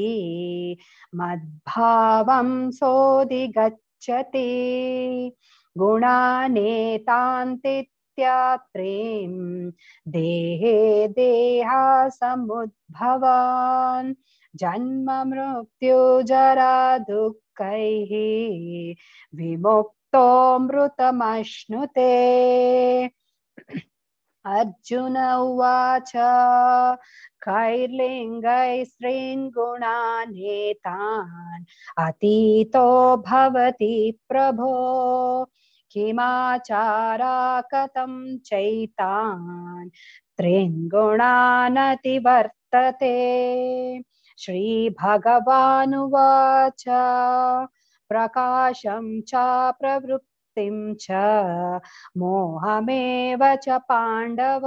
मद्भावं सोऽधिगच्छति गुणानेतान्तित्यात्रीं देहे देहासमुद्भवान् जन्म मृत्यु जरा दुःखैः विमुक्तो मृतमश्नुते अर्जुन उवाच कैर्लिङ्गैस्त्रीन् गुणानेतान् अतीतो भवति प्रभो किमाचारा कथं चैतान् त्रीन् गुणानतिवर्तते श्रीभगवानुवाच प्रकाशं च प्रवृत्तिं च मोहमेव च पाण्डव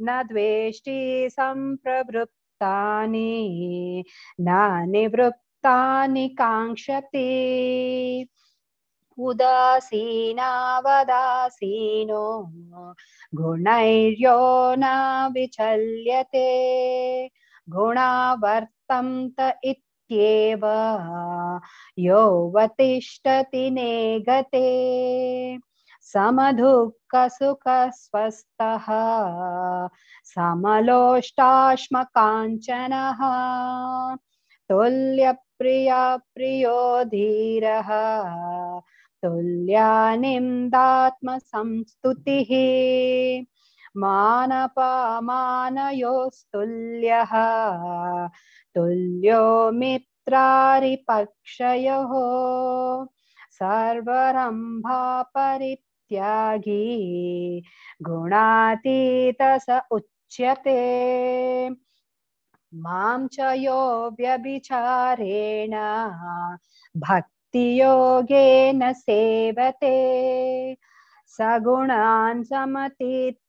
न द्वेष्टि सम्प्रवृत्तानि न निवृत्तानि काङ्क्षति उदासीनावदासीनो गुणैर्यो न विचल्यते गुणा वर्तन्त इत्येव योऽवतिष्ठति नेगते समदुःखसुखस्वस्थः समलोष्टाश्मकाञ्चनः तुल्यप्रिया प्रियो धीरः तुल्यानिन्दात्मसंस्तुतिः मानपमानयोस्तुल्यः तुल्यो मित्रारिपक्षयोः सर्वरम्भा परित्यागी गुणातीतः स उच्यते मां च यो व्यभिचारेण भक्तियोगेन सेवते सगुणान् समतीतैतान्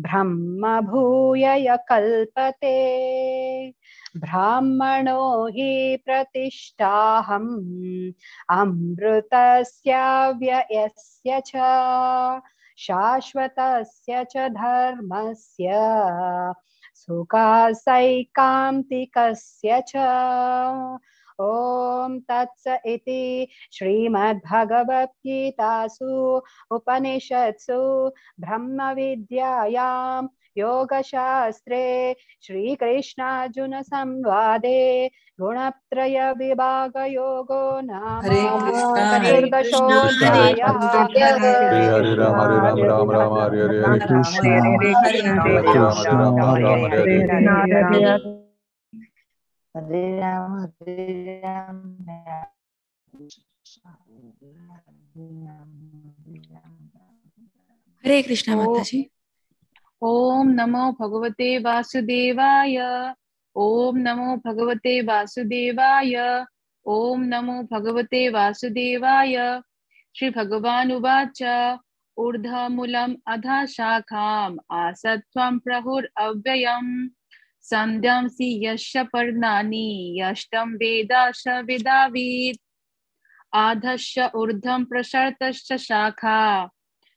ब्रह्म भूयय कल्पते ब्राह्मणो हि प्रतिष्ठाहम् अमृतस्य व्ययस्य च शाश्वतस्य च धर्मस्य सुखासैकान्तिकस्य च ओम तत्स इति श्रीमद्भगवद्गीतासु उपनिषत्सु ब्रह्मविद्यायां योगशास्त्रे श्रीकृष्णार्जुन संवादे गुणत्रय विभाग योगो नाम चतुर्दशोऽध्यायः। हरे राम राम राम हरे हरे हरे कृष्ण हरे कृष्ण राम राम हरे हरे हरे राम हरे कृष्णा माता जी। ओम नमो भगवते वासुदेवाय। ओम नमो भगवते वासुदेवाय। ओम नमो भगवते वासुदेवाय। श्री भगवान उवाच ऊर्ध्वमूलम् अधः शाखाम् आसत्त्वं प्रहुरव्ययम् संध्यांसि यस्य पर्णानि यष्टं वेद स वेदावीत् आधस्य ऊर्ध्वं प्रसरतश्च शाखा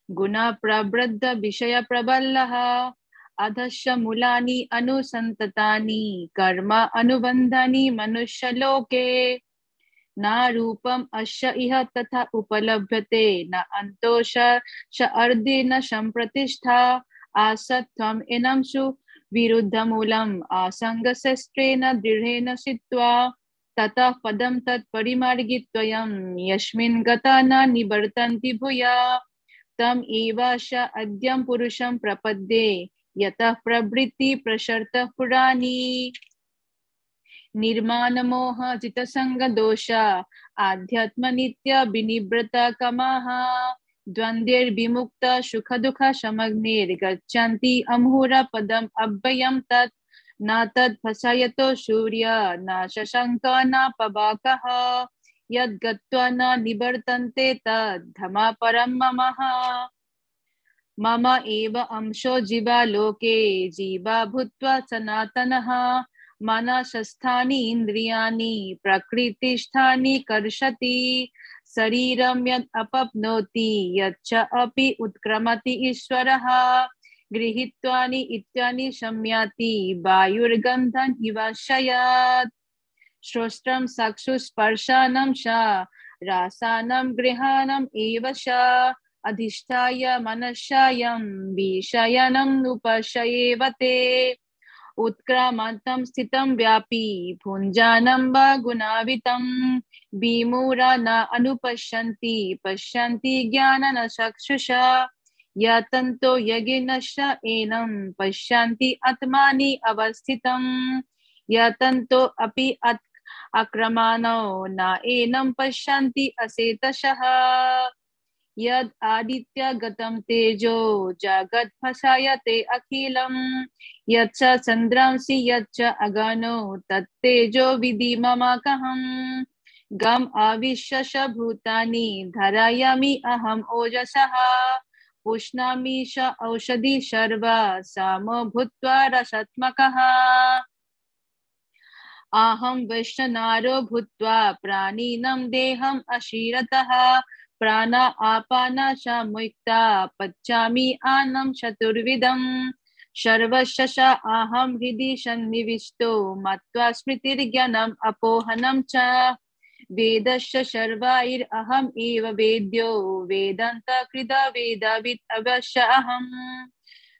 गुण प्रवृद्ध विषय प्रबलः अधस्य मूलानि अनुसन्ततानि कर्म अनुबन्धानि मनुष्यलोके न रूपम् अस्य इह तथा उपलभ्यते न अन्तोष स अर्धे न सम्प्रतिष्ठा आसत्त्वम् इनं सु विरुद्धमूलम् असङ्गशस्त्रेण दृढेन चित्वा ततः पदं तत्परिमार्गित्वयं यस्मिन् गता न निवर्तन्ति भूया तम एवाश अद्यं पुरुषं प्रपद्ये यतः प्रवृत्ति प्रसरतः पुराणी निर्माण मोह जितसंग दोष आध्यात्म नित्य विनिवृत कमाः द्वन्द्वैर्विमुक्त सुख दुःख समग्निर्गच्छन्ति अमुहुर पदम् अव्ययं तत् न तद् भसायतो सूर्य न शशंक न पवाकः यद्गत्वा न निवर्तन्ते तद्धमा परं ममः मम एव अंशो जीवा लोके जीवा भूत्वा सनातनः मनसस्थानि इन्द्रियाणि प्रकृतिस्थानि कर्षति शरीरं यद् अपप्नोति यच्च अपि उत्क्रमति ईश्वरः गृहीत्वानि इत्यानि संयाति वायुर्गन्धं हिवाशयात् श्रोत्रं चक्षुस्पर्शानं च रसानं गृहाणम् एव च अधिष्ठाय मनश्चायं विषयानम् उपशयेवते उत्क्रामन्तं स्थितं व्यापी भुञ्जानं वा गुणावितं विमूढा न अनुपश्यन्ति पश्यन्ति ज्ञानेन चक्षुषा यतन्तो यज्ञेनश्च एनं पश्यन्ति आत्मानि अवस्थितं यतन्तो अपि अक्रमाणो न एनं पश्यन्ति अशेतशः यद् आदित्यगतं तेजो जगद्भासयते अखिलं यच्च चन्द्रांसि यच्च अगनो तत्तेजो विधिममकहम् गम आविश्य भूतानि धारयामि अहम् ओजसः पुष्णामि च औषधि सर्वा सामो भूत्वा रसात्मकः अहं वैश्वानरो भूत्वा प्राणिनं देहम् अशीरतः प्राण आपान मुक्ता पचामि अन्नं चतुर्विधम् सर्वस्य अहं हृदि सन्निविष्टो मत्वा स्मृतिर्ज्ञानम् अपोहनं च वेदस्य सर्वैरहम् एव वेद्यो वेदान्तकृत वेदवित् अवश्य अहम्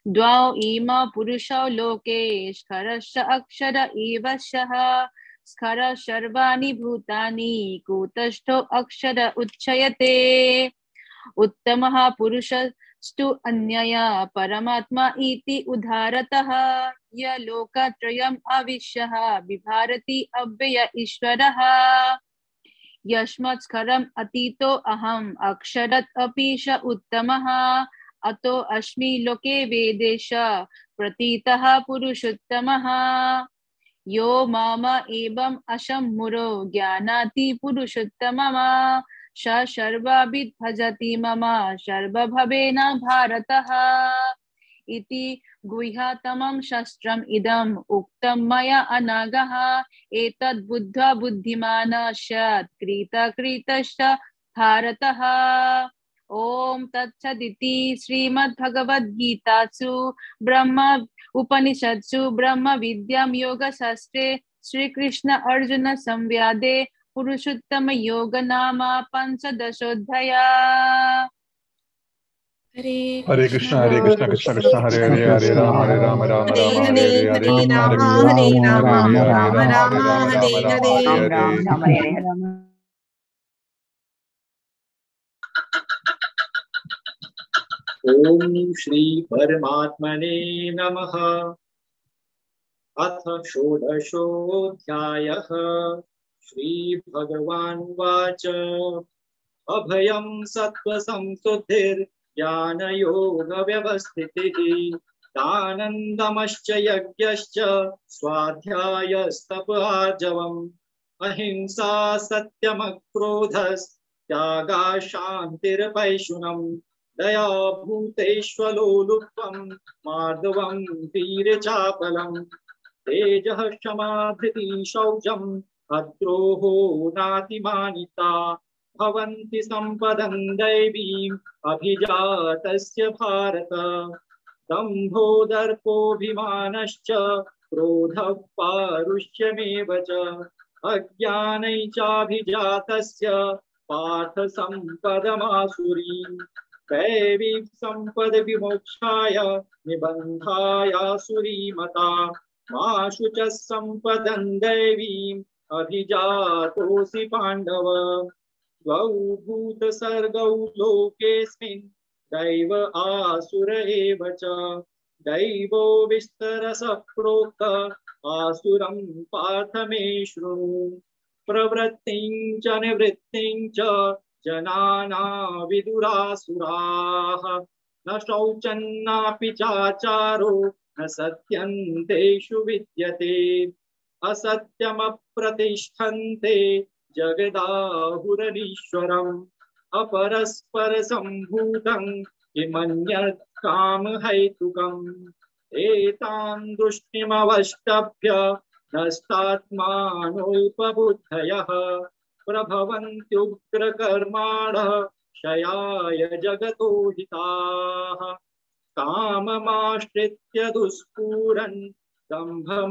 द्वौ इमौ पुरुषौ लोके स्खरश्च अक्षर एव सः स्खर सर्वाणि भूतानि कूटस्थो अक्षर उच्यते उत्तमः पुरुषस्तु अन्यया परमात्मा इति उदाहरतः य लोकत्रयम् अविश्यः बिभारति अव्यय ईश्वरः यस्मात् स्खरम् अतीतो अहम् अक्षरत् अपि च उत्तमः अतो अस्मि लोके वेदेश प्रतीतः पुरुषोत्तमः यो मम एवं अशम्मुरो ज्ञानाति पुरुषोत्तमः स सर्वविद् भजति मम सर्वभवेन भारतः इति गुह्यतमं शस्त्रम् इदम् उक्तं मया अनघः एतद् बुद्ध्वा बुद्धिमान् स्यात् कृतकृतश्च भारतः। ओम तत्सदिति श्रीमद्भगवद्गीतासु ब्रह्म उपनिषत्सु ब्रह्म विद्यां योगशास्त्रे श्री कृष्ण अर्जुन संवादे पुरुषोत्तम योग नाम पंचदशोऽध्याय। हरे कृष्ण कृष्ण कृष्ण हरे हरे हरे राम राम राम राम हरे हरे हरे कृष्ण हरे राम हरे हरे। ओम श्री परमात्मने नमः। अथ षोडशोऽध्यायः। श्री भगवानुवाच अभयं सत्त्वसंशुद्धिर्ज्ञानयोगव्यवस्थितिः दानन्दमश्च यज्ञश्च स्वाध्यायस्तपःआर्जवम् अहिंसा सत्यमक्रोधस्त्यागा शान्तिर्पैशुनम् दया भूतेष्वलोलुप्त्वं मार्दवं वीरचापलम् तेजः क्षमा धृतिः शौचम् अद्रोहो नातिमानिता भवन्ति सम्पदं दैवीम् अभिजातस्य भारत दम्भो दर्पोऽभिमानश्च क्रोधः पारुष्यमेव च अज्ञानैश्चाभिजातस्य पार्थ सम्पदमासुरीम् दैवी संपद विमोक्षाय निबन्धायासुरीमता मा शुचः सम्पदं दैवीम् अभिजातोऽसि पाण्डव द्वौ भूतसर्गौ लोकेऽस्मिन् दैव आसुर एव च दैवो विस्तरसः प्रोक्त आसुरं पार्थ मे शृणु प्रवृत्तिं च निवृत्तिं च जनाना विदुरासुराः न शौचन्नापि चाचारो न सत्यं तेषु विद्यते असत्यमप्रतिष्ठन्ते जगदाहुरनीश्वरम् अपरस्परसम्भूतं किमन्यत् कामहैतुकम् एतां दृष्टिमवष्टभ्य नष्टात्मानोपबुद्धयः प्रभवन्त्युग्रकर्माणः क्षयाय जगतो हिताः काममाश्रित्य दुष्पूरन् दम्भमानमदान्विताः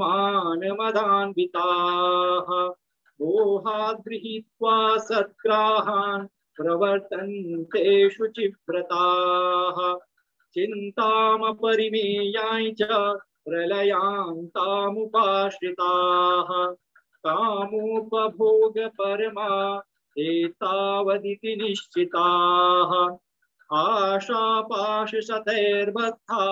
मोहाद् गृहीत्वा सद्ग्राहान् प्रवर्तन्ते शुचिव्रताः चिन्तामपरिमेयाय च प्रलयान्तामुपाश्रिताः कामोपभोगपरमा एतावदिति निश्चिताः आशापाशशतैर्बद्धा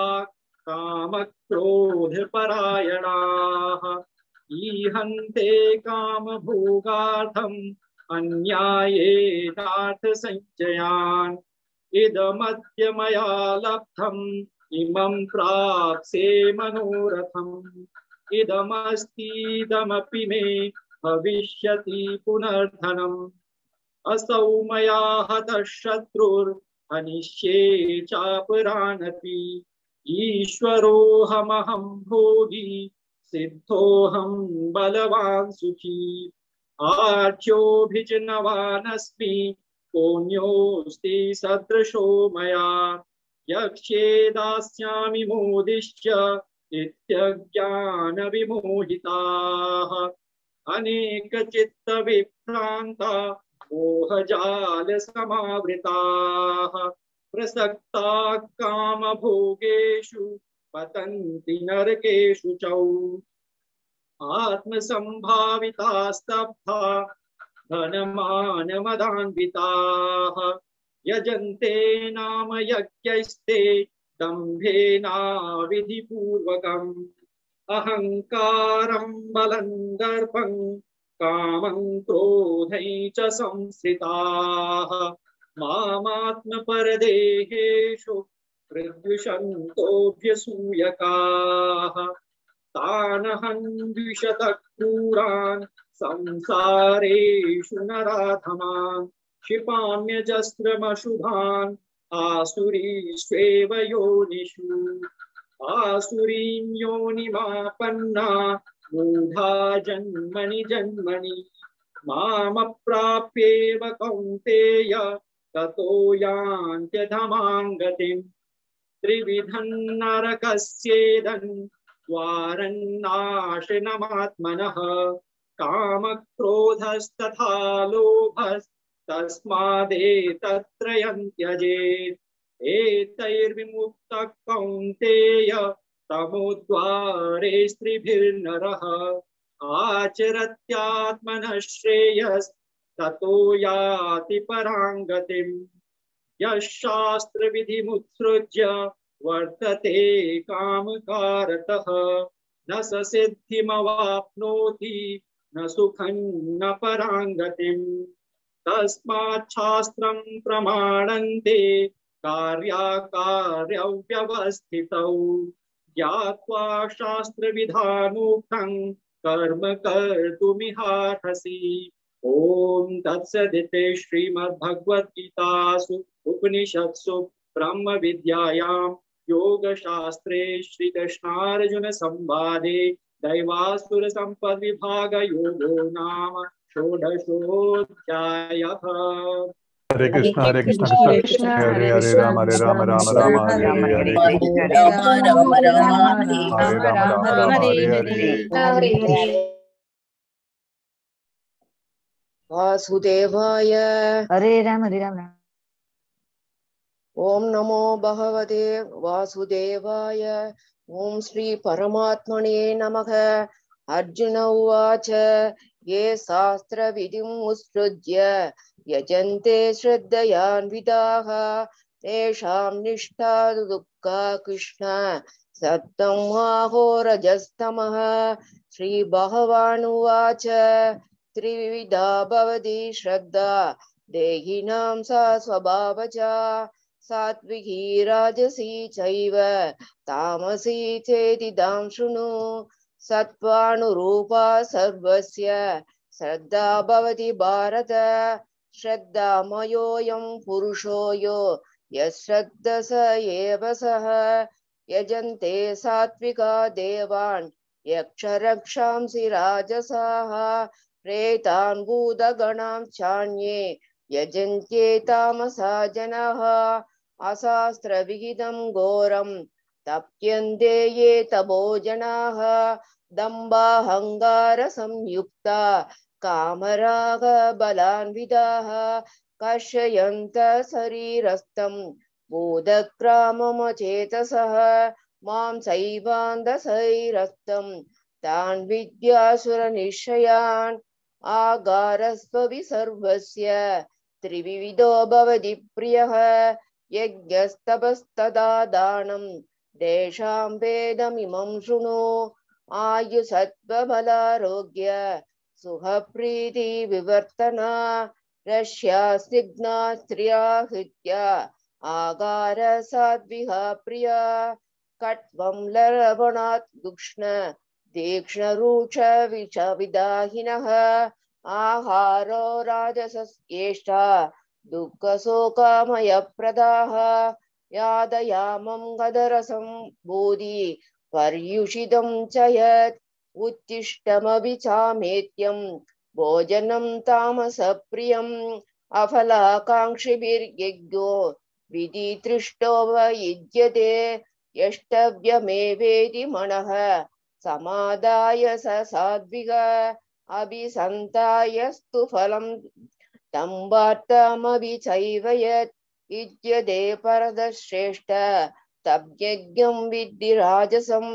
कामक्रोधपरायणाः ईहन्ते कामभोगार्थम् अन्यायेनार्थसञ्चयान् इदमद्य मया लब्धम् इमं प्राप्स्ये मनोरथम् इदमस्तीदमपि मे भविष्यति पुनर्धनम् असौ मया हतः शत्रुर्हनिष्ये चापरानपि ईश्वरोऽहमहं भोगी सिद्धोऽहं बलवान् सुखी आर्योऽभिजिनवानस्मि कोऽन्योऽस्ति सदृशो मया यक्ष्ये दास्यामि मोदिश्च इत्यज्ञानविमोहिताः अनेकचित्तविभ्रान्ता मोहजालसमावृताः प्रसक्ताः कामभोगेषु पतन्ति नरकेषु च आत्मसम्भाविता स्तब्धा धनमानमदान्विताः यजन्ते नाम यज्ञैस्ते दम्भेनाविधिपूर्वकम् अहङ्कारं बलं दर्पं कामं क्रोधं च संश्रिताः मामात्मपरदेहेषु प्रद्विषन्तोऽभ्यसूयकाः तानहं द्विषतः क्रूरान् संसारेषु नराधमान् क्षिपाम्यजस्रमशुभान् आसुरीष्वेव योनिषु आसुरीं योनिमापन्ना मूढा जन्मनि जन्मनि मामप्राप्येव कौन्तेय ततो यान्त्यधमां गतिम् त्रिविधं नरकस्येदं द्वारन्नाशनमात्मनः कामक्रोधस्तथा लोभस्तस्मादेतत्त्रयं त्यजेत् एतैर्विमुक्तः कौन्तेय तमोद्वारे स्त्रिभिर्नरः आचरत्यात्मनः श्रेयस्ततो याति परां गतिम् यः शास्त्रविधिमुत्सृज्य वर्तते कामकारतः न स सिद्धिमवाप्नोति न सुखं न परां गतिम् तस्मात् शास्त्रं प्रमाणन्ते कार्याकार्यव्यवस्थितौ ज्ञात्वा शास्त्रविधानोक्तं कर्म कर्तुमिहार्हसि। ओम तत्सदिति श्रीमद्भगवद्गीतासु उपनिषत्सु ब्रह्म विद्यायां योगशास्त्रे श्रीकृष्णार्जुन संवादे दैवासुर संपद विभाग योगो नाम षोडशोऽध्यायः। हरे कृष्ण कृष्ण हरे हरे राम राम राम राम हरे हरे हरे राम हरे हरे। वासुदेवाय हरे राम राम। ओम नमो भगवते वासुदेवाय। ओम श्री परमात्मने नमः। अर्जुन उवाच ये शास्त्र विधिमुत्सृज्य यजन्ते श्रद्धयान्विताः तेषां निष्ठा दुःखा कृष्ण सत्तम् आहोरजस्तमः। श्री भगवान् उवाच त्रिविधा भवति श्रद्धा देहिनां सा स्वभावजा सात्विकी राजसी चैव तामसी चेतिदां शृणु। सत्त्वानुरूपा सर्वस्य श्रद्धा भवति भारत। श्रद्धामयोऽयं पुरुषो यो यश्रद्ध स एव सः। यजन्ते सात्विका देवान् यक्षरक्षांसि राजसाः प्रेतान् भूतगणां चान्ये यजन्ते तामसा जनाः। अशास्त्रविहितं घोरं तप्यन्ते ये तपो जनाः दम्भाहङ्कार संयुक्ता कामराग बलान्विताः कर्षयन्त शरीरस्थं बोधग्राममचेतसः मां सैवान्धशरीरस्थं तान् विद्यासुरनिश्चयान्। आगारस्त्वपि सर्वस्य त्रिविधो भवति प्रियः यज्ञस्तपस्तथा दानं तेषां भेदमिमं शृणु। आयुसत्त्वबलारोग्य सुखप्रीति विवर्तना रस्या स्निग्धा स्त्रिया हृत्या आगार सात्विका प्रिया। कट्वं लवणात् दुक्ष्ण तीक्ष्णरुच विदाहिनः आहारो राजसस्येष्टा दुःखशोकामयप्रदाः। यादयामं गदरसं बोधि पर्युषितं च यत् उत्तिष्ठमपि चामेत्यं भोजनं तामसप्रियम्। अफलाकाङ्क्षिभिर्यज्ञो विधितृष्टो वयुज्यते यष्टव्यमेवेति मनः समादाय स सात्विकः। अभिसन्तायस्तु फलं तम्बार्थमपि चैव यत् युज्यते परतश्रेष्ठ तद्यज्ञं विद्धि राजसं।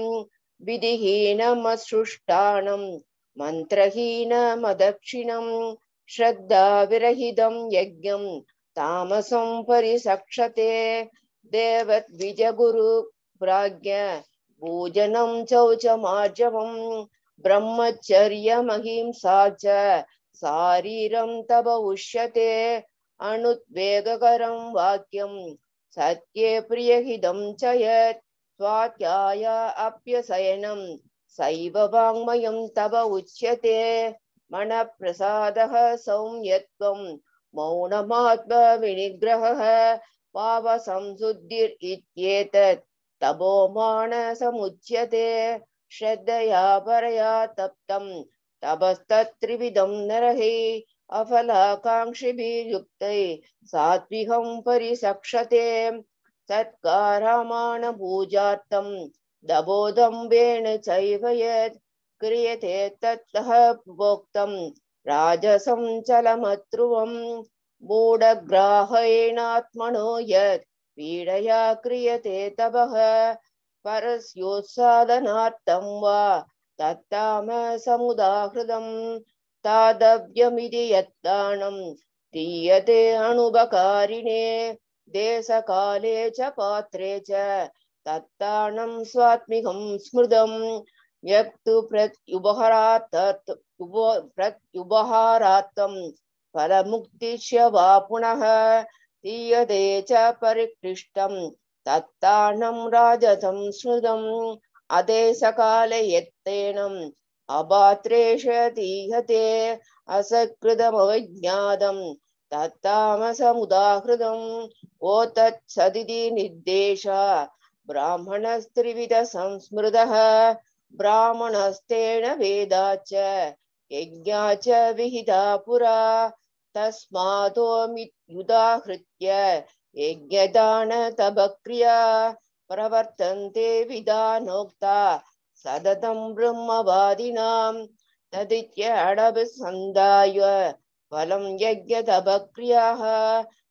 विधिहीनमसृष्टानं मन्त्रहीनमदक्षिणं श्रद्धाविरहितं यज्ञं तामसं परिसक्षते। देवद्विजगुरु प्राज्ञ पूजनं चौचमार्जवं ब्रह्मचर्यमहिंसा च शारीरं तप उष्यते। अनुद्वेगकरं वाक्यं सत्ये प्रियहितं च यत् स्वाध्याय अप्यशयनं सैव वाङ्मयं तव उच्यते मनःप्रसादः सौम्यत्वं मौनमात्मविनिग्रहः पावसंशुद्धिरित्येतत् तपो मानसमुच्यते श्रद्धया परया तप्तं तपस्तत्त्रिविधं नरहि अफलाकाङ्क्षिभिर्युक्तै सात्विकं परिसक्षते सत्कारामानपूजार्थं दबोदम्बेन चैव यत् क्रियते तत्तः प्रोक्तं राजसं चलमध्रुवं मूढग्राहेणात्मनो यत् पीडया क्रियते तपः परस्योत्सादनार्थं वा तत्तामसमुदाहृतं तादव्यमिति यत्दानं दीयते अणुबकारिणे देशकाले च पात्रे च तत्तानं स्वात्मिकं स्मृतं व्यक्तु प्रत्युपहारार्थं फलमुक्तिश्च वा पुनः दीयते च परिकृष्टं तत्तानं राजसं स्मृतम् अदेशकाले यत्तेनम् अपात्रेष दीयते असकृतमवज्ञातं तत्तामसमुदाहृतम् ओ तत्सदिति निर्देश ब्राह्मणस्त्रिविध संस्मृतः ब्राह्मणस्तेन वेदाच यज्ञा च विहिता पुरा तस्मादोमित्युदाहृत्य यज्ञदान तपक्रिया प्रवर्तन्ते विधानोक्ता सततं ब्रह्मवादिनां तदित्यडभिसन्धाय फलं यज्ञतपक्रियाः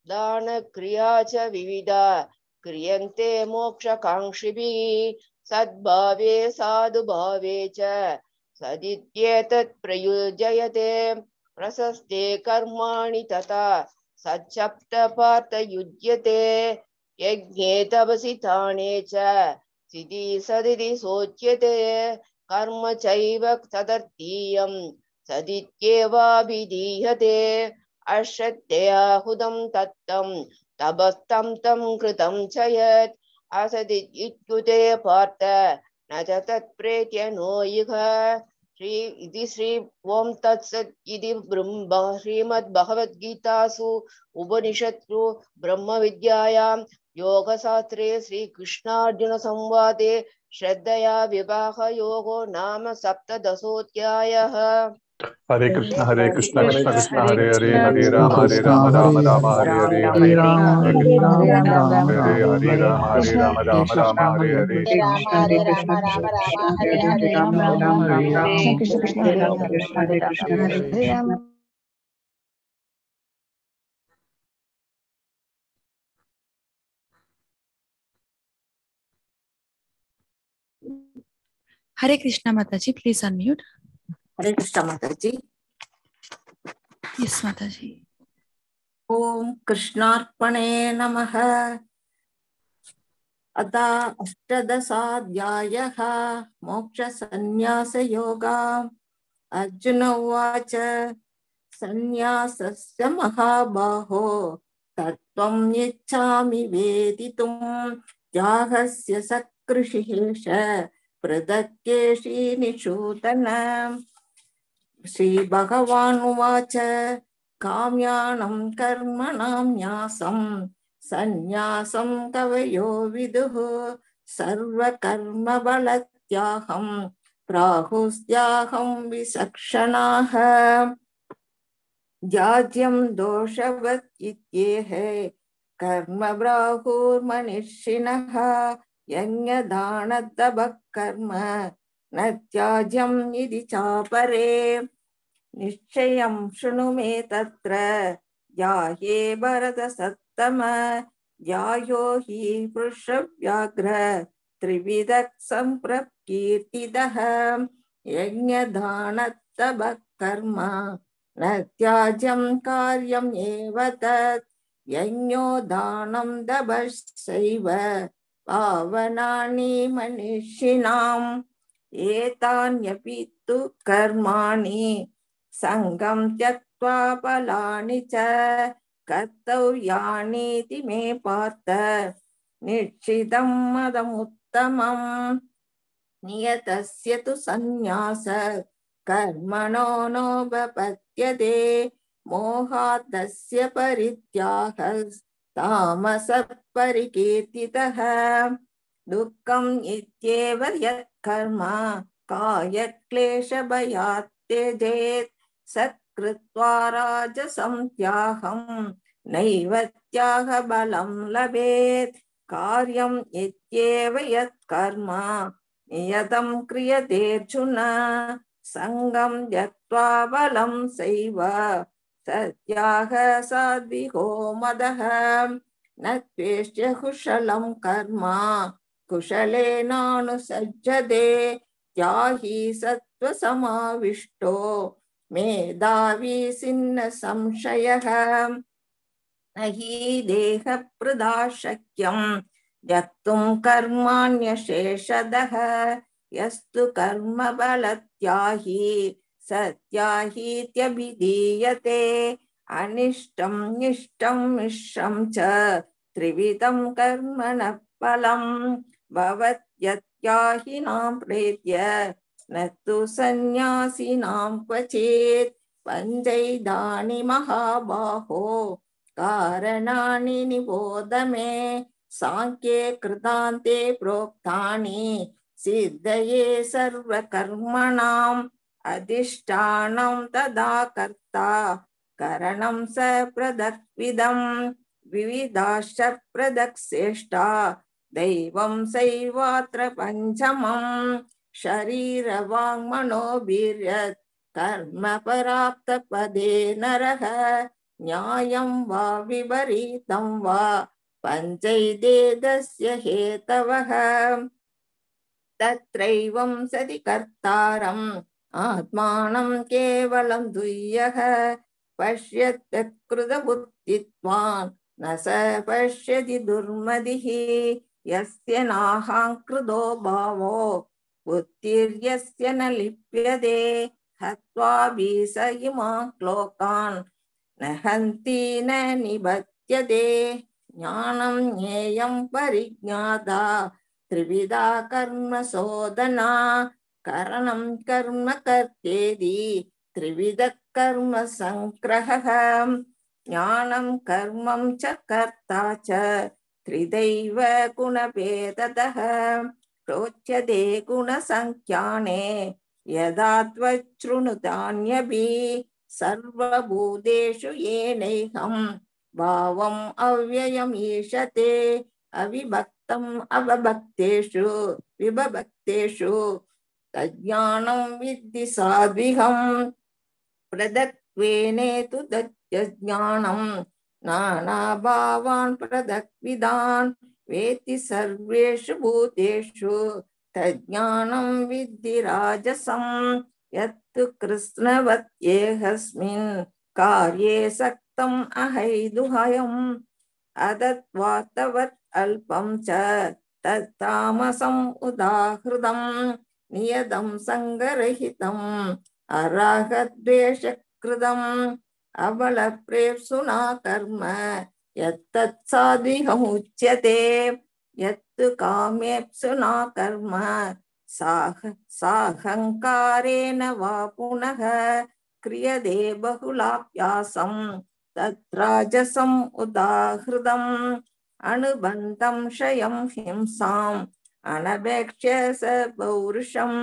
दानक्रिया च विविधा क्रियन्ते मोक्षकाङ्क्षिभिः सद्भावे साधुभावे च सदित्येतत् प्रयुज्यते प्रशस्ते कर्माणि तथा सच्चप्तपार्थयुज्यते यज्ञे तपसि दाने च सिद्धि सदिति सोच्यते कर्म चैव तदर्थीयं सदित्येवाभिधीयते अश्रद्धया हुतं तत्तं तपस्तं तं कृतं च यत् असदित्युते पार्थ न च तत्प्रेत्य नो इह श्री ओम तत्सत् इति श्रीमद्भगवद्गीतासु उपनिषत्सु ब्रह्मविद्यायां योगशास्त्रे श्रीकृष्णार्जुन संवादे श्रद्धया विवाह योगो नाम सप्तदशोऽध्यायः। हरे कृष्ण कृष्ण कृष्ण हरे हरे हरे राम राम राम हरे हरे हरे राम हरे हरे राम राम राम हरे हरे हरे राम हरे हरे कृष्ण कृष्ण हरे राम हरे Ram. Hare Krishna Mataji, please unmute. हरे कृष्ण माताजी। Yes, Mataji. ओम कृष्णार्पणे नमः। अथ अष्टादशाध्यायः मोक्षसंन्यासयोगः। अर्जुन उवाच संन्यासस्य महाबाहो तत्त्वं यच्छामि वेदितुं त्यागस्य सकृषिः पृथक्केशी निषूदन। श्रीभगवान् उवाच काम्यानं कर्मणां न्यासं संन्यासं कवयो विदुः सर्वकर्मबलत्यागं प्राहुस्त्यागं विचक्षणाः। त्याज्यं दोषवत् इत्येह कर्म प्राहुर्मनीषिणः यज्ञदानतपः कर्म न त्याज्यम् इति चापरे। निश्चयं शृणु मे तत्र याये भरतसत्तम यायो हि पुरुषव्याघ्र त्रिविधः सम्प्रकीर्तितः यज्ञदानतपः कर्म न त्याज्यं कार्यम् एव तत् यज्ञो दानं तपश्चैव पावनानि मनीषिणाम् एतान्यपि तु कर्माणि संगं त्यक्त्वा फलानि च कर्तव्यानीति मे पार्थ निश्चितं मदमुत्तमम्। नियतस्य तु सन्न्यास कर्मणो नोपपद्यते मोहादस्य परित्यागस्तामसः परिकीर्तितः दुःखम् इत्येव यत्कर्म कायक्लेशभयात् त्यजेत् सत्कृत्वा राजसं त्यागं नैव त्यागबलं लभेत् कार्यम् इत्येव यत्कर्म नियतं क्रियतेऽर्जुन संगं त्यक्त्वा बलं सैव सत्याग सात्विको मदः न द्वेष्य कुशलं कर्म कुशलेनानुसज्जते त्यागी सत्त्वसमाविष्टो मेधावी सिन्न संशयः न हि देहप्रदा शक्यं त्यक्तुं कर्माण्यशेषतः यस्तु कर्मबलत्यागी सत्यागीत्यभिधीयते अनिष्टं निष्टं मिश्रं च त्रिविधं कर्मणः फलं भवत्यत्यागिनां प्रेत्य न तु सन्न्यासिनां क्वचित् पञ्चैदानि महाबाहो कारणानि निबोध मे सांख्ये कृतान्ते प्रोक्तानि सिद्धये सर्वकर्मणाम् अधिष्ठानं तदा कर्ता करणं स पृथक्विदं विविधाश्च पृथक्श्रेष्ठा दैवं सैवात्र पञ्चमं शरीरवाङ्मनोभिर्यत् कर्म पराप्तपदे नरः न्यायं वा विपरीतं वा पञ्चैदेदस्य हेतवः तत्रैवं सति कर्तारम् आत्मानं केवलं दुह्यः पश्यत् कृतबुद्धित्वान् न स पश्यति दुर्मतिः यस्य नाहङ्कृतो भावो बुद्धिर्यस्य न लिप्यते हत्वा स इमान् लोकान् न हन्ति न निबध्यते ज्ञानं ज्ञेयं परिज्ञाता त्रिविधा कर्म शोधना करणं कर्म कर्तेति त्रिविधः कर्म संग्रहः ज्ञानं कर्मं च कर्ता च त्रिदैव गुणभेदतः प्रोच्यते गुणसंख्याने यदा त्वच्छृणुतान्यपि सर्वभूतेषु येनैकं भावम् अव्ययम् ईशते अविभक्तम् अवभक्तेषु विभक्तेषु तज्ज्ञानं विद्धि सात्विकम् पृथक्त्वेनेतु तज्ज्ञानं नानाभावान् पृथक्विदान् वेत्ति सर्वेषु भूतेषु तज्ज्ञानं विद्धि राजसं यत्तु कृष्णवत्येकस्मिन् कार्ये सक्तम् अहैतुकम् अदत्वात्तवत् अल्पं च तत्तामसम् उदाहृतम् नियतं संगरहितम् अरागद्वेषकृतम् अबलप्रेप्सुना कर्म यत्तत् सात्विकमुच्यते यत्तु कामेप्सुना कर्म साहङ्कारेण वा पुनः क्रियते बहुलाभ्यासं तत्राजसम् उदाहृतम् अनुबन्धं क्षयं हिंसाम् अनपेक्ष्य स पौरुषम्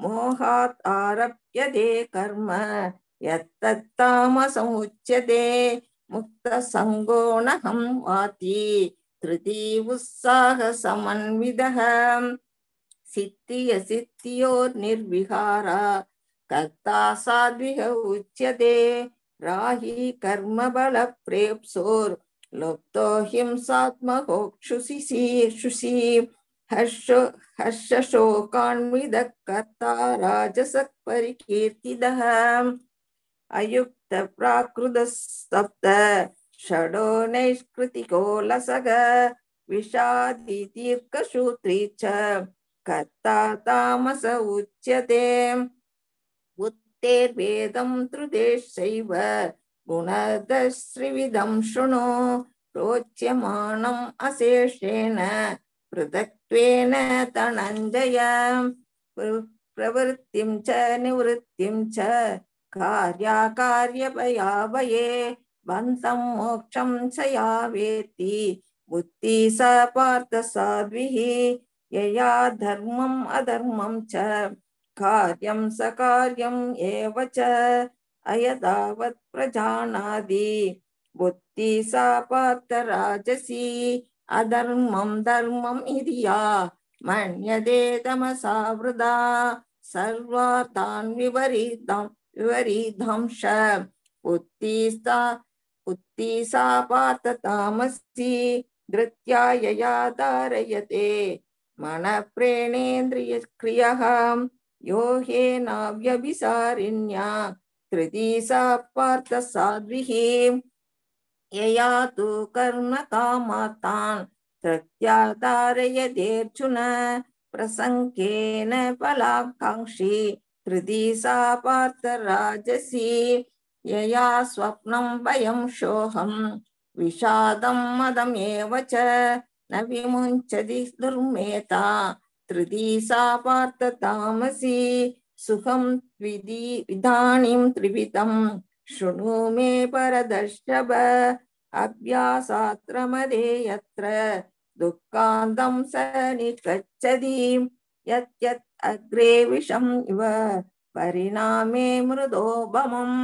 मोहात् आरभ्यते कर्म यत्तत्तामसमुच्यते मुक्तसङ्गोऽहं वाति तृतीय उत्साहसमन्वितः सिद्धियोर्निर्विकार कर्ता सात्विक उच्यते राही कर्मबलप्रेप्सोर् लुप्तो हिंसात्मकोक्षुषि हर्षशोकान्वितः कर्ता राजसः परिकीर्तितः अयुक्तप्राकृतस्तप्त षडो नैष्कृतिको लसग विषादिदीर्घसूत्री च कर्ता तामस उच्यते उत्तेर्वेदं त्रिदेशैव गुणदस्त्रिविधं शृणु प्रोच्यमानम् अशेषेण पृथक्त्वेन धनञ्जय प्रवृत्तिं च निवृत्तिं च कार्याकार्यभयाभये बन्धं मोक्षं च या वेत्ति बुद्धि सा पार्थ साध्विः यया धर्मम् अधर्मं च कार्यं सकार्यम् एव च अयदावत् प्रजानाति बुद्धि सा पार्थ राजसी अधर्मं धर्मम् इति या मन्यते तमसा वृथा सर्वार्थान् विपरीतं च बुद्धि सा पार्थ तामसी धृत्या यया धारयते मनःप्रेणेन्द्रियक्रियः यो ह्येनाव्यभिसारिण्या धृति सा पार्थ साध्विः यया तु कर्म कामात्तान् धृत्या धारयतेऽर्जुन प्रसङ्गेन फलाकाङ्क्षी धृति सा पार्थ राजसी यया स्वप्नं भयं शोकं विषादं मदम् एव च न विमुञ्चति दुर्मेधा धृति सा पार्थ तामसी सुखं विदानीं त्रिविधं शृणु मे परदर्शभ अभ्यासात्रमदे यत्र दुःखान्तं स निगच्छति यत् यत् अग्रे विषम् इव परिणामे मृदोपमम्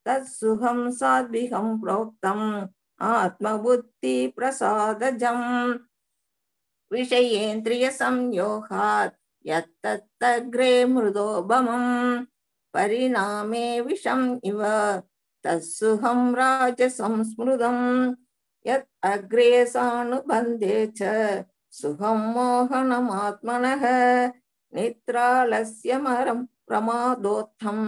तत्सुखं सात्विकं प्रोक्तम् आत्मबुद्धिप्रसादजम् विषयेन्द्रियसंयोगात् यत्तदग्रे मृदोपमम् परिणामे विषम् इव तत्सुखं राजसंस्मृतम् यत् अग्रे सानुबन्धे च सुखं मोहनमात्मनः निद्रालस्यमरं प्रमादोत्थं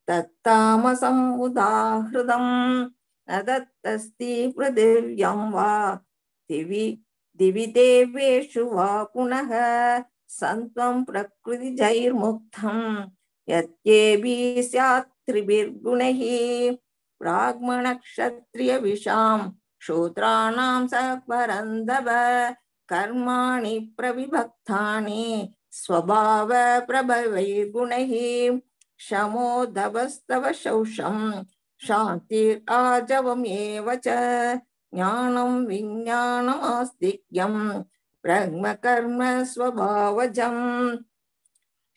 तत्तामसम् उदाहृतम् न दत्तस्ति पृथिव्यां वा दिवि देवेषु वा पुनः सन्त्वं प्रकृतिजैर्मुक्तं यत्येभिः स्यात् त्रिभिर्गुणैः ब्राह्मणक्षत्रियविषां शूद्राणां सपरन्दव कर्माणि प्रविभक्तानि स्वभाव प्रभवैर्गुणैः शमो दभस्तव शौषं शान्तिराजवमेव च ज्ञानं विज्ञानमास्तिक्यं ब्रह्मकर्म स्वभावजम्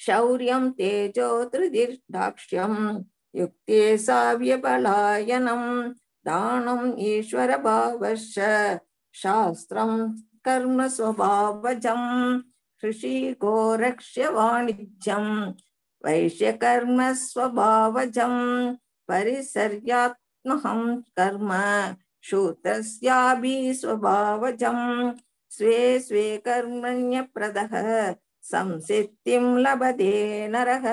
शौर्यं तेजो धृतिर्दाक्ष्यं युक्ते साव्यपलायनं दानम् ईश्वरभावश्च शास्त्रं कर्म स्वभावजम् ऋषिको रक्ष्य वाणिज्यं वैश्यकर्म स्वभावजम् परिसर्यात्महं कर्म शूद्रस्याभि स्वभावजम् स्वे स्वे कर्मण्यप्रदः संसिद्धिं लभते नरः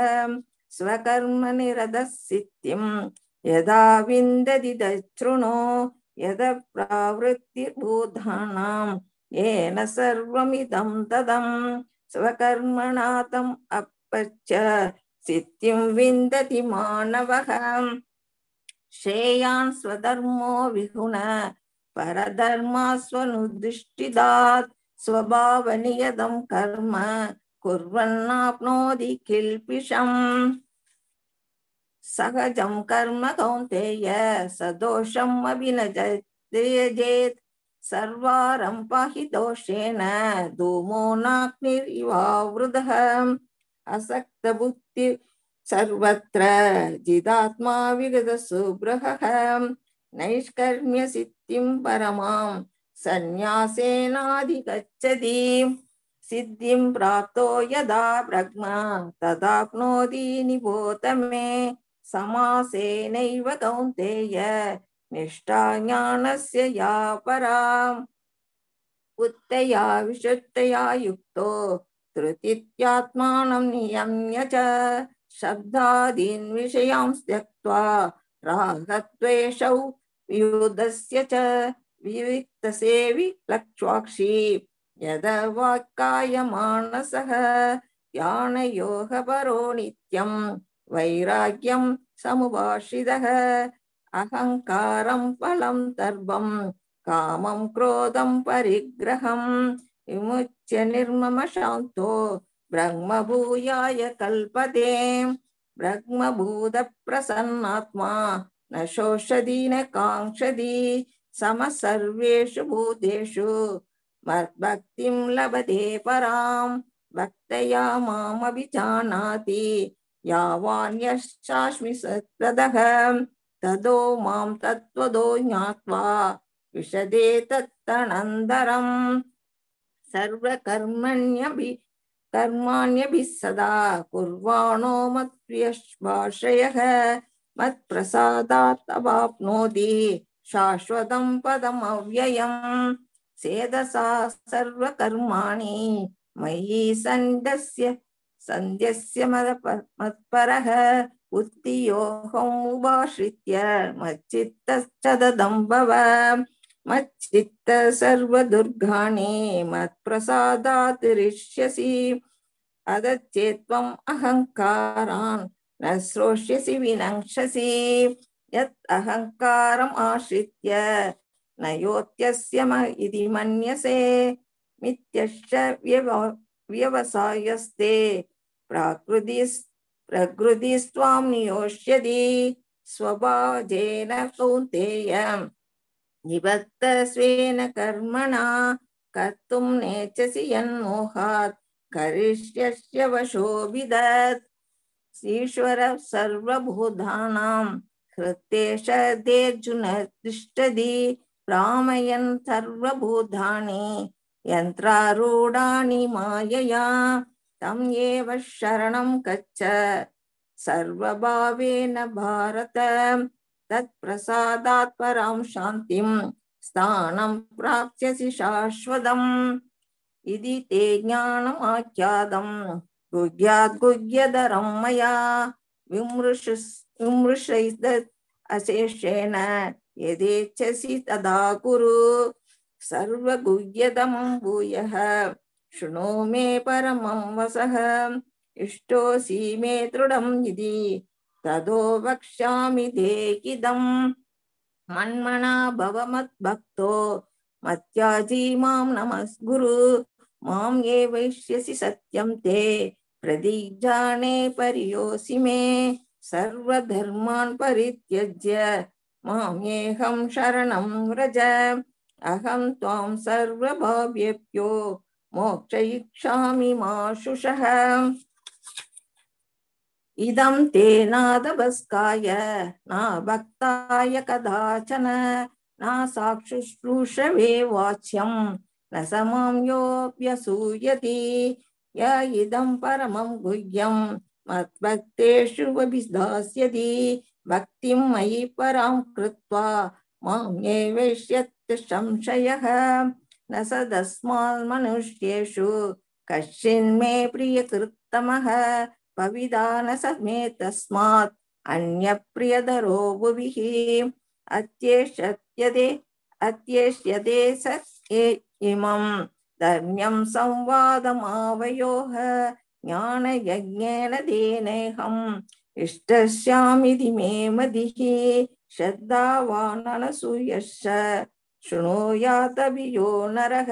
स्वकर्मनिरतः सिद्धिं यदा विन्दति तच्छृणु यद प्रावृत्तिर्भूतानां येन सर्वमिदं तदं स्वकर्मणा तम् अपच्य सिद्धिं विन्दति मानवः श्रेयान् स्वधर्मो विगुण परधर्मास्वनुदिष्टिदात् स्वभावनियतं कर्म कुर्वन्नाप्नोति किल्पिषम् सहजं कर्म कौन्तेय सदोषम् अभिनजत्यजेत् सर्वारम्भा हि दोषेण धूमो नाग्निरिवावृतः असक्तबुद्धि सर्वत्र जिदात्मा विगतसुब्रहः नैष्कर्म्यसिद्धिं परमां सन्न्यासेनाधिगच्छति सिद्धिं प्राप्तो यदा ब्रह्मा तदाप्नोति निबोध मे समासेनैव कौन्तेय निष्ठा ज्ञानस्य या परा उत्तया विशुद्धया युक्तो धृतित्यात्मानं नियम्य च शब्दादीन् विषयान् त्यक्त्वा रागद्वेषौ वियुधस्य च विविक्तसेवि लक्ष्वाक्षी यदा वाक्कायमानसः ज्ञानयोगपरो नित्यं वैराग्यं समुपाश्रितः अहङ्कारं फलं दर्भं कामं क्रोधं परिग्रहं विमुच्य निर्मम शांतो ब्रह्मभूयाय कल्पते ब्रह्मभूत प्रसन्नात्मा न शोषति न कांक्षति समः सर्वेषु भूतेषु मद्भक्तिं लभते परां भक्तया मामभिजानाति यावान् यश्चास्मि सत्प्रदः ततो मां तत्त्वतो ज्ञात्वा विशदे तत्तदनन्तरं कर्माण्यभिः सदा कुर्वाणो मत्प्रियभाषयः मत्प्रसादात् अवाप्नोति शाश्वतं पदमव्ययम् सेदसा सर्वकर्माणि मयि सन्ध्यस्य मत्परः उत्तियोऽहम् उपाश्रित्य मच्चित्तश्चददं भव मच्चित्त सर्वदुर्गाणि मत्प्रसादात् रिष्यसि अदच्चेत्त्वम् अहङ्कारान् न श्रोष्यसि विनङ्क्षसि यत् अहङ्कारम् आश्रित्य न योत्यस्य इति मन्यसे मिथ्यश्च व्यवसायस्ते प्रकृतिस्त्वां नियोष्यति स्वभावजेन कौन्तेय निबद्धस्वेन कर्मणा कर्तुं नेच्छसि यन्मोहात् करिष्यस्य वशोऽभिधत् ईश्वर सर्वभूतानां हृद्देशदेऽर्जुन तिष्ठति भ्रामयन् सर्वभूतानि यन्त्रारूढानि मायया तं एव शरणं गच्छ सर्वभावेन भारत तत्प्रसादात् परां शान्तिं स्थानं प्राप्स्यसि शाश्वतम् इति ते ज्ञानमाख्यातं गुह्यात् गुह्यतरं मया विमृशैतत् अशेषेण यदेच्छसि तदा कुरु सर्वगुह्यतमं भूयः शृणु मे परमं वसः इष्टोऽसि मे दृढम् इति ततो वक्ष्यामि ते इदम् मन्मना भव मद्भक्तो मत्याजी मां नमस्कुरु मां ये वैष्यसि सत्यं ते प्रतिजाने परियोऽसि मे सर्वधर्मान् परित्यज्य मां येहं शरणं व्रज अहं त्वां सर्वभावेभ्यो मोक्षयिष्यामि मा शुचः इदं ते नादभस्काय न भक्ताय कदाचन न साक्षुश्रूषवे वाच्यं न समां योऽप्यसूयति य इदं परमं गुह्यं मद्भक्तेषु अभिधास्यति भक्तिं मयि परां कृत्वा मां ये वैष्यत्य संशयः न सदस्मान् मनुष्येषु कश्चिन्मे प्रियकृत्तमः पविदान समे तस्मात् अन्यप्रियदरो भुविः अत्येष्यते स इमं धर्म्यं संवादमावयोः ज्ञानयज्ञेन तेनेहम् इष्टस्यामिति मे मतिः श्रद्धावाननसूयश्च शृणुयादभियो नरः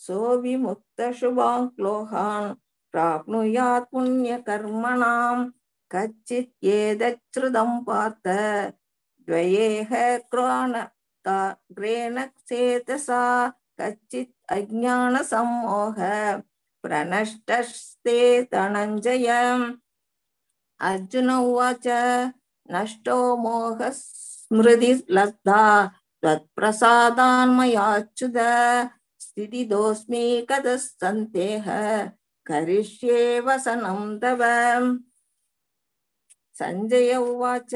सोऽविमुक्तशुभान् श्लोकान् प्राप्नुयात् पुण्यकर्मणां कच्चित् एतच्छ्रुतं पार्थ द्वयेह ग्रेण चेतसा कच्चित् अज्ञानसम्मोह प्रनष्टस्ते धनञ्जय अर्जुन उवाच नष्टो मोहः स्मृतिर्लब्धा त्वत्प्रसादान्मयाच्युत स्थितिदोऽस्मि कतस्सन्देह करिष्ये वसनं तव संजय उवाच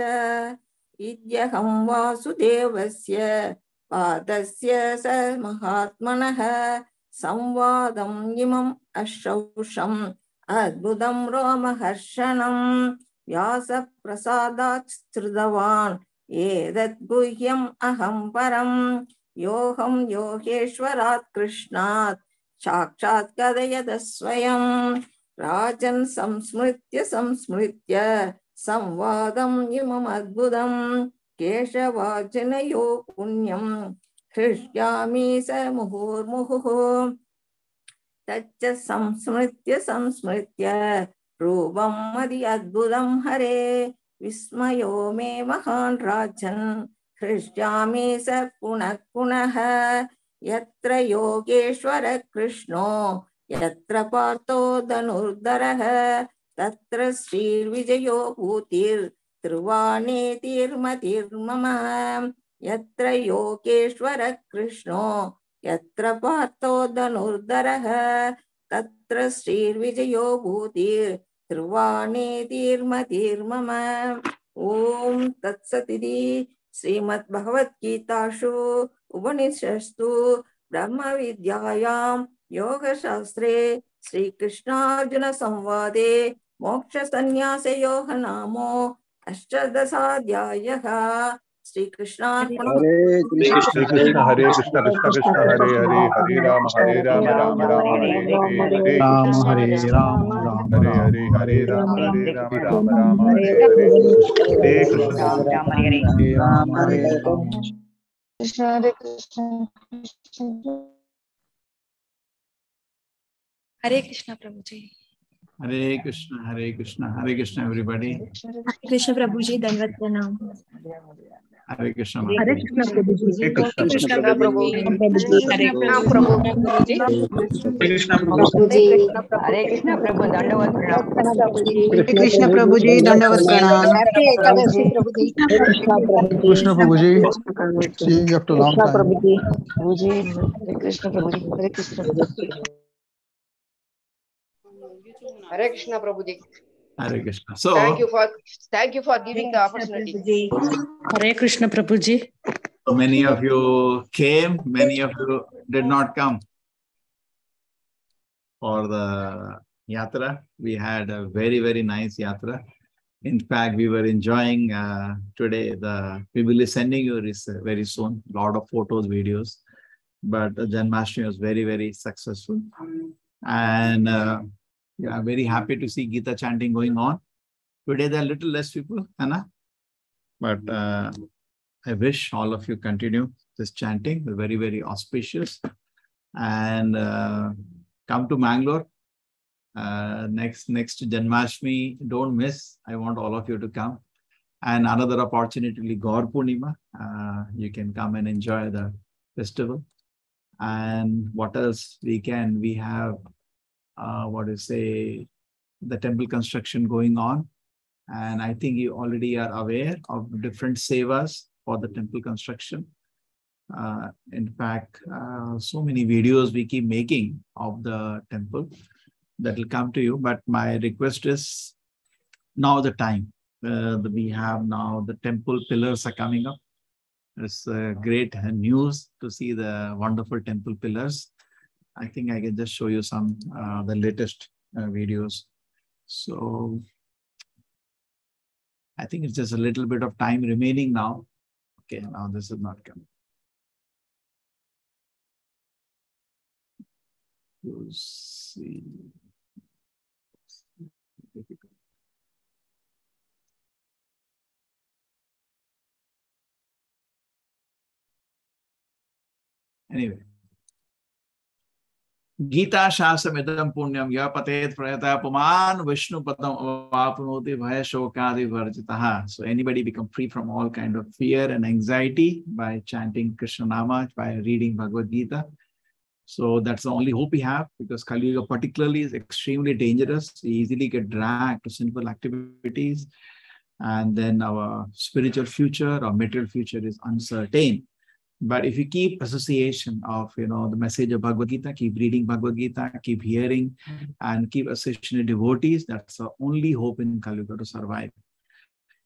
इत्यहं वासुदेवस्य पादस्य स महात्मनः संवादम् इमम् अश्रौषम् अद्भुतं रोमहर्षणं व्यासप्रसादात् श्रुतवान् एतद् गुह्यम् अहं परं योऽहं योगेश्वरात् कृष्णात् साक्षात् कथयत स्वयं राजन् संस्मृत्य संवादम् इमम् अद्भुतं केशवार्जुनयो पुण्यं हृष्यामि स मुहुर्मुहुः तच्च संस्मृत्य संस्मृत्य रूपं मदि अद्भुतं हरे विस्मयो मे महान् राजन् हृष्यामि स पुनः पुनः यत्र योगेश्वर कृष्णो यत्र पार्थो धनुर्धरः तत्र श्रीर्विजयो भूतिर्वाणेतिर्मतिर्मम यत्र योगेश्वर कृष्णो यत्र पार्थो धनुर्धरः तत्र श्रीर्विजयो भूतिर्वाणेतिर्मतिर्मम। ओम तत्सदिति श्रीमद्भगवद्गीतासु उपनिषत्सु ब्रह्म विद्यायां योगशास्त्रे श्रीकृष्णार्जुन संवादे मोक्ष संन्यास योग नामो अष्टादशाध्यायः। श्री कृष्णार्पणम्। हरे कृष्ण हरे कृष्ण कृष्ण कृष्ण हरे हरे हरे राम राम राम हरे हरे राम हरे राम राम हरे हरे हरे राम राम हरे हरे हरे कृष्ण राम हरे राम। कृष्ण हरे कृष्ण हरे कृष्ण प्रभु जी। हरे कृष्ण everybody. हरे कृष्ण प्रभु जी, दंडवत प्रणाम। हरे कृष्ण हरे कृष्ण प्रभु जी। हरे कृष्ण प्रभु हरे कृष्ण प्रभु हरे कृष्ण प्रभु दंडवत प्रणाम कृष्ण प्रभु जी दंडवत प्रणाम। कृष्ण प्रभु जी you have to long time। Krishna Prabhu ji Hare Krishna Hare Krishna Prabhuji. Hare Krishna. So Thank you for giving the opportunity. Hare Krishna Prabhuji. so many of you came, many of you did not come for the yatra. We had a very, very nice yatra. In fact, we were enjoying today. We will be sending you this very soon. A lot of photos, videos. But Janmashtami was very, very successful. And yeah, very happy to see Gita chanting going on. Today there are little less people, Anna. But I wish all of you continue this chanting. They're very, very auspicious. And come to Mangalore. Next to Janmashtami, don't miss. I want all of you to come. And another opportunity, Gaur Purnima. You can come and enjoy the festival. And what else we have, the temple construction going on. And I think you already are aware of different sevas for the temple construction. In fact, so many videos we keep making of the temple that will come to you. But my request is now the time. We have now the temple pillars are coming up. It's great news to see the wonderful temple pillars. I think I can just show you some the latest videos. So I think it's just a little bit of time remaining now. Okay, now this is not coming. You see. Anyway. Gita Shastamidam Punyam Yapatet Prayata Puman Vishnu Padam Vapunoti Bhaya Shokadi Varjitaha. So anybody become free from all kind of fear and anxiety by chanting Krishna Nama, by reading Bhagavad Gita. So that's the only hope we have, because Kali Yuga particularly is extremely dangerous. We easily get dragged to sinful activities. And then our spiritual future or material future is uncertain. But if you keep association of, the message of Bhagavad Gita, keep reading Bhagavad Gita, keep hearing, and keep association with devotees, that's the only hope in Kali Yuga to survive.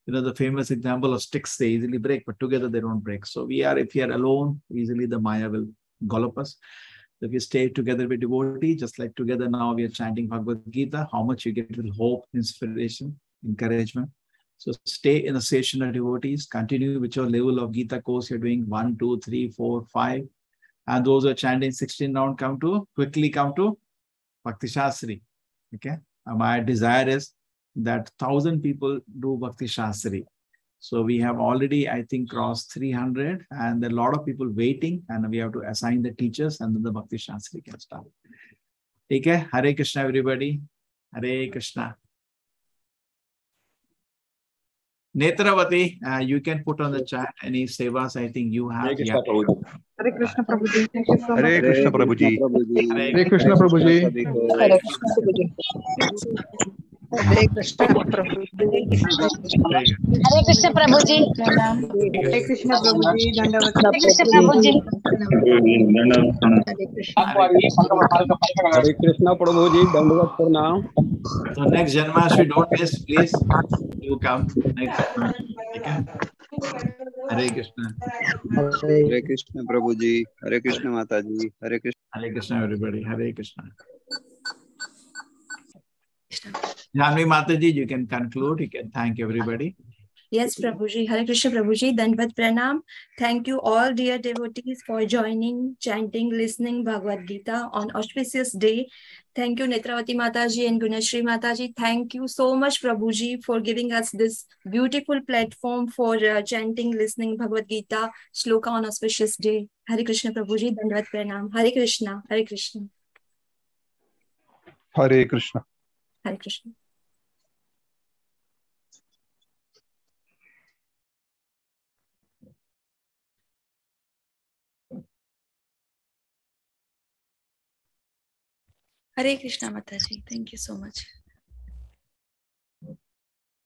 The famous example of sticks, they easily break, but together they don't break. So if we are alone, easily the Maya will gallop us. If we stay together with devotees, just like together now we are chanting Bhagavad Gita, how much you get with hope, inspiration, encouragement. So stay in a session of devotees, continue with your level of Gita course. You're doing 1, 2, 3, 4, 5. And those who are chanting 16 round, quickly come to Bhakti Shastri. Okay. And my desire is that 1,000 people do Bhakti Shastri. So we have already, I think, crossed 300, and there are a lot of people waiting, and we have to assign the teachers, and then the Bhakti Shastri can start. ठीक है, Hare Krishna everybody, Hare Krishna. Netravati, you can put on the chat any sevas I think you have. Hare Krishna Yeah. Prabhuji. Hare Krishna Prabhuji. Thank you so much. Hare Krishna Prabhuji. Hare Krishna Prabhuji. Hare Krishna Prabhuji. Hare Krishna Prabhuji. हरे कृष्ण प्रभु जी हरे कृष्ण प्रभु जी दंडवत हरे कृष्ण प्रभु जी हरे कृष्णा प्रभु जी दंडवत प्रणाम। So next Janmashtami, don't miss, please. You come next. ठीक है? हरे कृष्णा। हरे कृष्ण प्रभु जी, हरे कृष्ण माता जी, हरे Krishna everybody, Hare Krishna. Janvi Mataji, you can conclude. You can thank everybody. Yes, Prabhuji. Hare Krishna Prabhuji. Dandvat Pranam. Thank you all dear devotees for joining, chanting, listening Bhagavad Gita on auspicious day. Thank you Netravati Mataji and Gunashri Mataji. Thank you so much Prabhuji for giving us this beautiful platform for chanting, listening Bhagavad Gita shloka on auspicious day. Hare Krishna Prabhuji. Dandvat Pranam. Hare Krishna. Hare Krishna. Hare Krishna. Hare Krishna. Hare Krishna Mataji. Thank you so much.